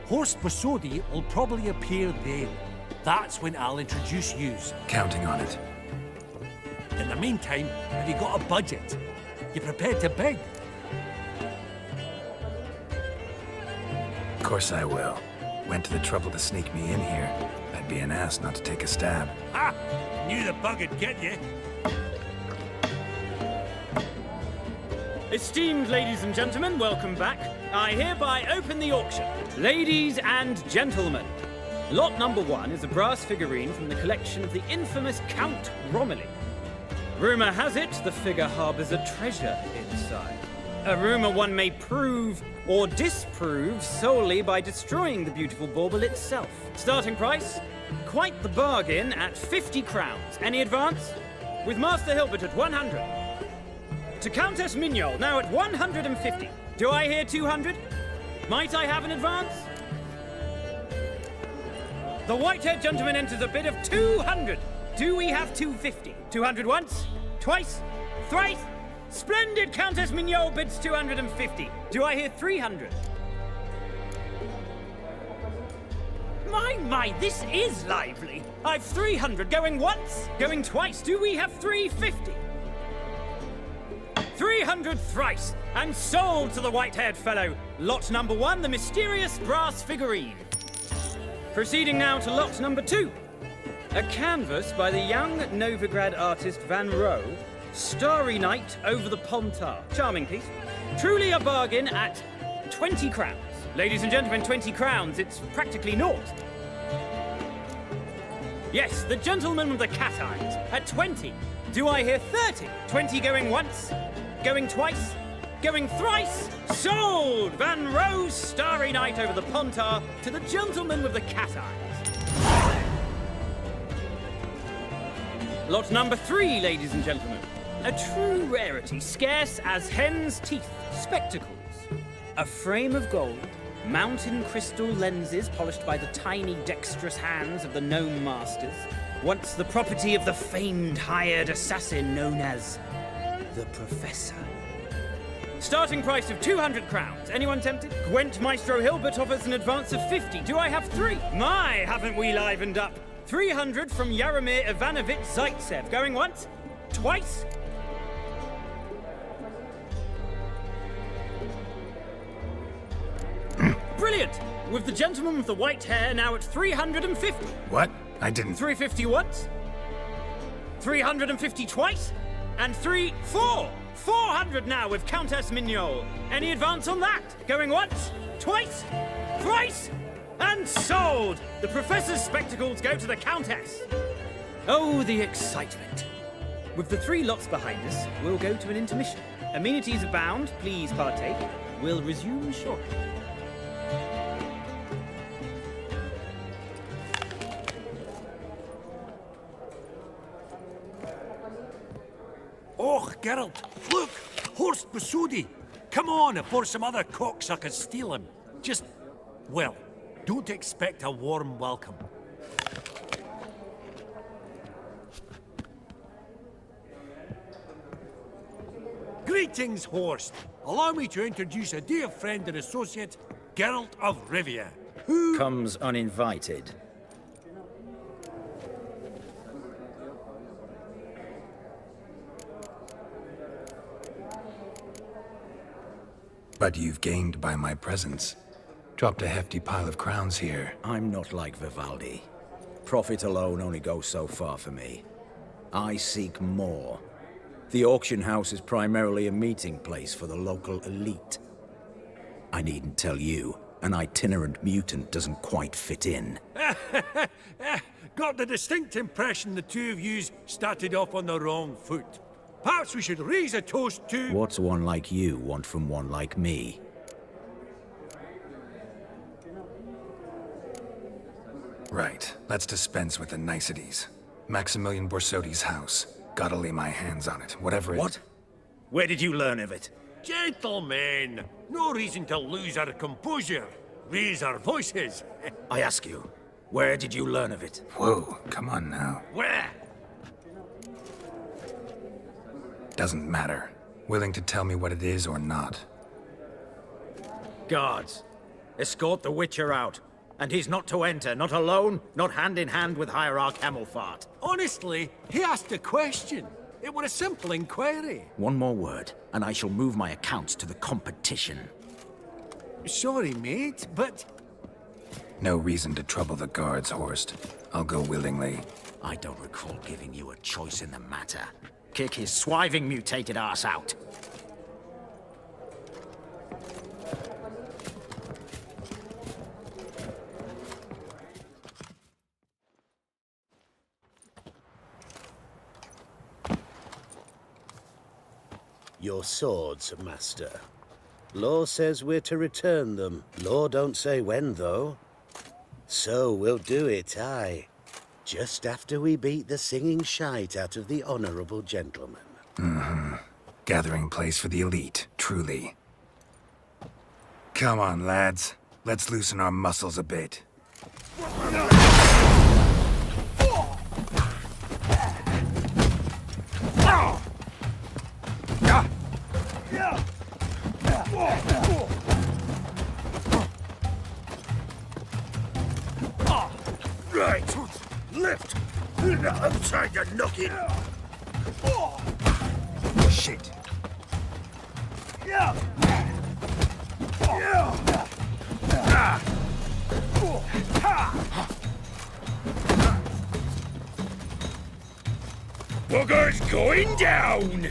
Horst Bosodi will probably appear then. That's when I'll introduce yous. Counting on it. In the meantime, have you got a budget? You prepared to beg? Of course I will. Went to the trouble to sneak me in here. I'd be an ass not to take a stab. Ha! Knew the bug'd get you. Esteemed ladies and gentlemen, welcome back. I hereby open the auction. Ladies and gentlemen, lot number 1 is a brass figurine from the collection of the infamous Count Romilly. Rumor has it the figure harbors a treasure inside. A rumor one may prove or disprove solely by destroying the beautiful bauble itself. Starting price? Quite the bargain at 50 crowns. Any advance? With Master Hilbert at 100. To Countess Mignol, now at 150. Do I hear 200? Might I have an advance? The white-haired gentleman enters a bid of 200. Do we have 250? 200 once, twice, thrice. Splendid! Countess Mignol bids 250. Do I hear 300? My, this is lively. I've 300 going once, going twice. Do we have 350? 300 thrice, and sold to the white-haired fellow. Lot number 1, the mysterious brass figurine. Proceeding now to lot number 2. A canvas by the young Novigrad artist Van Rohe, Starry Night over the Pontar. Charming piece. Truly a bargain at 20 crowns. Ladies and gentlemen, 20 crowns, it's practically naught. Yes, the gentleman with the cat eyes, at 20. Do I hear 30? 20 going once, going twice, going thrice. Sold! Van Rohe's Starry Night over the Pontar to the gentleman with the cat eyes. Lot number 3, ladies and gentlemen. A true rarity, scarce as hen's teeth. Spectacles. A frame of gold, mountain crystal lenses polished by the tiny, dexterous hands of the gnome masters. Once the property of the famed hired assassin known as the Professor. Starting price of 200 crowns. Anyone tempted? Gwent Maestro Hilbert offers an advance of 50. Do I have 3? My, haven't we livened up? 300 from Yaromir Ivanovich Zaitsev. Going once? Twice? Brilliant! With the gentleman with the white hair now at 350. What? I didn't... 350 once? 350 twice? And 400 now with Countess Mignol. Any advance on that? Going once? Twice? Thrice? And sold! The Professor's spectacles go to the Countess. Oh, the excitement. With the 3 lots behind us, we'll go to an intermission. Amenities abound, please partake. We'll resume shortly. Oh, Geralt, look! Horst Busudi! Come on before some other cocksuckers steal him. Just, well, don't expect a warm welcome. Greetings, Horst. Allow me to introduce a dear friend and associate, Geralt of Rivia, who... comes uninvited. But you've gained by my presence. Dropped a hefty pile of crowns here. I'm not like Vivaldi. Profit alone only goes so far for me. I seek more. The auction house is primarily a meeting place for the local elite. I needn't tell you, an itinerant mutant doesn't quite fit in. Got the distinct impression the two of yous started off on the wrong foot. Perhaps we should raise a toast to... What's one like you want from one like me? Right. Let's dispense with the niceties. Maximilian Borsodi's house. Gotta lay my hands on it, whatever it... What? Where did you learn of it? Gentlemen, no reason to lose our composure. Raise our voices. I ask you, where did you learn of it? Whoa, come on now. Where? Doesn't matter. Willing to tell me what it is or not. Guards, escort the Witcher out. And he's not to enter, not alone, not hand in hand with Hierarch Hamilfart. Honestly, he asked a question. It were a simple inquiry. One more word, and I shall move my accounts to the competition. Sorry, mate, but... No reason to trouble the guards, Horst. I'll go willingly. I don't recall giving you a choice in the matter. Kick his swiving mutated ass out. Your swords, master. Law says we're to return them. Law don't say when, though. So we'll do it, aye. Just after we beat the singing shite out of the honorable gentleman. Mm-hmm. Gathering place for the elite, truly. Come on, lads. Let's loosen our muscles a bit. Right. Left. I'm trying to knock it. Shit. Bugger's going down!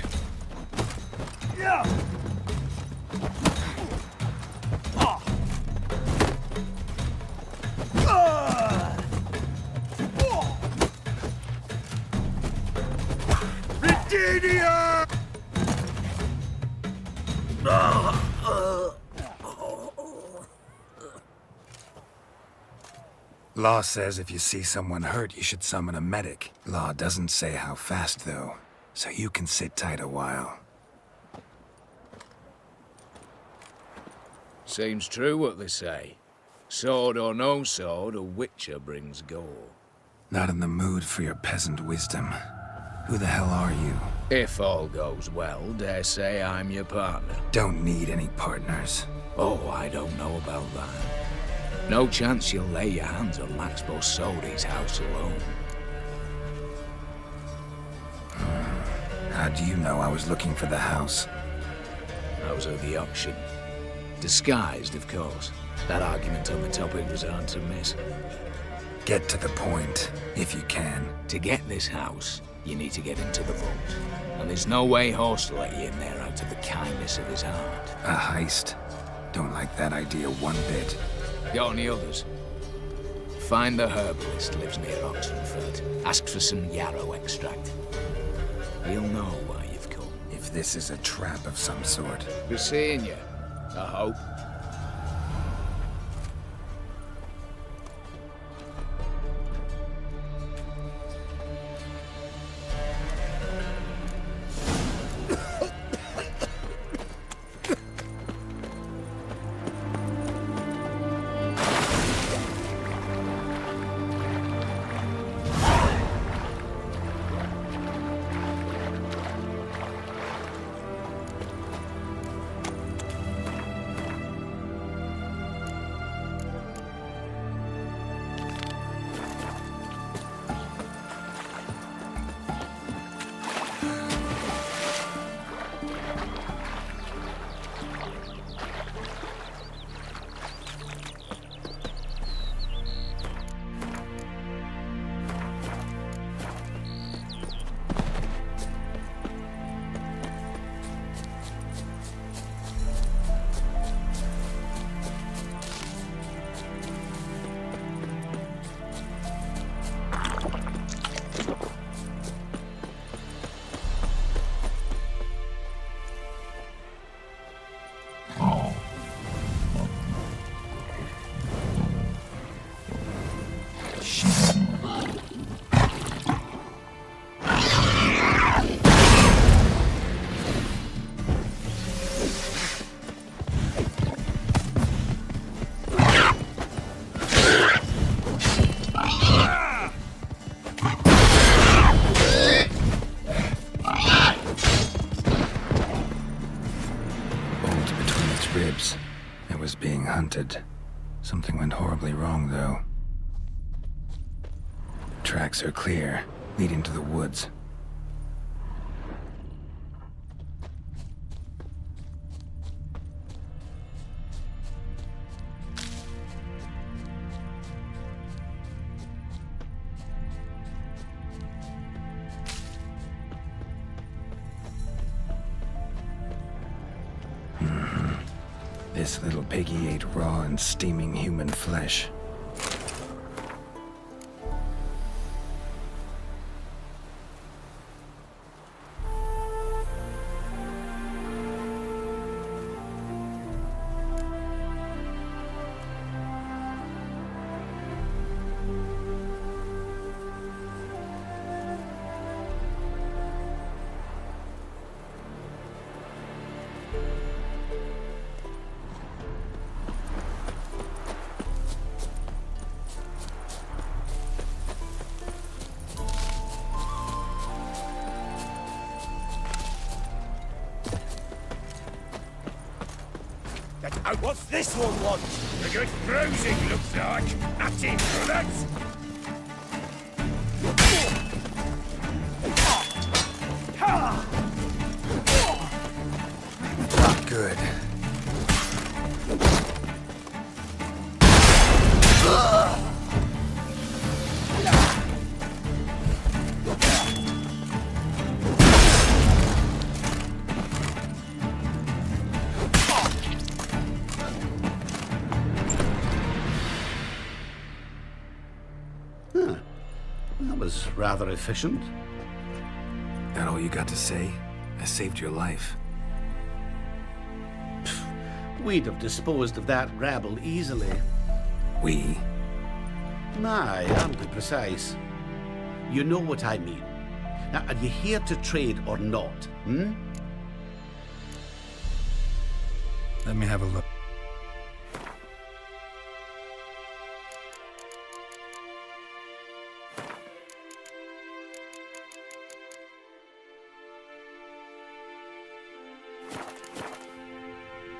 Virginia! Law says if you see someone hurt, you should summon a medic. Law doesn't say how fast, though, so you can sit tight a while. Seems true what they say. Sword or no sword, a witcher brings gore. Not in the mood for your peasant wisdom. Who the hell are you? If all goes well, dare say I'm your partner. Don't need any partners. Oh, I don't know about that. No chance you'll lay your hands on Max Bossodi's house alone. How do you know I was looking for the house? I was at the auction. Disguised, of course. That argument on the topic was hard to miss. Get to the point, if you can. To get this house, you need to get into the vault. And there's no way Horst will let you in there out of the kindness of his heart. A heist? Don't like that idea one bit. Got any others? Find the herbalist lives near Oxenford. Ask for some yarrow extract. He'll know why you've come. If this is a trap of some sort. Be seeing you, I hope. Something went horribly wrong, though. Tracks are clear, leading to the woods. This little piggy ate raw and steaming human flesh. What's this one want? A good bruising, looks like. At him, brothers! Huh. That was rather efficient. That all you got to say? I saved your life. We'd have disposed of that rabble easily. We? Aye, aren't we precise? You know what I mean. Now, are you here to trade or not, hmm? Let me have a look.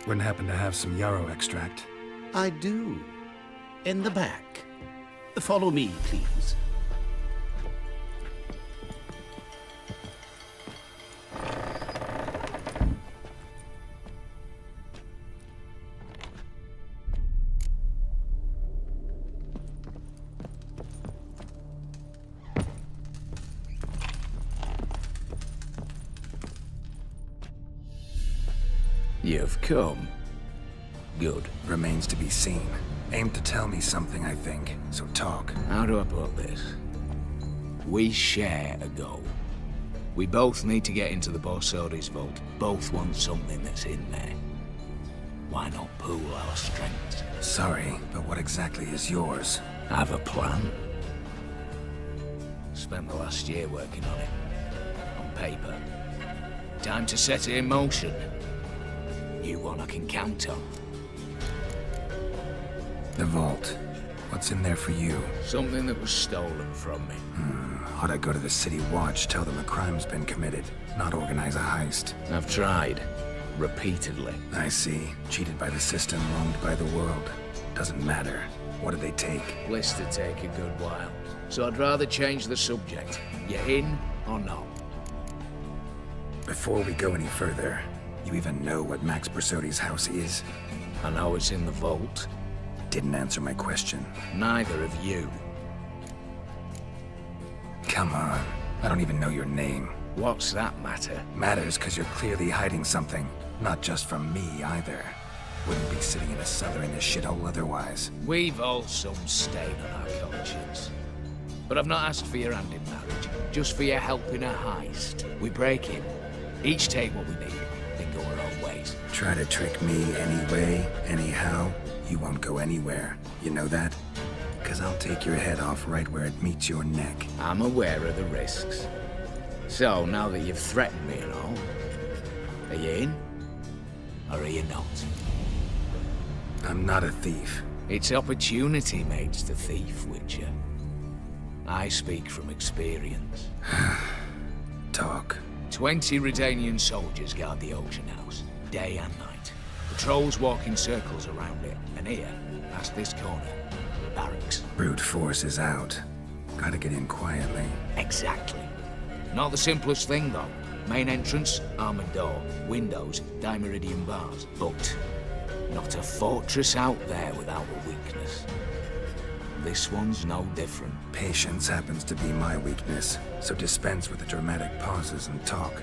Wouldn't happen to have some yarrow extract? I do. In the back. Follow me, please. You've come. Good. Remains to be seen. Aim to tell me something, I think, so talk. How do I put this? We share a goal. We both need to get into the Borsodi's vault. Both want something that's in there. Why not pool our strengths? Sorry, but what exactly is yours? Have a plan. Spent the last year working on it. On paper. Time to set it in motion. You one I can count on. The vault. What's in there for you? Something that was stolen from me. Ought I go to the City Watch, tell them a crime's been committed, not organize a heist? I've tried. Repeatedly. I see. Cheated by the system, wronged by the world. Doesn't matter. What did they take? List to take a good while. So I'd rather change the subject. You in or not? Before we go any further, you even know what Max Borsodi's house is? I know it's in the vault. Didn't answer my question. Neither of you. Come on. I don't even know your name. What's that matter? Matters because you're clearly hiding something. Not just from me, either. Wouldn't be sitting in a cellar in this shithole otherwise. We've all some stain on our conscience. But I've not asked for your hand in marriage. Just for your help in a heist. We break in. Each take what we need, then go our own ways. Try to trick me anyway, anyhow. You won't go anywhere. You know that? Because I'll take your head off right where it meets your neck. I'm aware of the risks. So, now that you've threatened me and all, are you in? Or are you not? I'm not a thief. It's opportunity makes the thief, Witcher. I speak from experience. Talk. 20 Redanian soldiers guard the auction house, day and night. Patrols walk in circles around it, and here, past this corner, barracks. Brute force is out. Gotta get in quietly. Exactly. Not the simplest thing, though. Main entrance, armored door, windows, dimeridian bars. But not a fortress out there without a weakness. This one's no different. Patience happens to be my weakness, so dispense with the dramatic pauses and talk.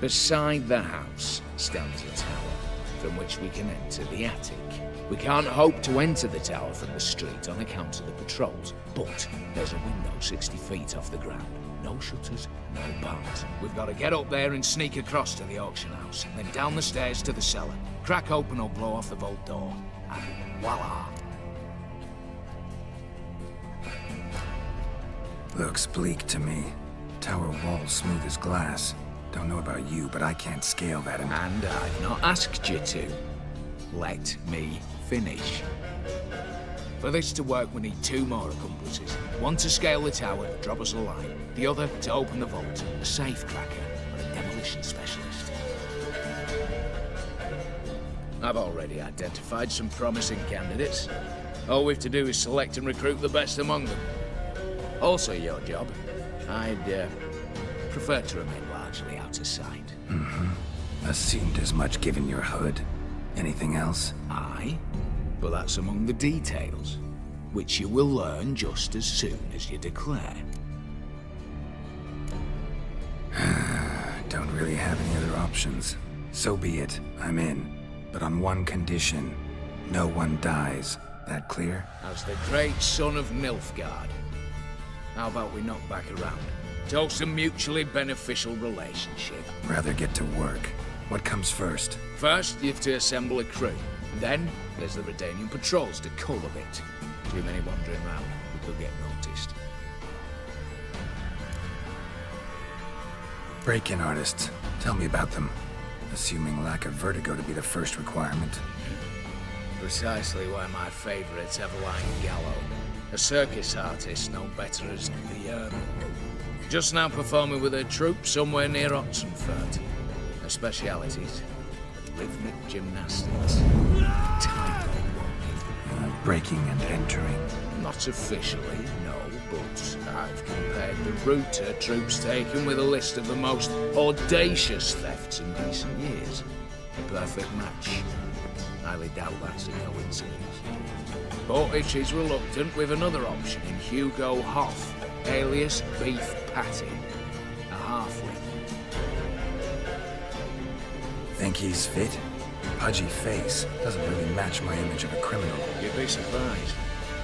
Beside the house stands a tower, from which we can enter the attic. We can't hope to enter the tower from the street on account of the patrols, but there's a window 60 feet off the ground. No shutters, no bars. We've got to get up there and sneak across to the auction house, then down the stairs to the cellar. Crack open or blow off the vault door, and voila! Looks bleak to me. Tower wall smooth as glass. Don't know about you, but I can't scale that. And I've not asked you to. Let me finish. For this to work, we need 2 more accomplices. One to scale the tower, drop us a line. The other to open the vault, a safe cracker or a demolition specialist. I've already identified some promising candidates. All we have to do is select and recruit the best among them. Also your job. I'd prefer to remain largely out of sight. Assumed as much given your hood. Anything else? Aye, but that's among the details, which you will learn just as soon as you declare. Don't really have any other options. So be it. I'm in. But on one condition. No one dies. that clear? As the great son of Nilfgaard. How about we knock back around? Toast a mutually beneficial relationship. Rather get to work. What comes first? First, you have to assemble a crew. Then, there's the Redanian patrols to cull a bit. Too many wandering round. We could get noticed. Break-in artists. Tell me about them. Assuming lack of vertigo to be the first requirement. Precisely where my favourite's Everline Gallo. A circus artist known better as the just now performing with her troupe somewhere near Oxenfurt. Her specialities: rhythmic gymnastics. Breaking and entering. Not officially, no, but I've compared the route her troope's taken with a list of the most audacious thefts in recent years. A perfect match. Highly doubt that's a coincidence. But she's reluctant with another option in Hugo Hoff, alias Beef Patty, a halfling. Think he's fit? Pudgy face doesn't really match my image of a criminal. You'd be surprised.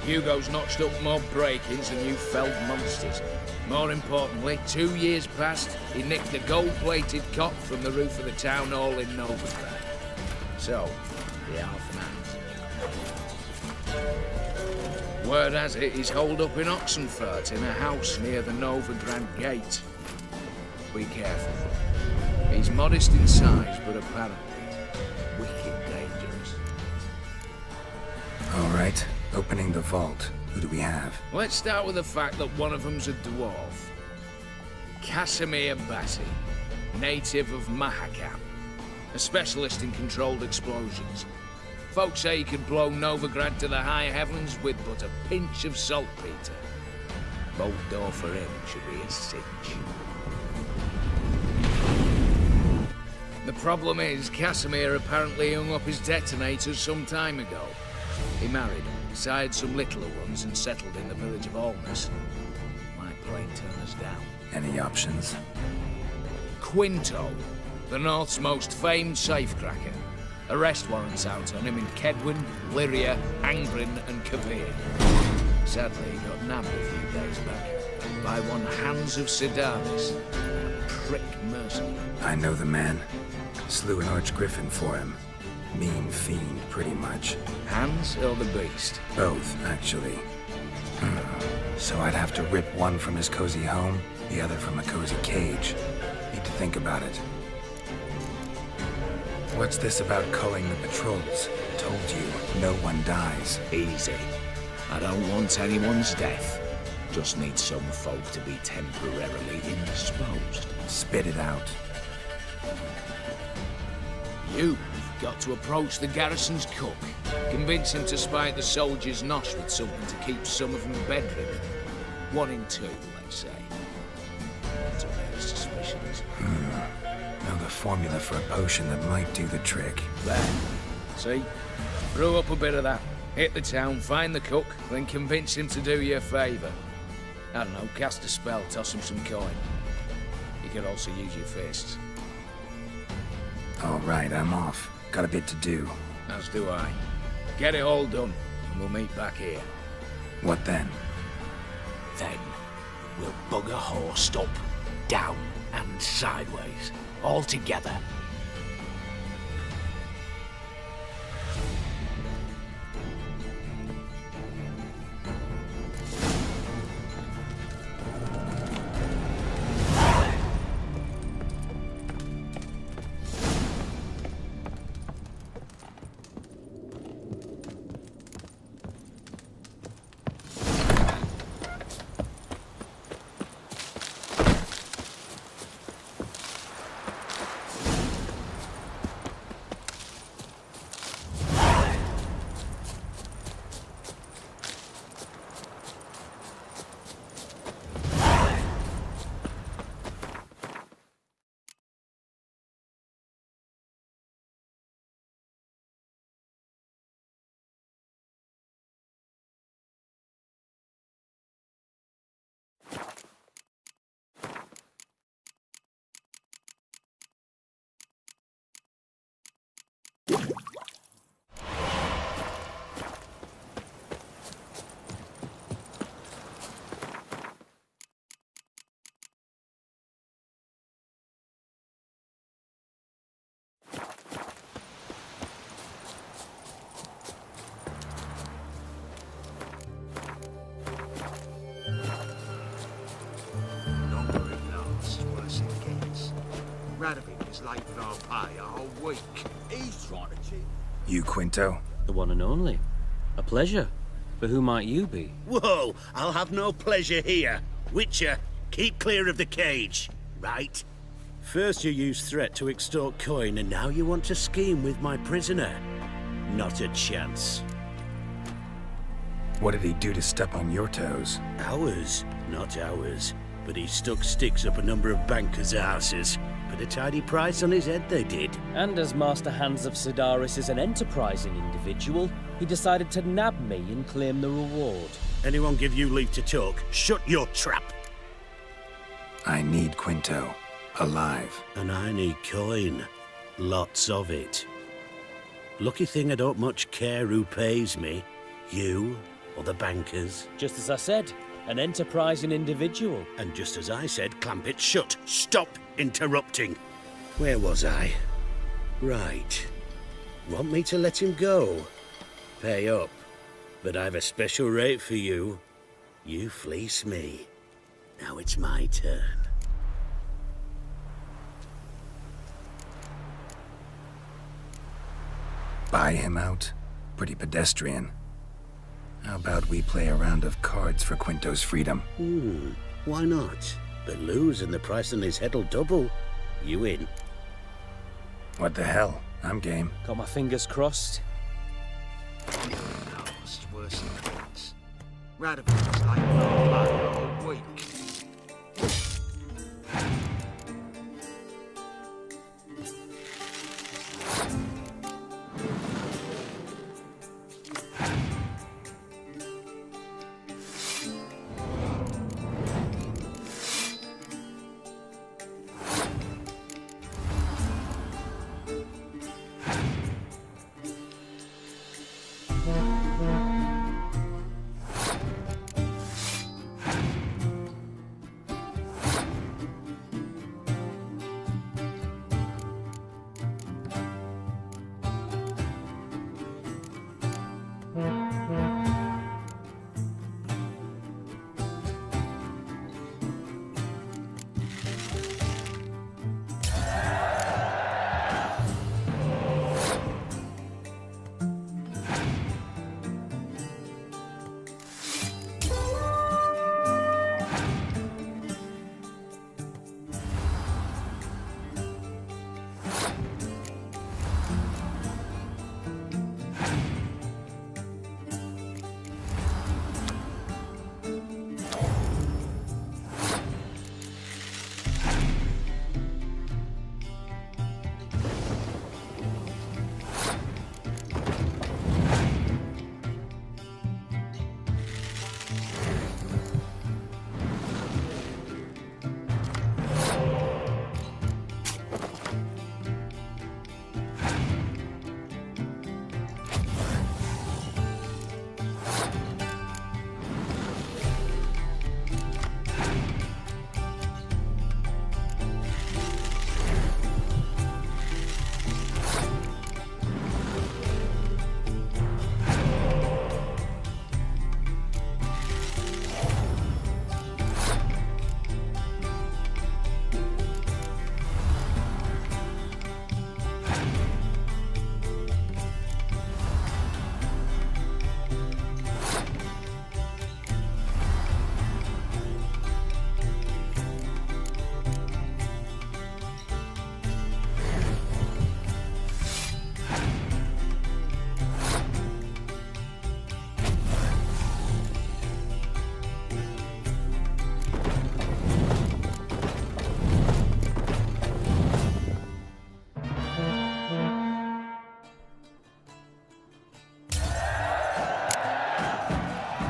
Hugo's notched up more break-ins than you felled monsters. More importantly, 2 years past, he nicked a gold-plated cot from the roof of the town hall in Novigrad. So, the half man. Word has it he's holed up in Oxenfurt in a house near the Novigrad gate. Be careful. He's modest in size, but apparently wicked dangerous. All right, opening the vault. Who do we have? Let's start with the fact that one of them's a dwarf. Casimir Batty, native of Mahakam, a specialist in controlled explosions. Folks say he could blow Novigrad to the high heavens with but a pinch of saltpeter. Bolt door for him should be a cinch. The problem is, Casimir apparently hung up his detonators some time ago. He married, sired some littler ones, and settled in the village of Alness. Might plain turn us down. Any options? Quinto, the North's most famed safecracker. Arrest warrants out on him in Kedwin, Lyria, Angrin, and Kavir. Sadly, he got nabbed a few days back by one Hans of Sedaris, a prick mercenary. I know the man. Slew an archgriffin for him. Mean fiend, pretty much. Hans or the beast? Both, actually. So I'd have to rip one from his cozy home, the other from a cozy cage. Need to think about it. What's this about culling the patrols? Told you, no one dies. Easy. I don't want anyone's death. Just need some folk to be temporarily indisposed. Spit it out. You've got to approach the garrison's cook. Convince him to spite the soldiers' nosh with something to keep some of them bedridden. 1 in 2, let's say. To their suspicions. Know the formula for a potion that might do the trick. There. See? Brew up a bit of that. Hit the town, find the cook, then convince him to do you a favour. I don't know, cast a spell, toss him some coin. You could also use your fists. All right, I'm off. Got a bit to do. As do I. Get it all done, and we'll meet back here. What then? Then we'll bugger horsed up, down and sideways, all together. Radovid is late with our pay a whole week. He's trying to cheat. You, Quinto? The one and only. A pleasure. But who might you be? Whoa, I'll have no pleasure here. Witcher, keep clear of the cage, right? First you used threat to extort coin, and now you want to scheme with my prisoner. Not a chance. What did he do to step on your toes? Ours, not ours. But he stuck sticks up a number of bankers' asses. Put a tidy price on his head, they did. And as Master Hans of Sidaris is an enterprising individual, he decided to nab me and claim the reward. Anyone give you leave to talk? Shut your trap! I need Quinto. Alive. And I need coin. Lots of it. Lucky thing I don't much care who pays me. You or the bankers. Just as I said, an enterprising individual. And just as I said, clamp it shut. Stop interrupting. Where was I? Right. Want me to let him go? Pay up. But I've a special rate for you. You fleece me. Now it's my turn. Buy him out? Pretty pedestrian. How about we play a round of cards for Quinto's freedom? Why not? But lose and the price on his head'll double. You in? What the hell? I'm game. Got my fingers crossed. Oh, it's worse than things. Radovid is late with our pay a whole week.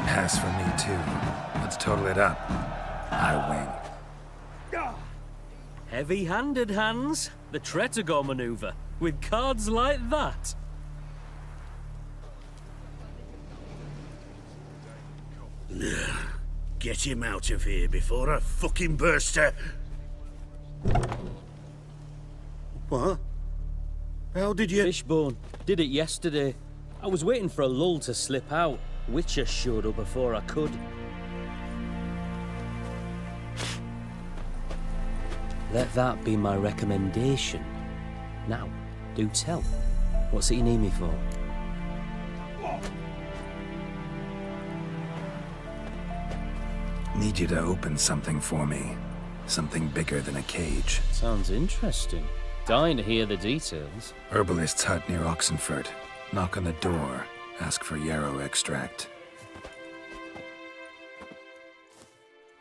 Pass for me, too. Let's total it up. I win. Heavy-handed, Hans. The Tretogor maneuver. With cards like that. Get him out of here before I fucking burst her. What? How did you... Fishbone. Did it yesterday. I was waiting for a lull to slip out. Witcher showed up before I could. Let that be my recommendation. Now, do tell. What's it you need me for? Need you to open something for me. Something bigger than a cage. Sounds interesting. Dying to hear the details. Herbalist's hut near Oxenford. Knock on the door. Ask for yarrow extract.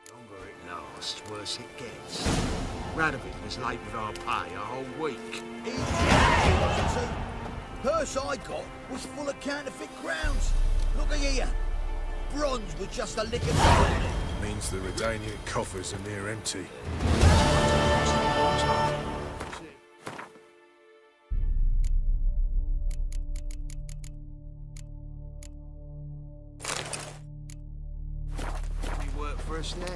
The longer it lasts, worse it gets. Radovid was late with our pay a whole week. Purse I got was full of counterfeit crowns. Look at here. Bronze with just a lick of gold in it. Means the Redanian coffers are near empty. Any work for us now?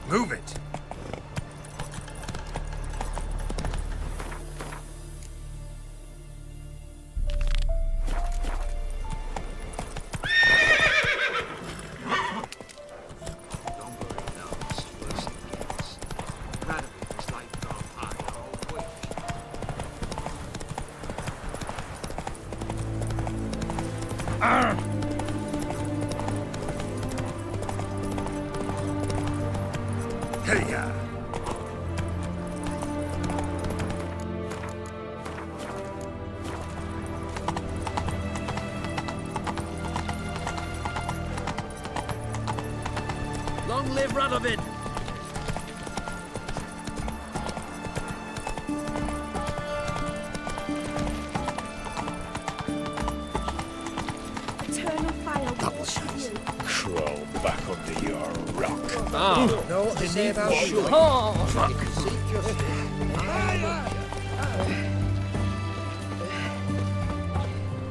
Move it! Long live Radovid! Eternal fire Double shoes. Crawl back under your rock. Oh. Know what they say about you?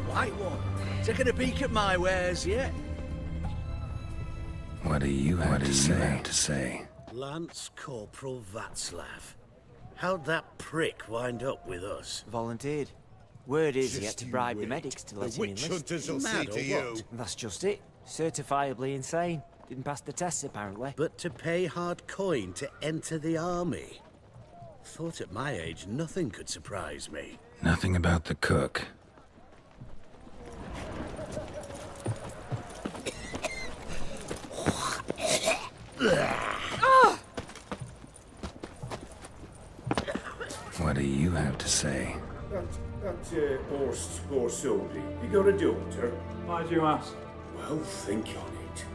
Right one. Taking a peek at my wares yet? What do you have to say? Lance Corporal Václav. How'd that prick wind up with us? Volunteered. Word is he had Just to you bribe the wait. medics to The let him witch enlist. hunters will see to you. That's just it. Certifiably insane. Didn't pass the tests, apparently. But to pay hard coin to enter the army? Thought at my age nothing could surprise me. Nothing about the cook. What do you have to say? That horse Scorsoldi, you got a daughter? Why do you ask? Well, think on it.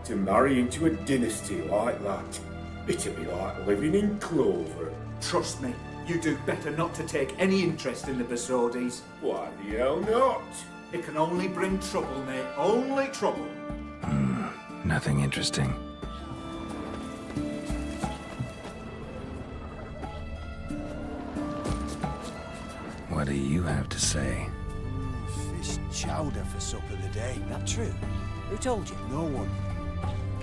To marry into a dynasty like that, it'd be like living in clover. Trust me, you do better not to take any interest in the Besodis. Why the hell not? It can only bring trouble, mate. Only trouble. Nothing interesting. What do you have to say? Fish chowder for supper today. That true? Who told you? No one.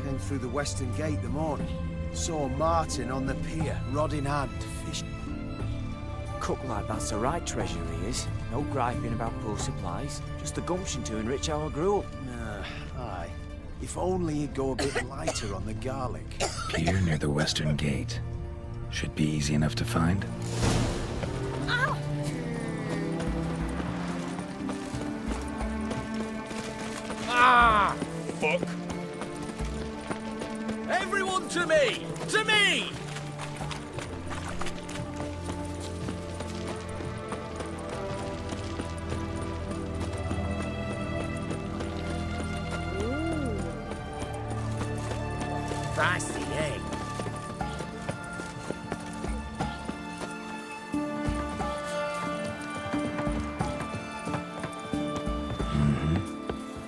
Came through the western gate the morning. Saw Martin on the pier, rod in hand, fish. Cook like that's the right treasure he is. No griping about poor supplies. Just the gumption to enrich our gruel. Aye. If only he'd go a bit lighter on the garlic. Pier near the western gate. Should be easy enough to find. Ah! Fuck. Everyone to me! To me! Fancy, eh?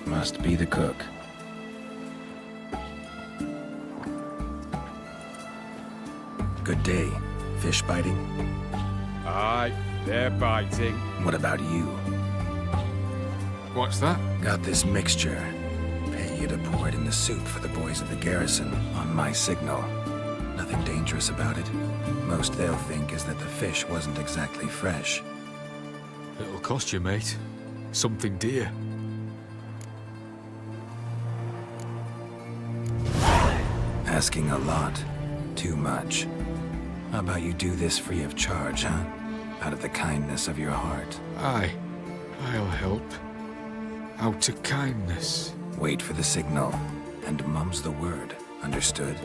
Must be the cook. Good day. Fish biting? Aye, they're biting. What about you? What's that? Got this mixture. Pay you to pour it in the soup for the boys of the garrison on my signal. Nothing dangerous about it. Most they'll think is that the fish wasn't exactly fresh. It'll cost you, mate. Something dear. Asking a lot. Too much. How about you do this free of charge, huh? Out of the kindness of your heart. Aye. I'll help. Out of kindness. Wait for the signal, and mum's the word. Understood?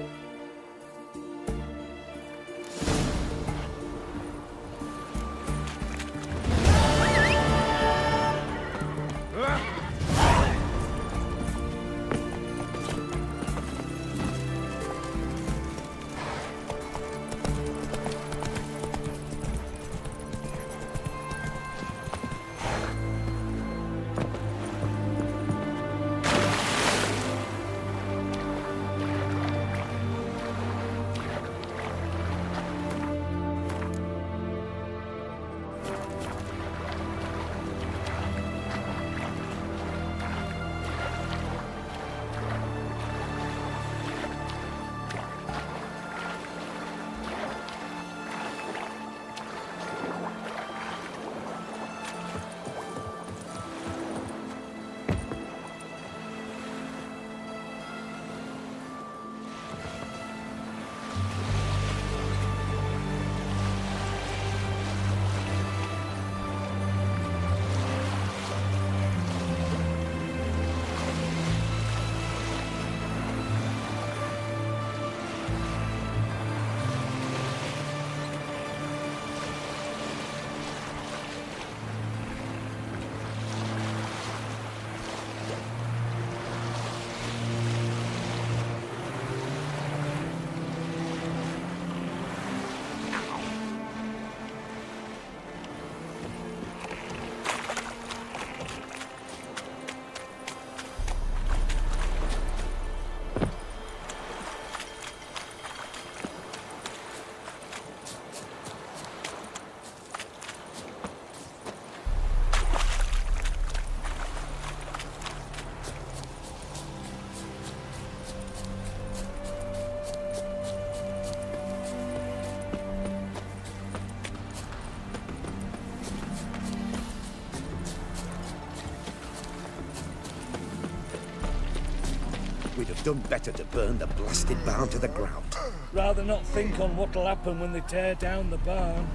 We'd have done better to burn the blasted barn to the ground. Rather not think on what'll happen when they tear down the barn.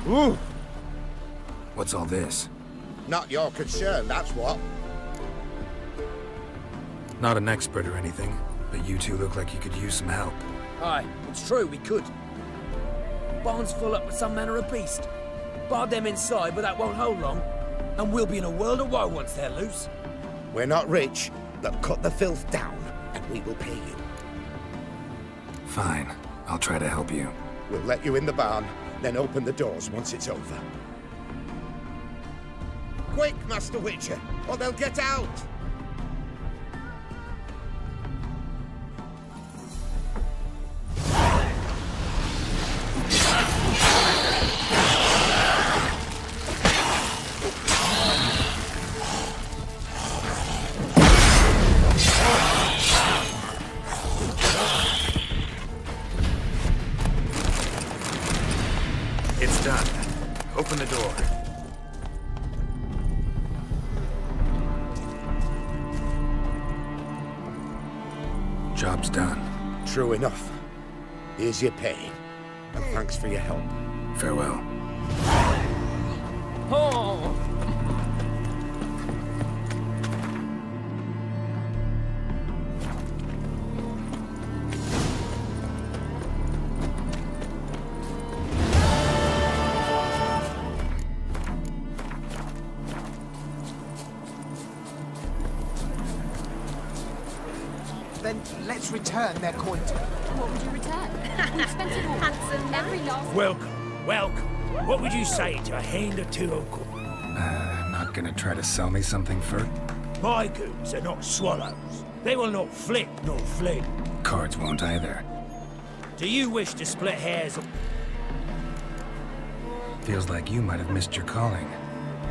Ooh! What's all this? Not your concern, that's what. Not an expert or anything, but you two look like you could use some help. Aye, it's true, we could. Barn's full up with some manner of beast. Bar them inside, but that won't hold long. And we'll be in a world of woe once they're loose. We're not rich, but cut the filth down, and we will pay you. Fine. I'll try to help you. We'll let you in the barn, then open the doors once it's over. Quick, Master Witcher, or they'll get out! It's done. Open the door. Job's done. True enough. Here's your pay. And thanks for your help. Farewell. Oh! Then let's return their coin to them. What would you return? We've spent it all. Handsome, every last... Welcome, welcome. What would you say to a hand or two of coin? Not gonna try to sell me something for... My goods are not swallows. They will not flit nor fling. Cards won't either. Do you wish to split hairs? Feels like you might have missed your calling.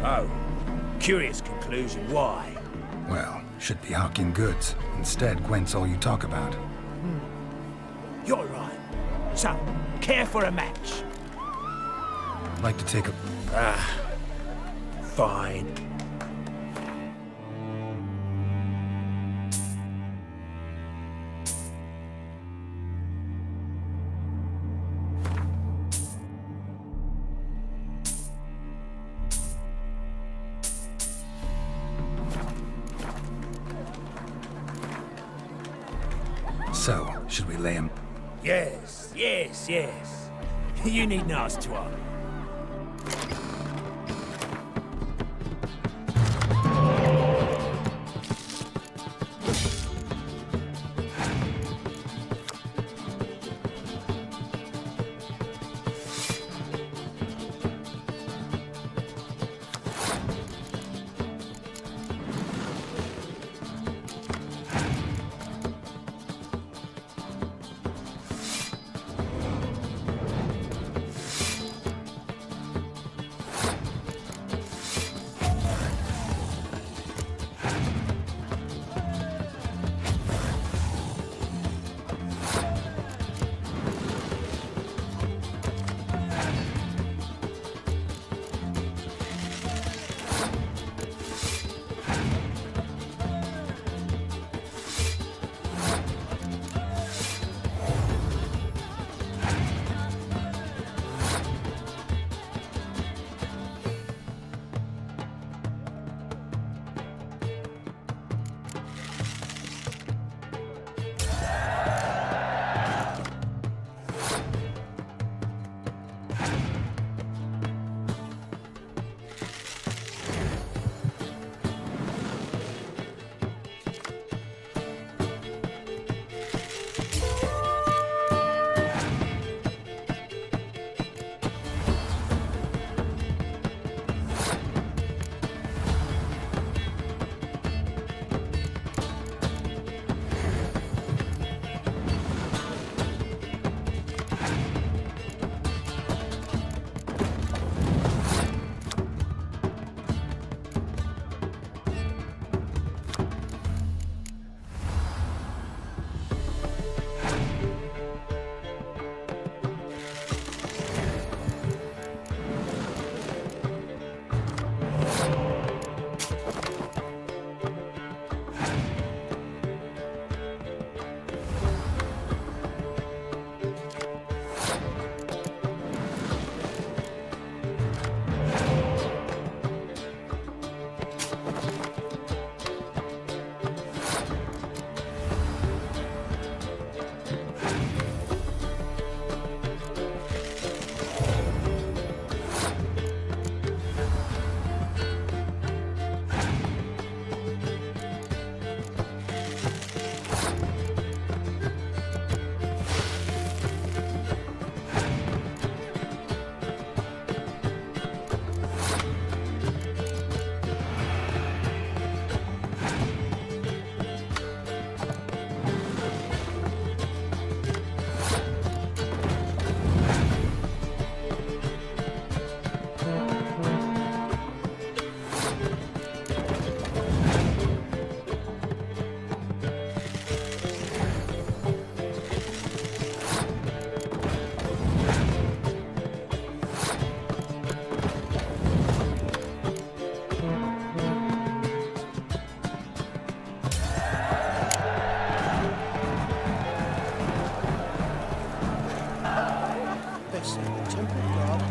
Oh, curious conclusion. Why? Well, should be hawking goods. Instead, Gwent's all you talk about. You're right. So, care for a match? I'd like to take a... Fine. So, should we lay him? Yes. You needn't ask twice.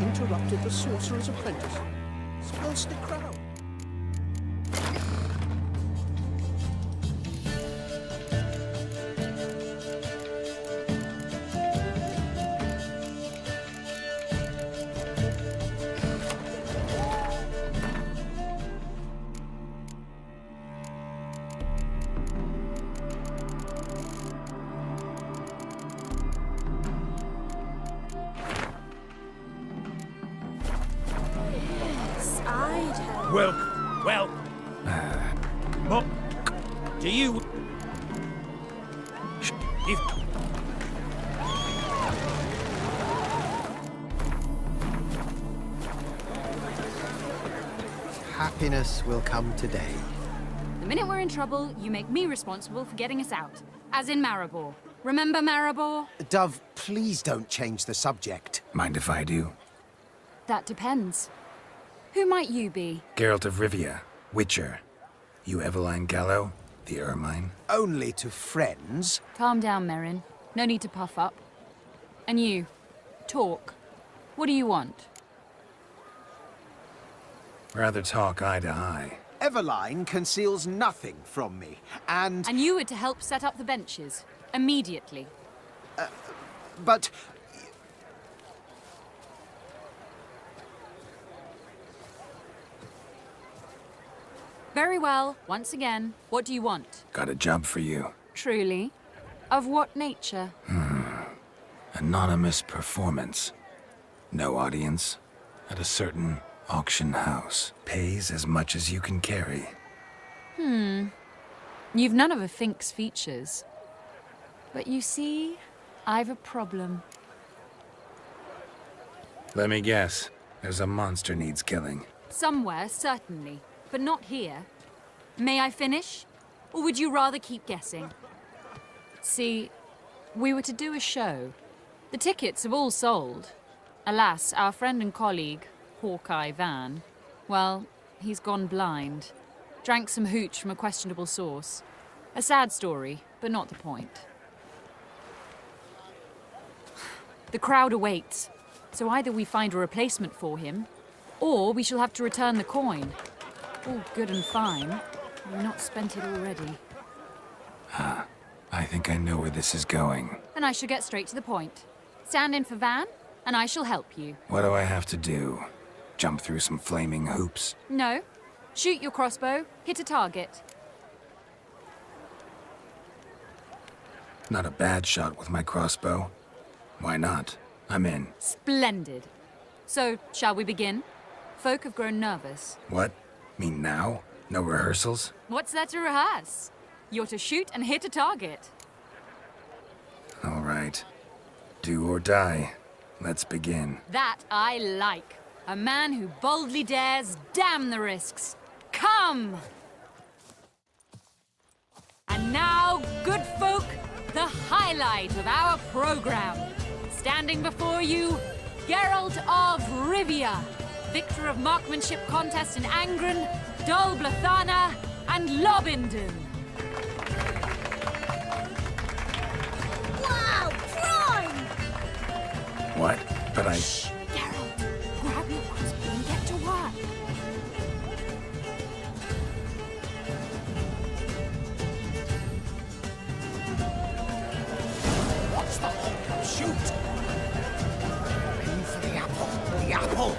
Interrupted the sorcerer's apprentice. Spells the crowd. Do you... Happiness will come today. The minute we're in trouble, you make me responsible for getting us out. As in Maribor. Remember Maribor? Dove, please don't change the subject. Mind if I do? That depends. Who might you be? Geralt of Rivia, Witcher. You Eveline Gallo, the Ermine? Only to friends. Calm down, Merrin. No need to puff up. And you, talk. What do you want? Rather talk eye to eye. Eveline conceals nothing from me, and... And you were to help set up the benches. Immediately. But... Very well. Once again, what do you want? Got a job for you. Truly? Of what nature? Anonymous performance. No audience. At a certain auction house. Pays as much as you can carry. You've none of a Fink's features. But you see, I've a problem. Let me guess. There's a monster needs killing. Somewhere, certainly. But not here. May I finish? Or would you rather keep guessing? See, we were to do a show. The tickets have all sold. Alas, our friend and colleague, Hawkeye Van, well, he's gone blind. Drank some hooch from a questionable source. A sad story, but not the point. The crowd awaits, so either we find a replacement for him, or we shall have to return the coin. All good and fine. We've not spent it already. I think I know where this is going. Then I shall get straight to the point. Stand in for Van, and I shall help you. What do I have to do? Jump through some flaming hoops? No. Shoot your crossbow, hit a target. Not a bad shot with my crossbow. Why not? I'm in. Splendid. So, shall we begin? Folk have grown nervous. What? Mean now? No rehearsals? What's there to rehearse? You're to shoot and hit a target. All right. Do or die. Let's begin. That I like. A man who boldly dares, damn the risks. Come! And now, good folk, the highlight of our program. Standing before you, Geralt of Rivia, victor of marksmanship contest in Angren, Dol Blathana, and Lobindon. Wow, prime! What? But I... Shh, Geralt, grab your crossbow and get to work. Watch the hawk shoot! Aim for the apple. The apple!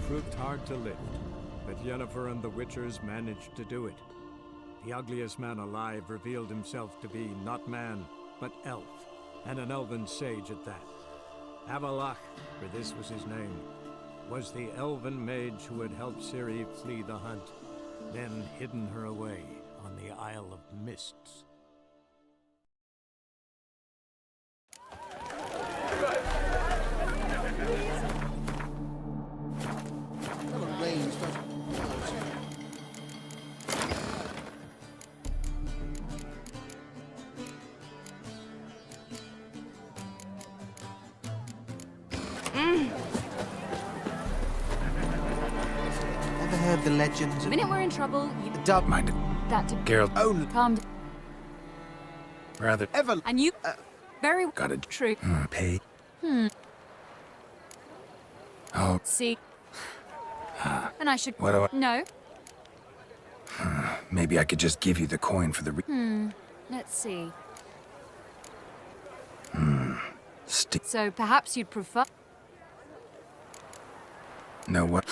Proved hard to lift, but Yennefer and the Witchers managed to do it. The ugliest man alive revealed himself to be not man, but elf, and an elven sage at that. Avalach, for this was his name, was the elven mage who had helped Ciri flee the hunt, then hidden her away on the Isle of Mists. Ever heard the legends The of... minute we're in trouble, you... Dub... Minded. That to... Geralt. Only... Calm down. Rather... Ever... And you... very... Got a... True. Pay. Oh. See... And I should... What do I... No. Maybe I could just give you the coin for the... Let's see. So perhaps you'd prefer... No, what?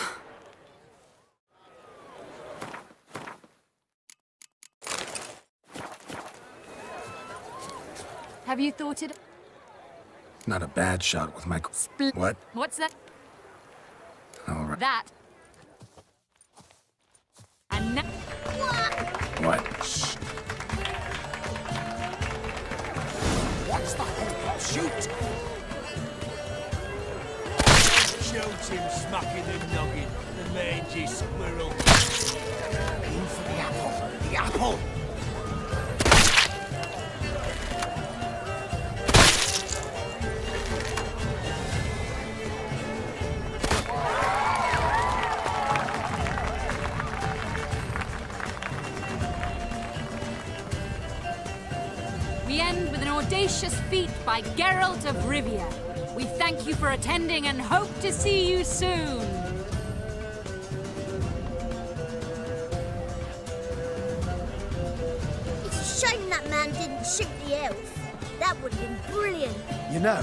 Have you thought it... Not a bad shot with my... What? What's that? All right. That. And now... What? What's that? Shoot! Shoot him, smacking the noggin, the mangy squirrel. Aim for the apple. The apple! We end with an audacious feat by Geralt of Rivia. We thank you for attending and hope to see you soon. It's a shame that man didn't shoot the elf. That would have been brilliant. You know,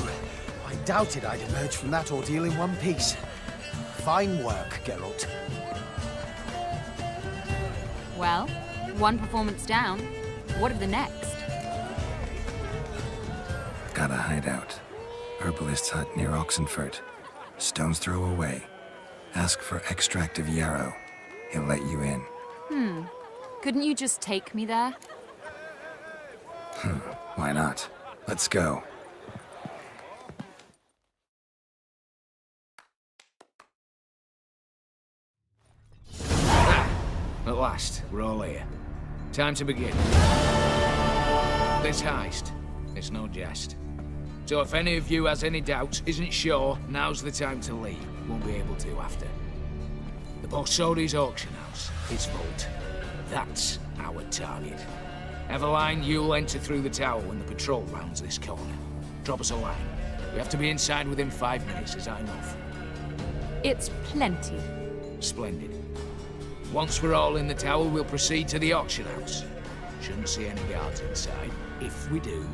I doubted I'd emerge from that ordeal in one piece. Fine work, Geralt. Well, one performance down. What of the next? Got a hideout. Herbalist's hut near Oxenfurt. Stone's throw away. Ask for extract of yarrow. He'll let you in. Couldn't you just take me there? Why not? Let's go. At last, we're all here. Time to begin. This heist, it's no jest. So if any of you has any doubts, isn't sure, now's the time to leave. Won't be able to after. The Borsodi's auction house, its vault. That's our target. Eveline, you'll enter through the tower when the patrol rounds this corner. Drop us a line. We have to be inside within 5 minutes, is that enough? It's plenty. Splendid. Once we're all in the tower, we'll proceed to the auction house. Shouldn't see any guards inside. If we do,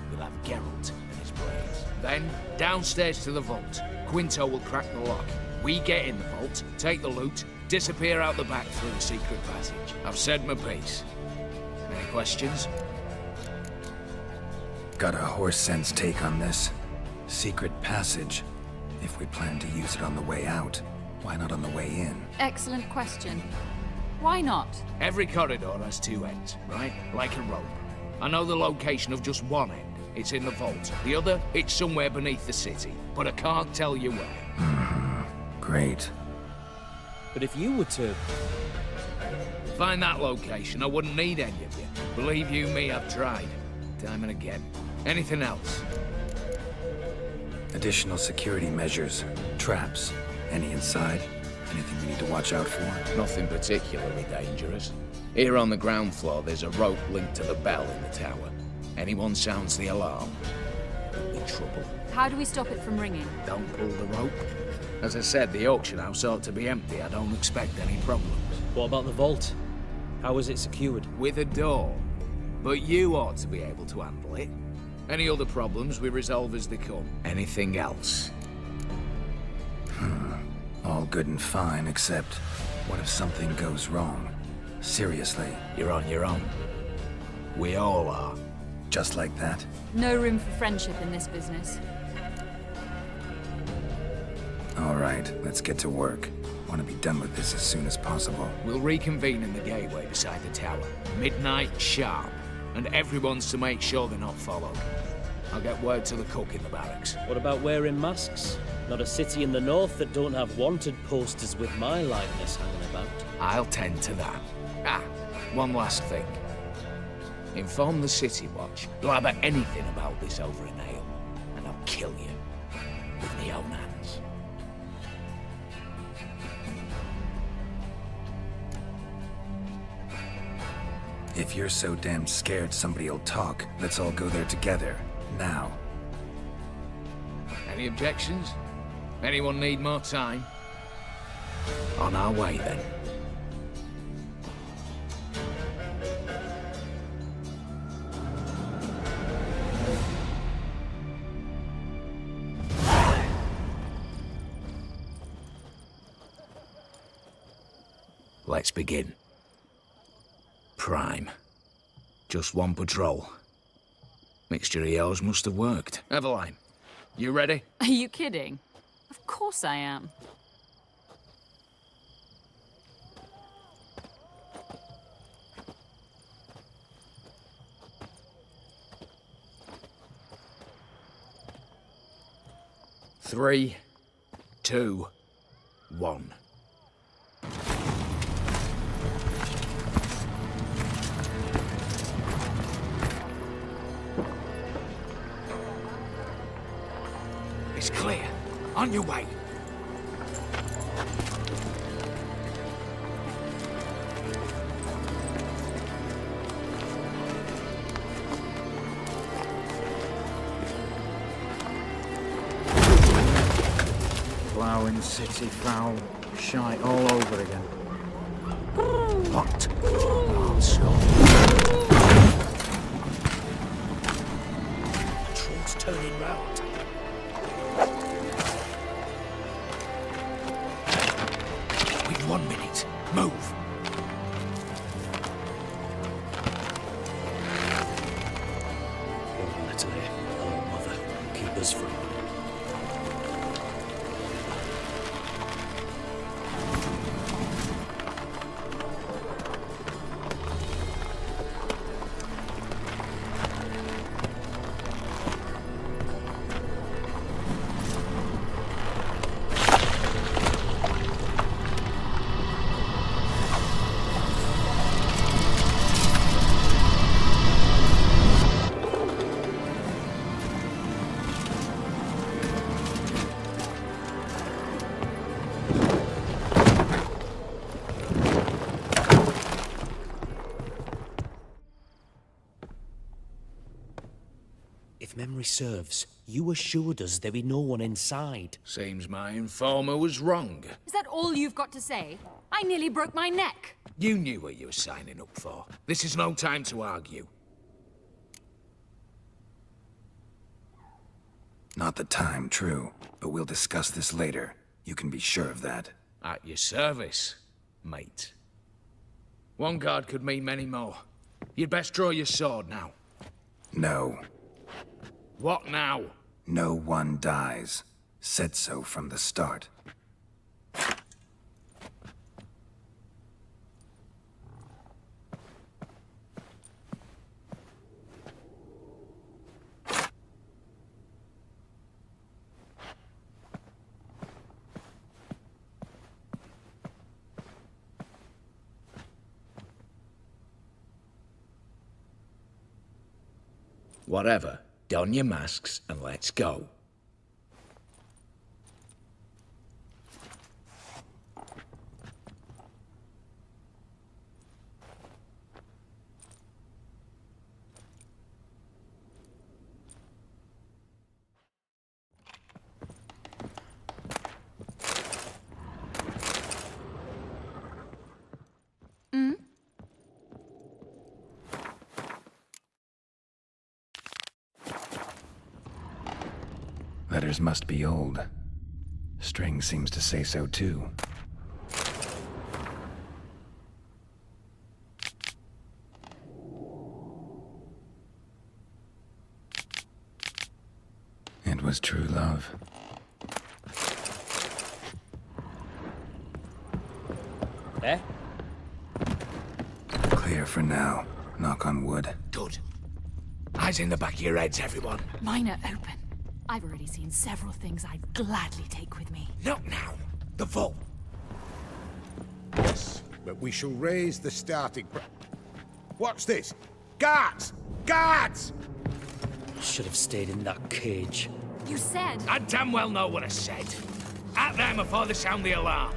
we'll have Geralt and his blades. Then, downstairs to the vault. Quinto will crack the lock. We get in the vault, take the loot, disappear out the back through the secret passage. I've said my piece. Any questions? Got a horse sense take on this. Secret passage. If we plan to use it on the way out, why not on the way in? Excellent question. Why not? Every corridor has 2 ends, right? Like a rope. I know the location of just one end. It's in the vault. The other, it's somewhere beneath the city. But I can't tell you where. Great. But if you were to... Find that location, I wouldn't need any of you. Believe you me, I've tried. Time and again. Anything else? Additional security measures. Traps. Any inside? Anything we need to watch out for? Nothing particularly dangerous. Here on the ground floor, there's a rope linked to the bell in the tower. Anyone sounds the alarm, there'll be trouble. How do we stop it from ringing? Don't pull the rope. As I said, the auction house ought to be empty. I don't expect any problems. What about the vault? How is it secured? With a door. But you ought to be able to handle it. Any other problems we resolve as they come. Anything else? All good and fine, except what if something goes wrong? Seriously. You're on your own. We all are. Just like that? No room for friendship in this business. All right, let's get to work. Want to be done with this as soon as possible. We'll reconvene in the gateway beside the tower. Midnight sharp. And everyone's to make sure they're not followed. I'll get word to the cook in the barracks. What about wearing masks? Not a city in the north that don't have wanted posters with my likeness hanging about. I'll tend to that. One last thing. Inform the City Watch. Blabber anything about this over an ale, and I'll kill you with my own hands. If you're so damn scared somebody'll talk, let's all go there together. Now. Any objections? Anyone need more time? On our way, then. Let's begin. Prime. Just one patrol. Mixture of yours must have worked. Eveline, You ready? Are you kidding? Of course I am. Three, 2, 1. It's clear. On your way. Ploughing city foul, shite all over again. What? Oh, stop. Troll's turning round. We've 1 minute. Move. Oh, Natalie. Oh, mother. Keep us from... If memory serves, you assured us there be no one inside. Seems my informer was wrong. Is that all you've got to say? I nearly broke my neck. You knew what you were signing up for. This is no time to argue. Not the time, true. But we'll discuss this later. You can be sure of that. At your service, mate. One guard could mean many more. You'd best draw your sword now. No. What now? No one dies. Said so from the start. Whatever. Don your masks and let's go. Letters must be old. String seems to say so too. It was true love. Eh? Clear for now. Knock on wood. Good. Eyes in the back of your heads, everyone. Mine are open. I've already seen several things I'd gladly take with me. Not now. The vault. Yes, but we shall raise the starting What's this? Guards! Guards! Should have stayed in that cage. You said... I damn well know what I said. At them before they sound the alarm.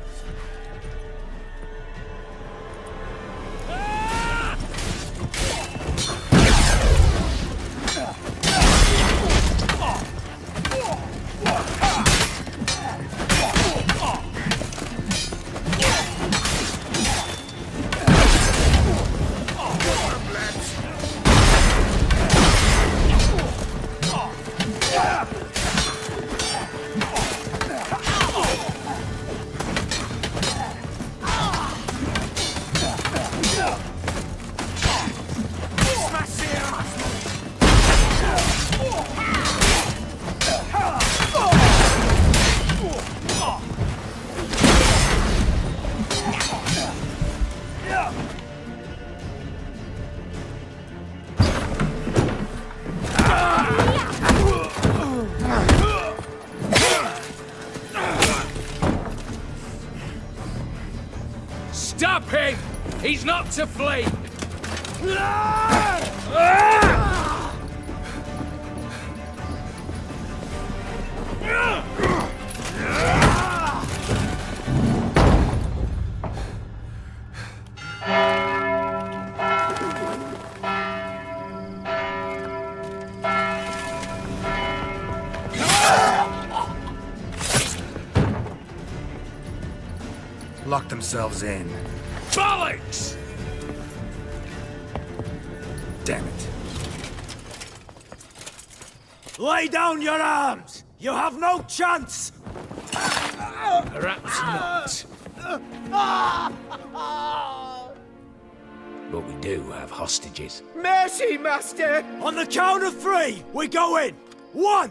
Stop him! He's not to flee! Lock themselves in. Bollocks! Damn it. Lay down your arms! You have no chance! Perhaps not. But we do have hostages. Mercy, Master! On the count of 3, we go in! 1,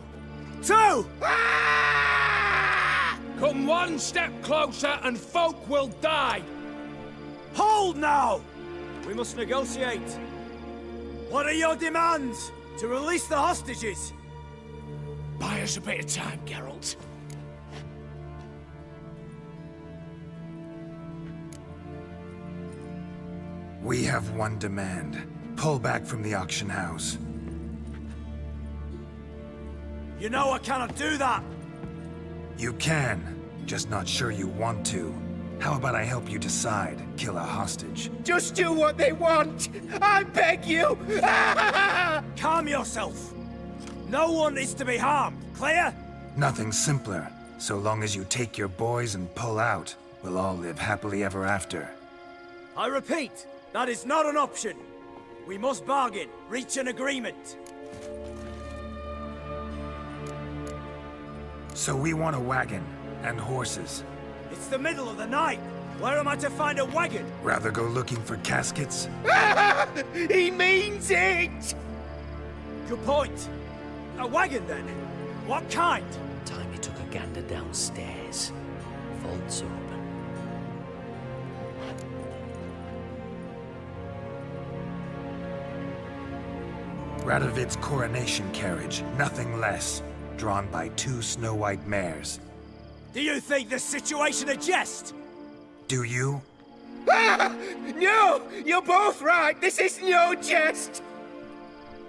2... Come one step closer and folk will die! Hold now! We must negotiate. What are your demands? To release the hostages? Buy us a bit of time, Geralt. We have one demand. Pull back from the auction house. You know I cannot do that! You can, just not sure you want to. How about I help you decide? Kill a hostage. Just do what they want! I beg you! Calm yourself! No one is to be harmed, clear? Nothing simpler. So long as you take your boys and pull out, we'll all live happily ever after. I repeat, that is not an option. We must bargain, reach an agreement. So we want a wagon, and horses. It's the middle of the night. Where am I to find a wagon? Rather go looking for caskets? He means it! Good point. A wagon, then? What kind? Time he took a gander downstairs. Vault's open. Radovid's coronation carriage, nothing less. Drawn by 2 snow-white mares. Do you think this situation a jest? Do you? No! You're both right! This is no jest!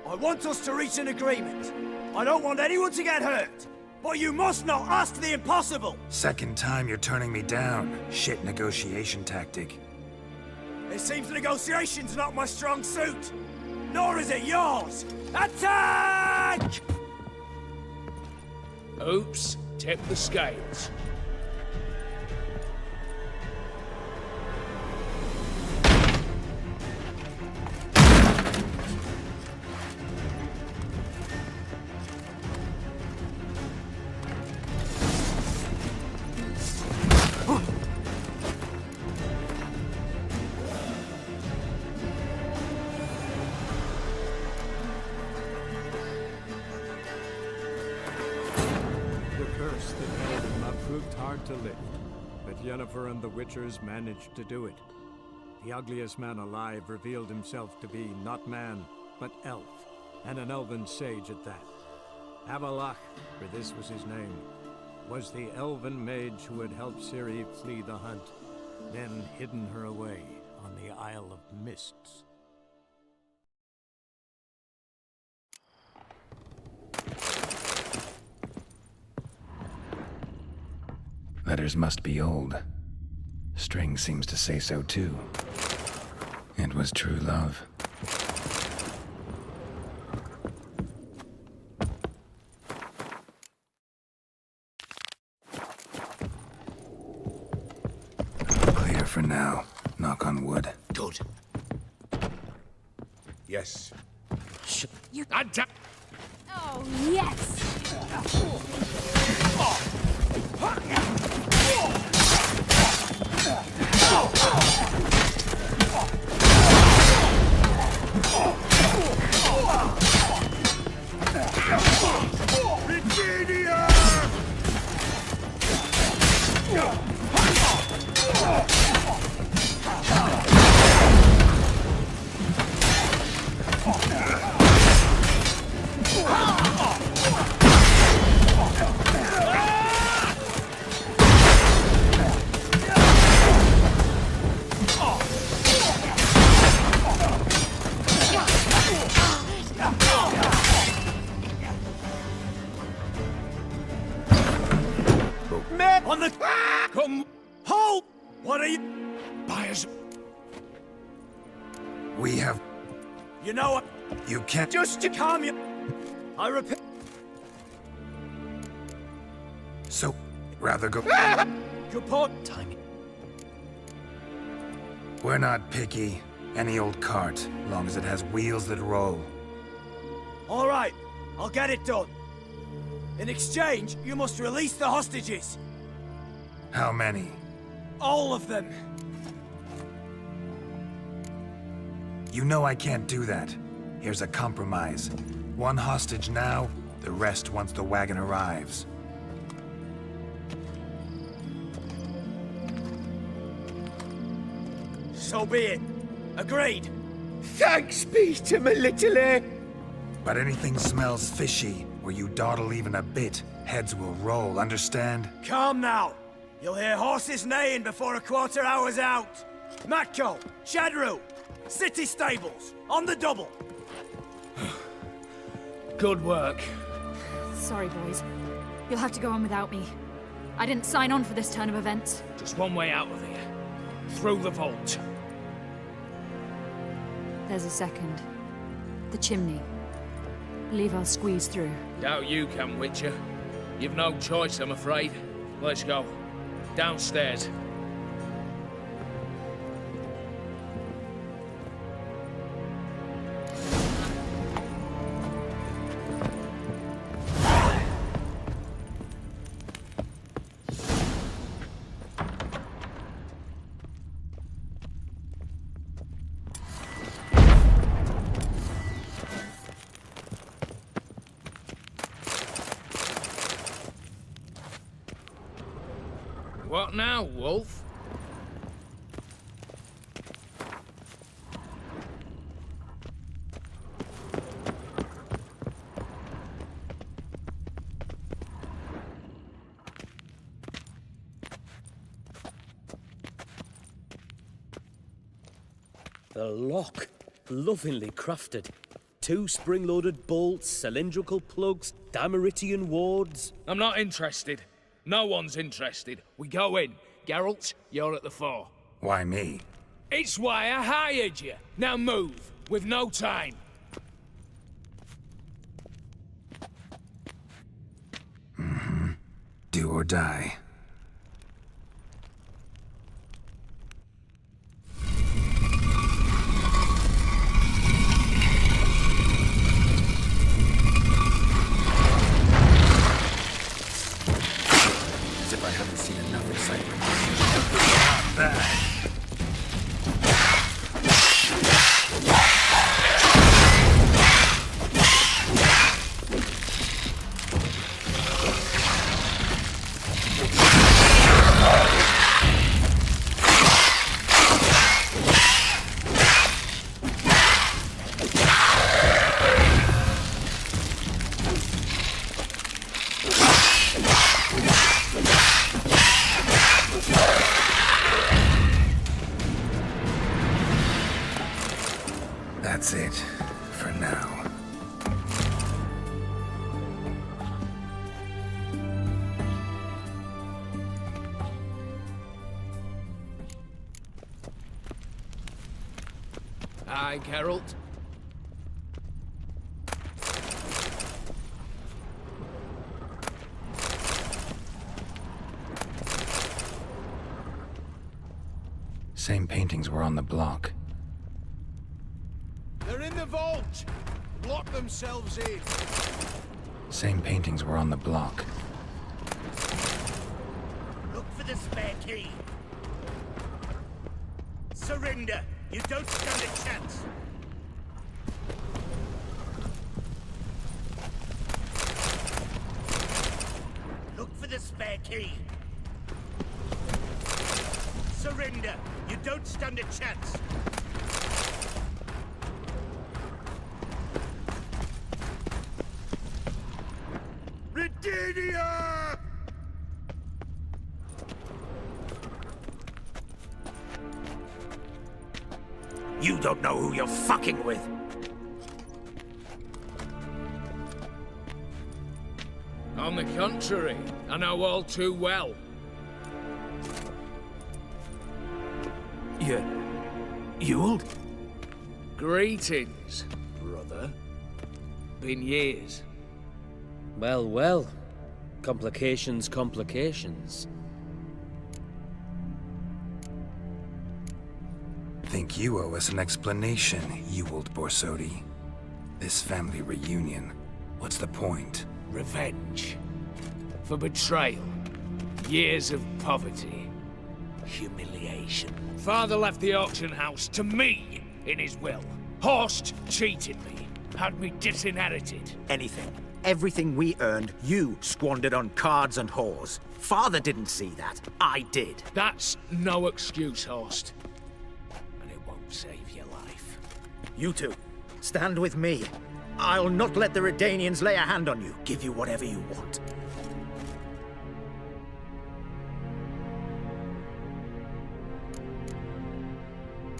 I want us to reach an agreement. I don't want anyone to get hurt. But you must not ask the impossible! Second time you're turning me down. Shit negotiation tactic. It seems negotiation's not my strong suit. Nor is it yours! Attack! Oops, tip the scales. To lift, but Yennefer and the Witchers managed to do it. The ugliest man alive revealed himself to be not man, but elf, and an elven sage at that. Avalach, for this was his name, was the elven mage who had helped Ciri flee the hunt, then hidden her away on the Isle of Mists. Letters must be old. String seems to say so too. It was true love. Clear for now. Knock on wood. Good. Yes. You... Oh, yes! Man! On the... Come... Hold! What are you... Buyers. We have... You know what? You can't... Just to calm you... I repeat... So, rather go... Good point. Timing. We're not picky. Any old cart, long as it has wheels that roll. All right, I'll get it done. In exchange, you must release the hostages. How many? All of them. You know I can't do that. Here's a compromise. One hostage now, the rest once the wagon arrives. So be it. Agreed. Thanks be to my little But anything smells fishy, or you dawdle even a bit, heads will roll, understand? Calm now. You'll hear horses neighing before a quarter hour's out. Matko, Shadru, city stables, on the double. Good work. Sorry, boys. You'll have to go on without me. I didn't sign on for this turn of events. Just one way out of here. Through the vault. There's a second. The chimney. Believe I'll squeeze through. Doubt you can, Witcher. You've no choice, I'm afraid. Let's go. Downstairs. What now, Wolf? The lock. Lovingly crafted. 2 spring-loaded bolts, cylindrical plugs, Dameritian wards. I'm not interested. No one's interested. We go in. Geralt, you're at the fore. Why me? It's why I hired you. Now move. We've no time. Do or die. As if I haven't seen enough excitement. Not bad. That's it, for now. Aye, Geralt. Same paintings were on the block. They're in the vault! Lock themselves in! Same paintings were on the block. Look for the spare key. Surrender. You don't stand a chance. Look for the spare key. Surrender. You don't stand a chance. Rededia! You don't know who you're fucking with. On the contrary, I know all too well. Ewald? Greetings, brother. Been years. Well, well. Complications, complications. Think you owe us an explanation, Ewald Borsodi. This family reunion, what's the point? Revenge. For betrayal. Years of poverty. Humiliation. Father left the auction house to me in his will. Horst cheated me. Had me disinherited. Anything. Everything we earned, you squandered on cards and whores. Father didn't see that. I did. That's no excuse, Horst. And it won't save your life. You two, stand with me. I'll not let the Redanians lay a hand on you. Give you whatever you want.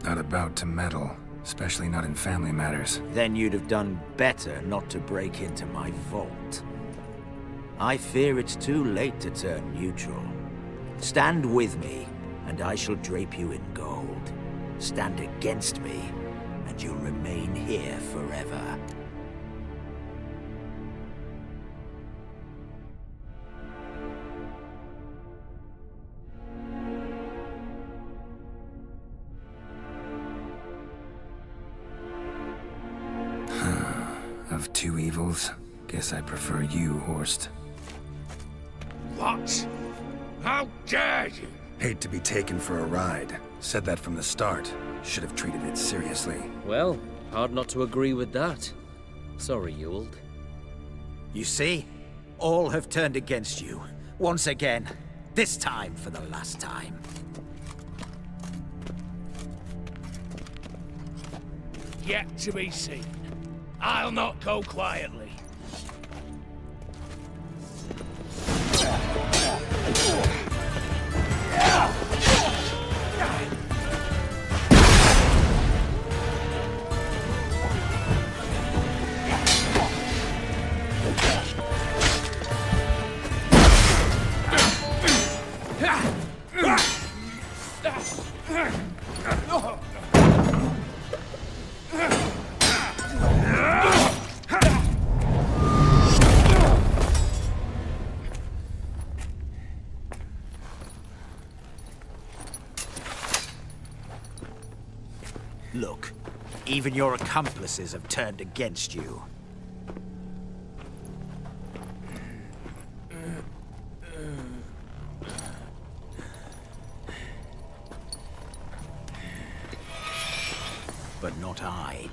Not about to meddle, especially not in family matters. Then you'd have done better not to break into my vault. I fear it's too late to turn neutral. Stand with me, and I shall drape you in gold. Stand against me, and you'll remain here forever. Of two evils, guess I prefer you, Horst. What? How dare you? Hate to be taken for a ride. Said that from the start. Should have treated it seriously. Well, hard not to agree with that. Sorry, Ewald. You see? All have turned against you. Once again. This time for the last time. Yet to be seen. I'll not go quietly. Look, even your accomplices have turned against you. But not I.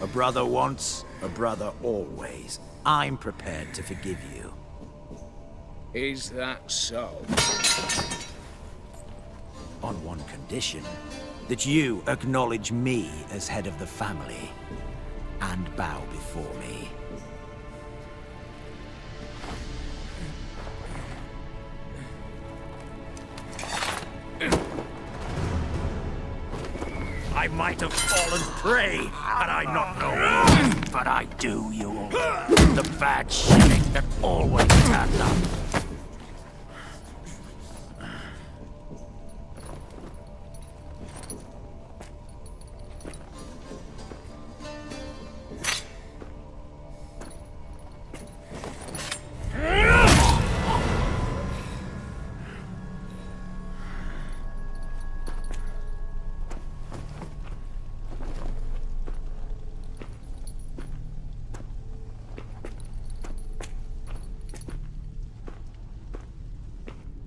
A brother once, a brother always. I'm prepared to forgive you. Is that so? On one condition. That you acknowledge me as head of the family. And bow before me. I might have fallen prey had I not known. But I do, you all. The bad shit that always turns up.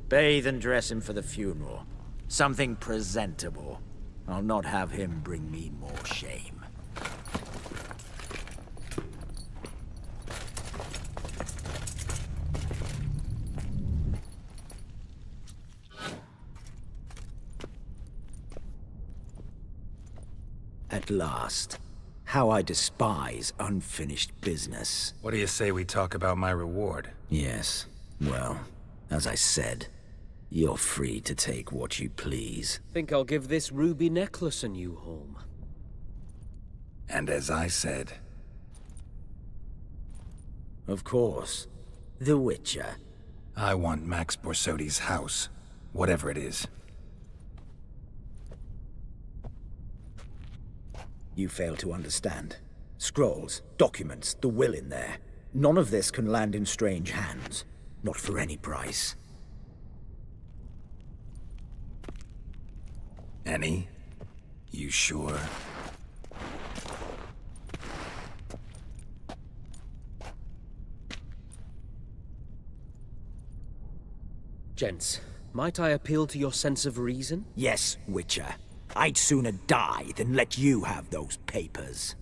Bathe and dress him for the funeral. Something presentable. I'll not have him bring me more shame. At last. How I despise unfinished business. What do you say we talk about my reward? Yes. Well, as I said, you're free to take what you please. Think I'll give this ruby necklace a new home. And as I said... Of course. The Witcher. I want Max Borsodi's house, whatever it is. You fail to understand. Scrolls, documents, the will in there. None of this can land in strange hands. Not for any price. Any? You sure? Gents, might I appeal to your sense of reason? Yes, Witcher. I'd sooner die than let you have those papers.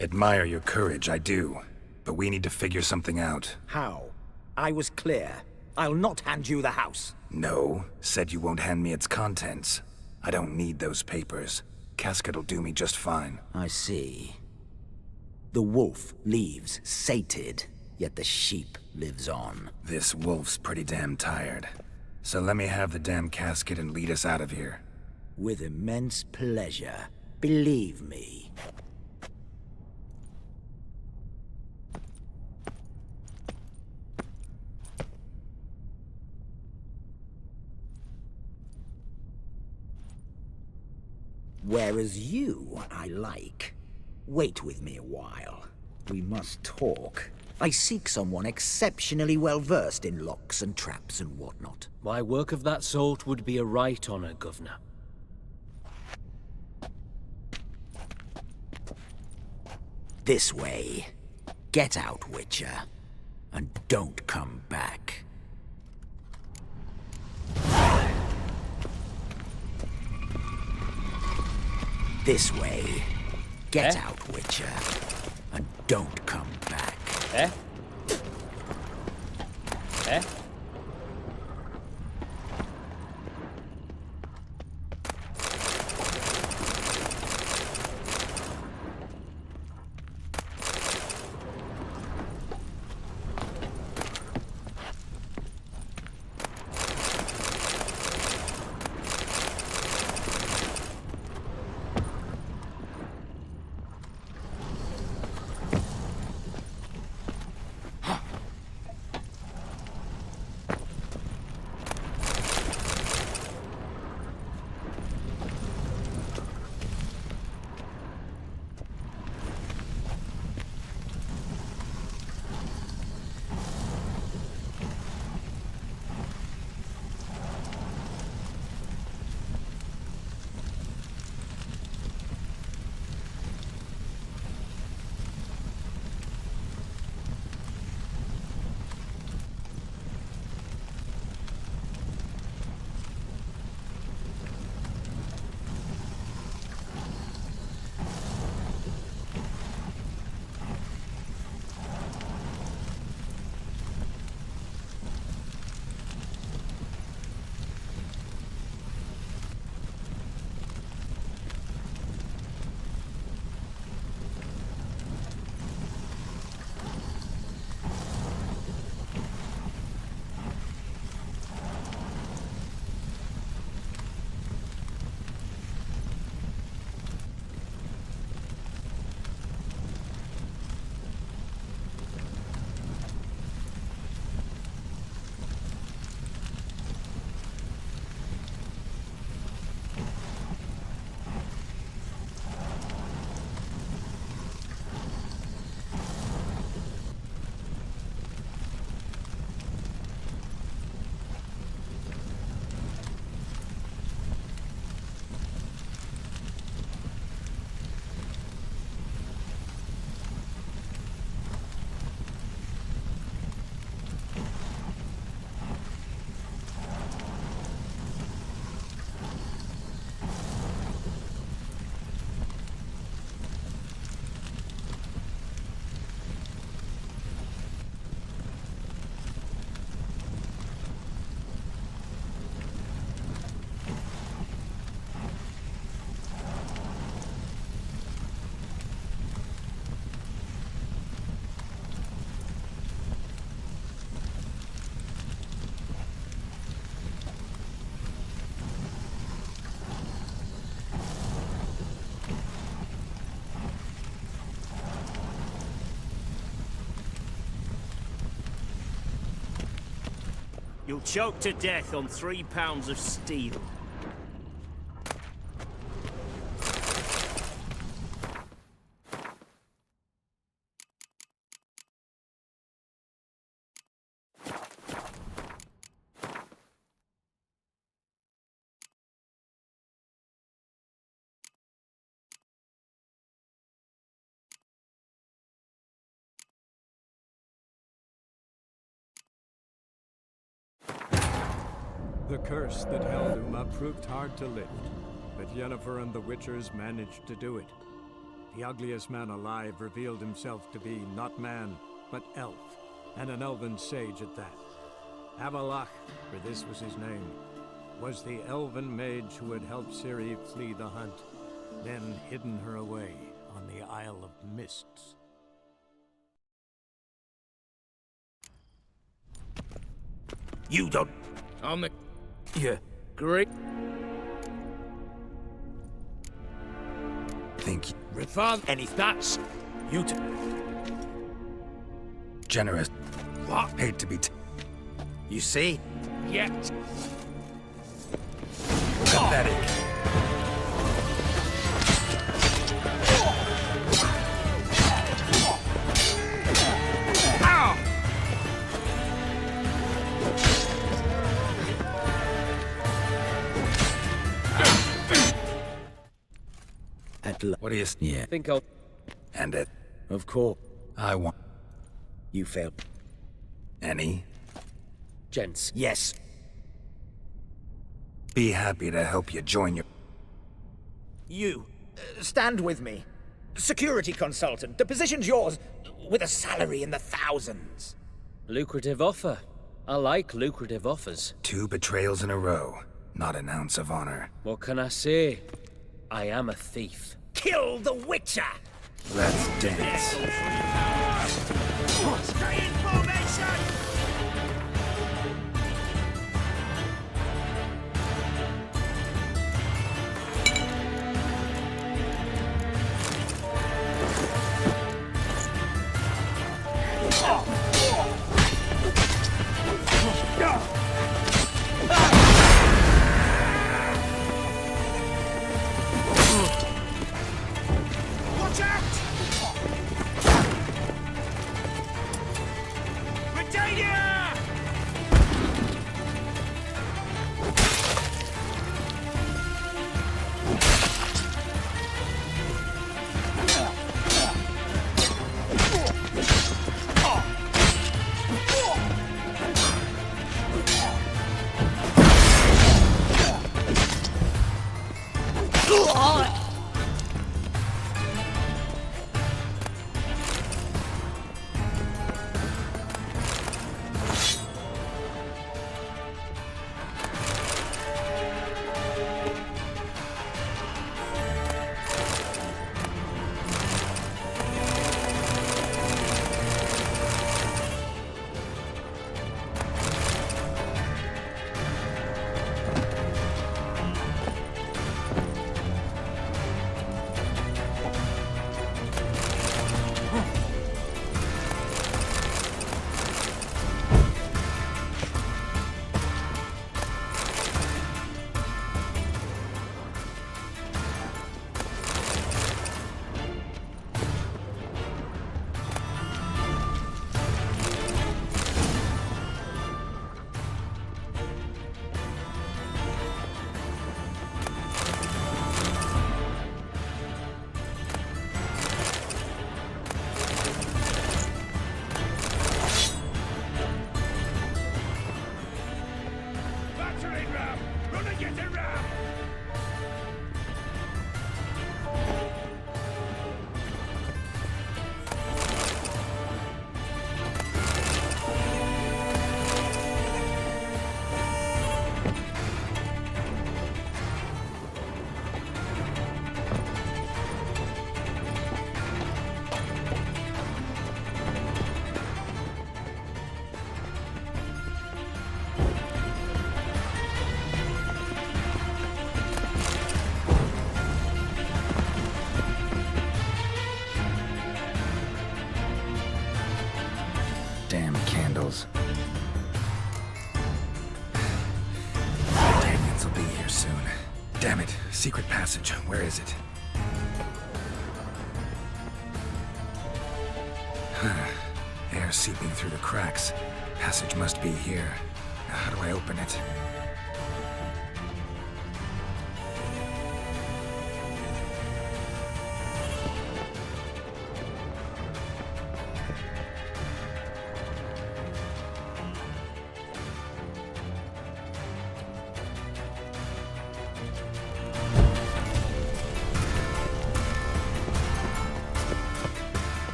Admire your courage, I do. But we need to figure something out. How? I was clear. I'll not hand you the house. No, said you won't hand me its contents. I don't need those papers. Casket'll do me just fine. I see. The wolf leaves sated, yet the sheep lives on. This wolf's pretty damn tired. So let me have the damn casket and lead us out of here. With immense pleasure. Believe me. Whereas you, I like. Wait with me a while. We must talk. I seek someone exceptionally well-versed in locks and traps and whatnot. My work of that sort would be a right honor, Governor. This way. Get out, Witcher. And don't come back. This way. Get out, Witcher. And don't come back. Eh? Eh? You'll choke to death on 3 pounds of steel. The curse that held Uma proved hard to lift, but Yennefer and the Witchers managed to do it. The ugliest man alive revealed himself to be not man, but elf, and an elven sage at that. Avalach, for this was his name, was the elven mage who had helped Ciri flee the hunt, then hidden her away on the Isle of Mists. You don't... I'm a... Yeah, great. Think you... Refund any that's... You generous. What? Hate to be You see? Yeah. Pathetic. What do you... Yeah. Think I'll... End it. Of course. I want... You failed. Any? Gents. Yes. Be happy to help you join your... You. Stand with me. Security consultant. The position's yours. With a salary in the thousands. Lucrative offer. I like lucrative offers. 2 betrayals in a row. Not an ounce of honor. What can I say? I am a thief. Kill the Witcher! Let's dance. Stay in formation! Watch out! Britannia! Battering ram! Run and get a ram! Damn candles. soon. Damn it. Secret passage. Where is it? Air seeping through the cracks. Passage must be here. How do I open it?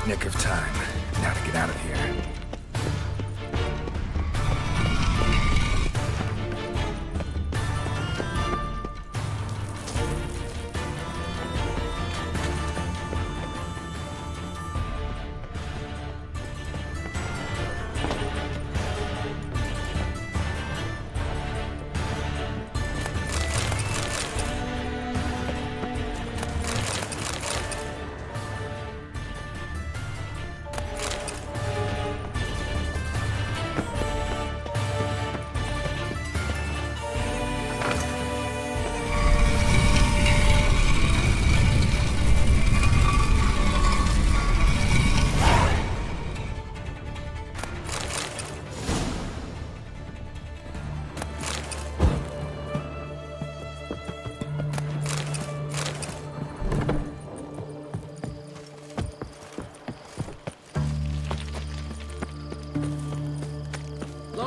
Nick of time. Now to get out of here.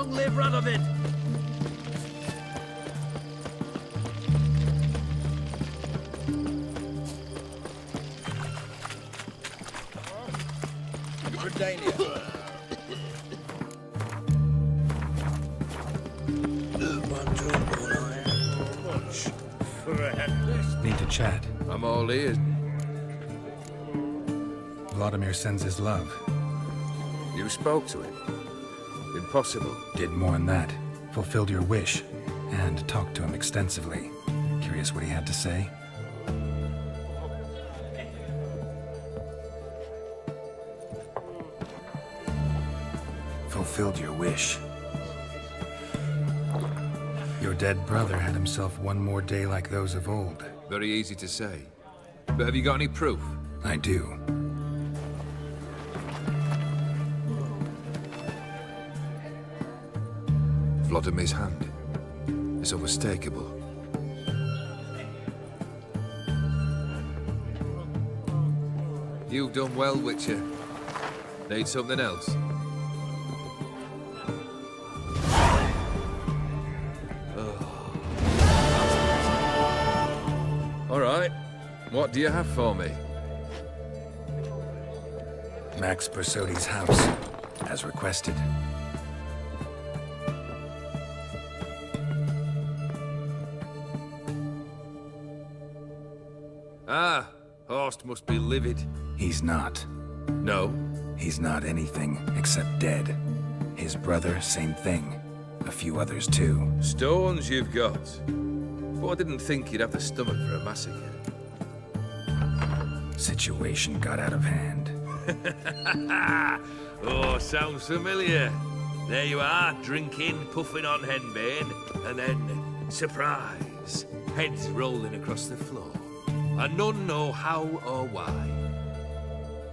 Long live Radovid! Need to chat. I'm all ears. Vladimir sends his love. You spoke to him? Impossible. Did more than that. Fulfilled your wish. And talked to him extensively. Curious what he had to say? Fulfilled your wish. Your dead brother had himself one more day like those of old. Very easy to say. But have you got any proof? I do. Vladimir's hand. It's unmistakable. You've done well, Witcher. Need something else? All right. What do you have for me? Max Bersodi's house, as requested. Ah, Horst must be livid. He's not. No? He's not anything except dead. His brother, same thing. A few others too. Stones you've got. But I didn't think you'd have the stomach for a massacre. Situation got out of hand. Oh, sounds familiar. There you are, drinking, puffing on henbane, and then, surprise, heads rolling across the floor. And none know how or why.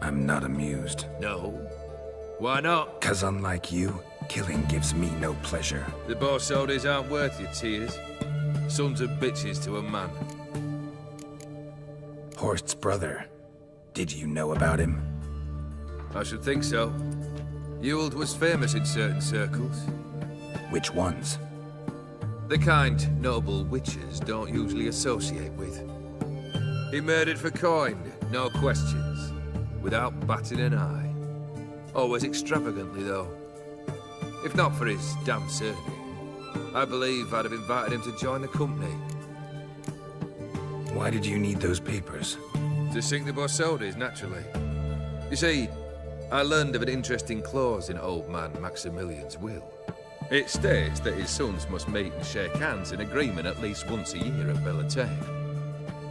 I'm not amused. No? Why not? 'Cause unlike you, killing gives me no pleasure. The Borsodis aren't worth your tears. Sons of bitches to a man. Horst's brother. Did you know about him? I should think so. Ewald was famous in certain circles. Which ones? The kind noble witches don't usually associate with. He murdered for coin, no questions, without batting an eye. Always extravagantly, though. If not for his damn surname, I believe I'd have invited him to join the company. Why did you need those papers? To sink the Borsodis, naturally. You see, I learned of an interesting clause in old man Maximilian's will. It states that his sons must meet and shake hands in agreement at least once a year at Bellatane.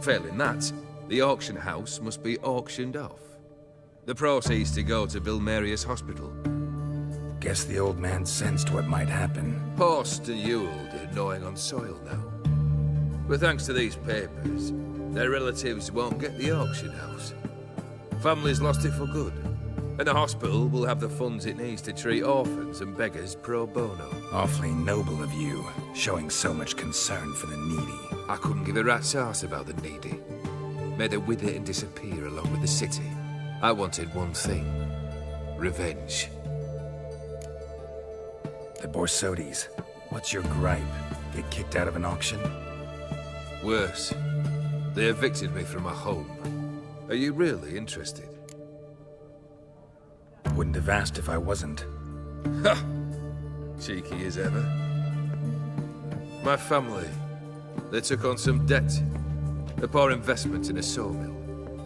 Failing that, the auction house must be auctioned off. The proceeds to go to Vilmerius Hospital. Guess the old man sensed what might happen. Horst and Ewald are gnawing on soil now. But thanks to these papers, their relatives won't get the auction house. Family's lost it for good. And the hospital will have the funds it needs to treat orphans and beggars pro bono. Awfully noble of you, showing so much concern for the needy. I couldn't give a rat's ass about the needy. May they wither and disappear along with the city. I wanted one thing. Revenge. The Borsodis. What's your gripe? Get kicked out of an auction? Worse. They evicted me from my home. Are you really interested? Wouldn't have asked if I wasn't. Ha! Cheeky as ever. My family, they took on some debt. A poor investment in a sawmill.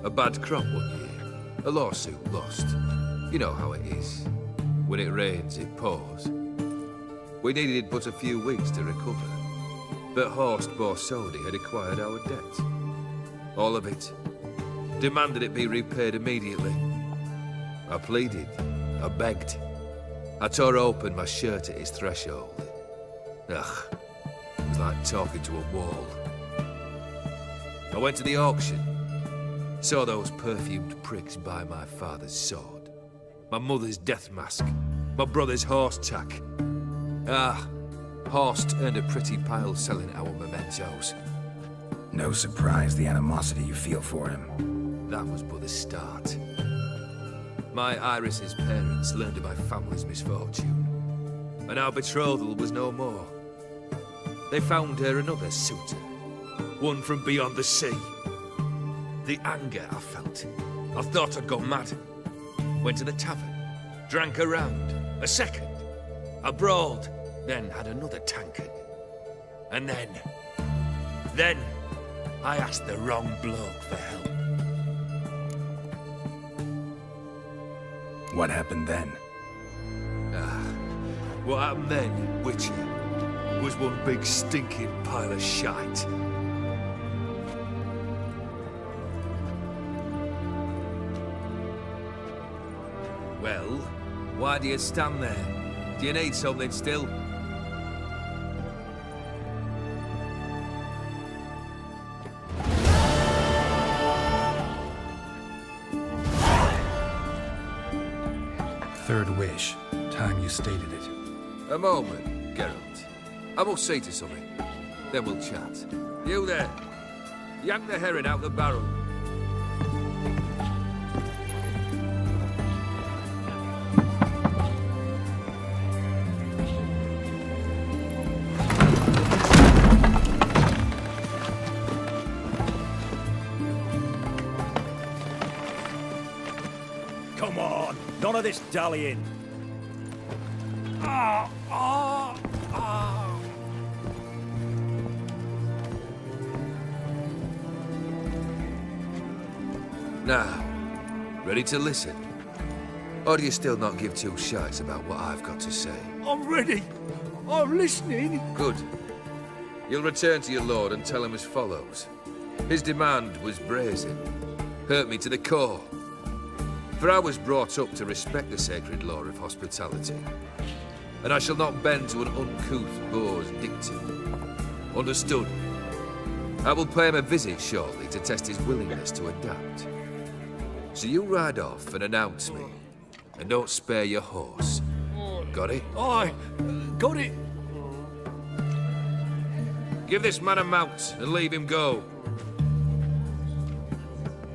A bad crop one year. A lawsuit lost. You know how it is. When it rains, it pours. We needed but a few weeks to recover. But Horst Borsodi had acquired our debt. All of it. Demanded it be repaid immediately. I pleaded. I begged. I tore open my shirt at his threshold. Ugh. It was like talking to a wall. I went to the auction. Saw those perfumed pricks buy my father's sword. My mother's death mask. My brother's horse tack. Ah, Horst earned a pretty pile selling our mementos. No surprise the animosity you feel for him. That was but the start. My Iris's parents learned of my family's misfortune. and our betrothal was no more. They found her another suitor, one from beyond the sea. The anger I felt, I thought I'd gone mad. Went to the tavern, drank a round, a second, abroad, then had another tankard. And then I asked the wrong bloke for help. What happened then? What happened then, Witcher, was one big stinking pile of shite. Well, why do you stand there? Do you need something still? Third wish. Time you stated it. A moment, Geralt. I must see to something. Then we'll chat. You there. Yank the herring out the barrel. Come on, none of this dallying. Now, ready to listen? Or do you still not give two shites about what I've got to say? I'm ready. I'm listening. Good. You'll return to your lord and tell him as follows. His demand was brazen. Hurt me to the core. For I was brought up to respect the sacred law of hospitality. And I shall not bend to an uncouth boor's dictum. Understood? I will pay him a visit shortly to test his willingness to adapt. So you ride off and announce me. And don't spare your horse. Got it? Aye, got it. Give this man a mount and leave him go.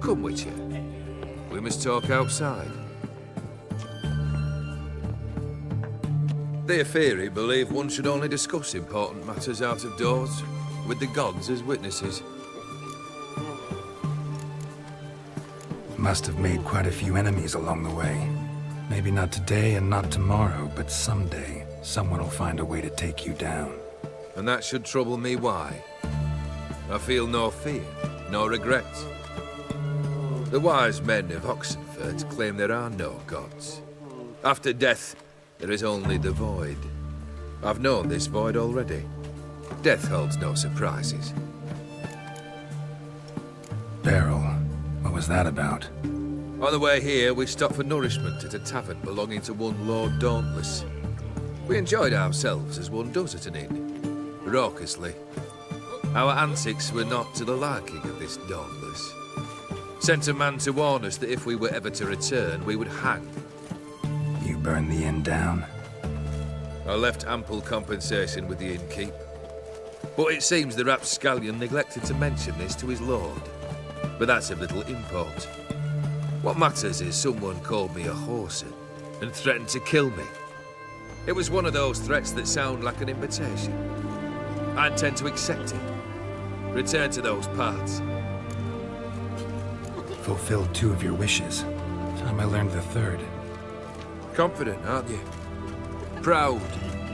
Come, Witcher. We must talk outside. The Aetheri believe one should only discuss important matters out of doors, with the gods as witnesses. Must have made quite a few enemies along the way. Maybe not today and not tomorrow, but someday, someone will find a way to take you down. And that should trouble me why? I feel no fear, no regrets. The wise men of Oxenfurt claim there are no gods. After death, there is only the void. I've known this void already. Death holds no surprises. Beryl, what was that about? On the way here, we stopped for nourishment at a tavern belonging to one Lord Dauntless. We enjoyed ourselves as one does at an inn, raucously. Our antics were not to the liking of this Dauntless. Sent a man to warn us that if we were ever to return, we would hang. You burned the inn down? I left ample compensation with the innkeep. But it seems the rapscallion neglected to mention this to his lord. But that's of little import. What matters is someone called me a whoreson and threatened to kill me. It was one of those threats that sound like an invitation. I intend to accept it. Return to those parts. Fulfilled 2 of your wishes. Time I learned the 3rd. Confident, aren't you? Proud,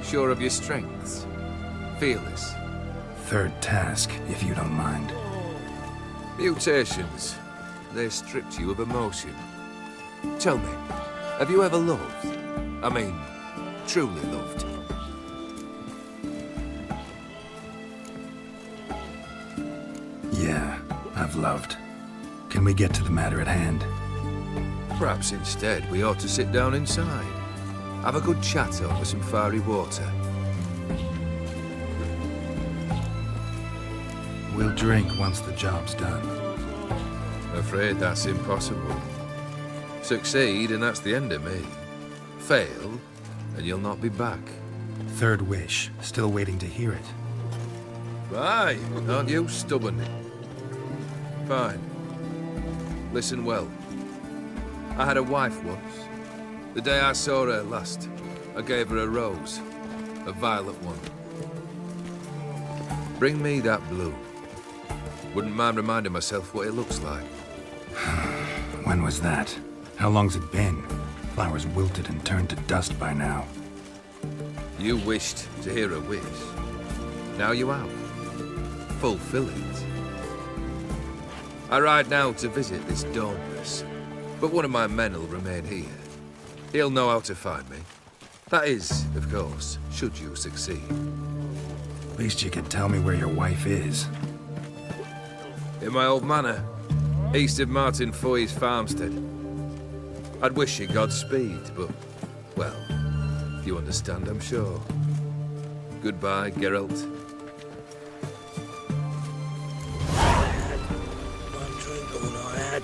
sure of your strengths. Fearless. 3rd task, if you don't mind. Mutations. They stripped you of emotion. Tell me, have you ever loved? I mean, truly loved? Yeah, I've loved. Can we get to the matter at hand? Perhaps instead we ought to sit down inside. Have a good chat over some fiery water. We'll drink once the job's done. Afraid that's impossible. Succeed and that's the end of me. Fail and you'll not be back. 3rd wish. Still waiting to hear it. Aye, aren't you stubborn? Fine. Listen well. I had a wife once. The day I saw her last, I gave her a rose. A violet one. Bring me that blue. Wouldn't mind reminding myself what it looks like. When was that? How long's it been? Flowers wilted and turned to dust by now. You wished to hear a wish. Now you have. Fulfill it. I ride now to visit this Dauntless, but one of my men will remain here. He'll know how to find me. That is, of course, should you succeed. At least you could tell me where your wife is. In my old manor, east of Martin Foy's farmstead. I'd wish you Godspeed, but, well, you understand, I'm sure. Goodbye, Geralt. One drink all I had.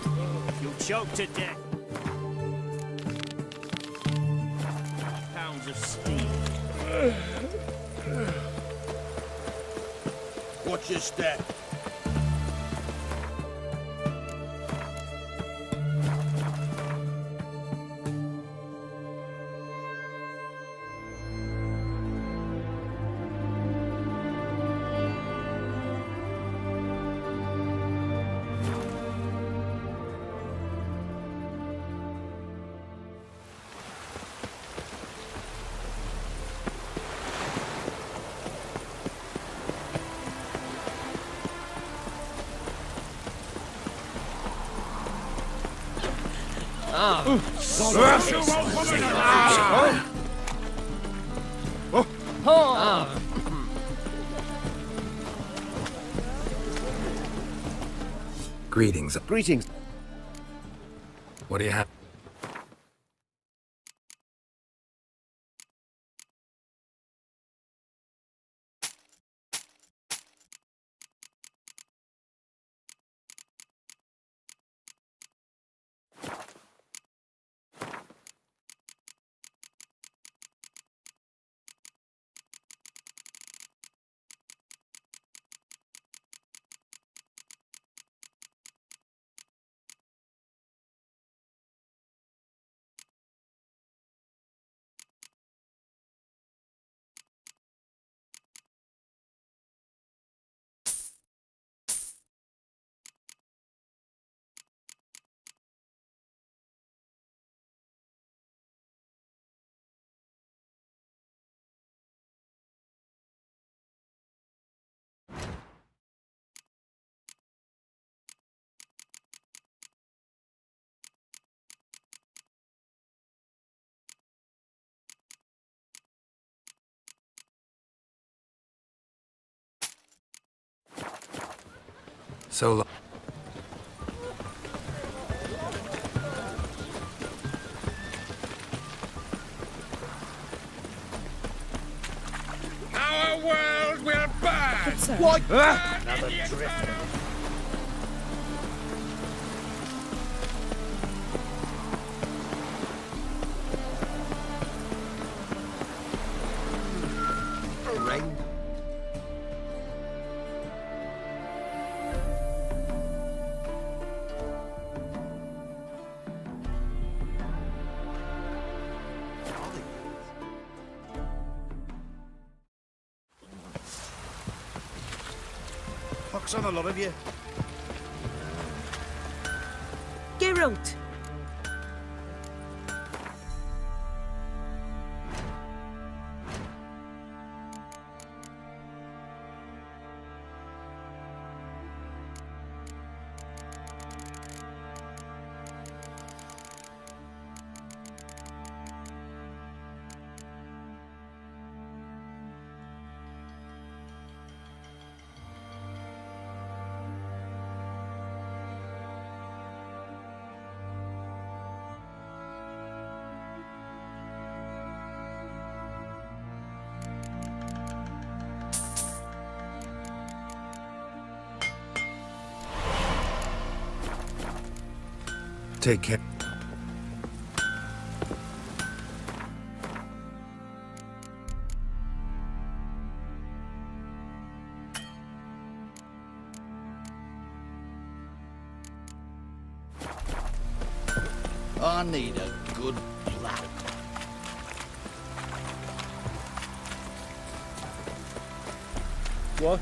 You'll choke to death. Pounds of steel. Watch your step. Greetings. Greetings. What do you have? So long. Our world will burn! What? Another drifter. Rain. Pox on a lot of you. Geralt! Take care. I need a good plan. What?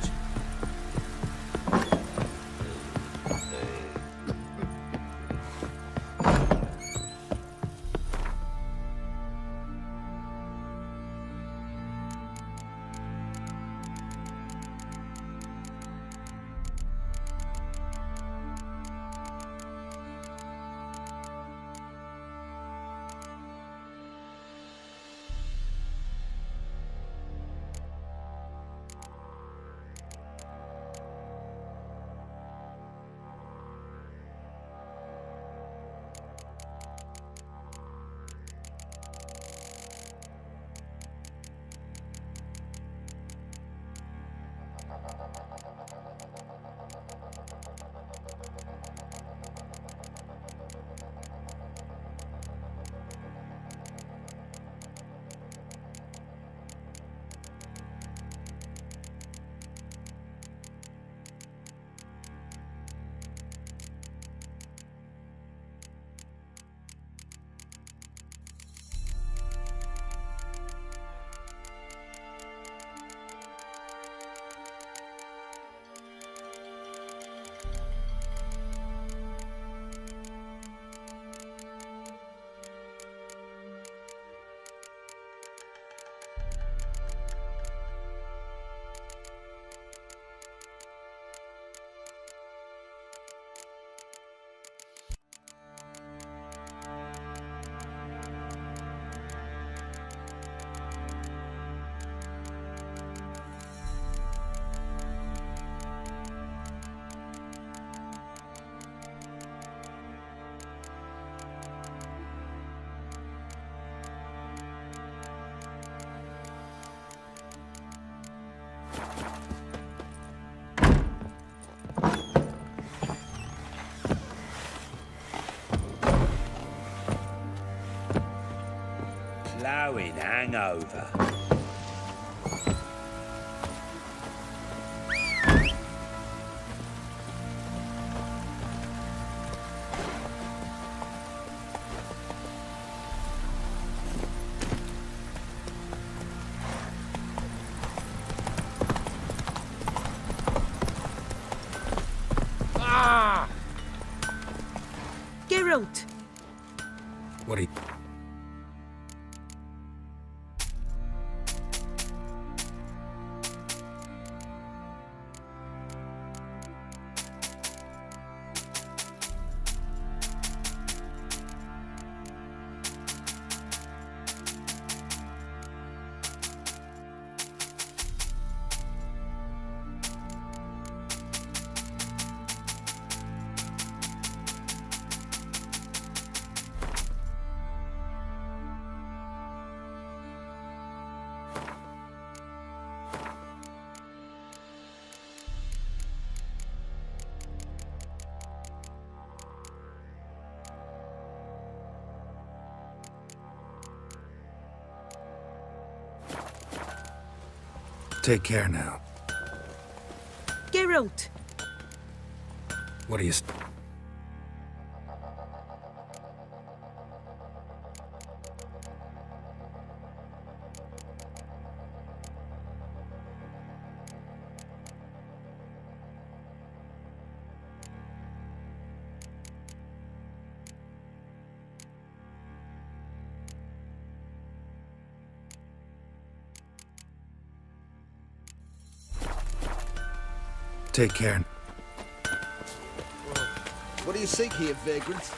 Flowing hangover. Ah! Get out! What are you... Take care now. Get out! What are you... Take care. What do you seek here, vagrant?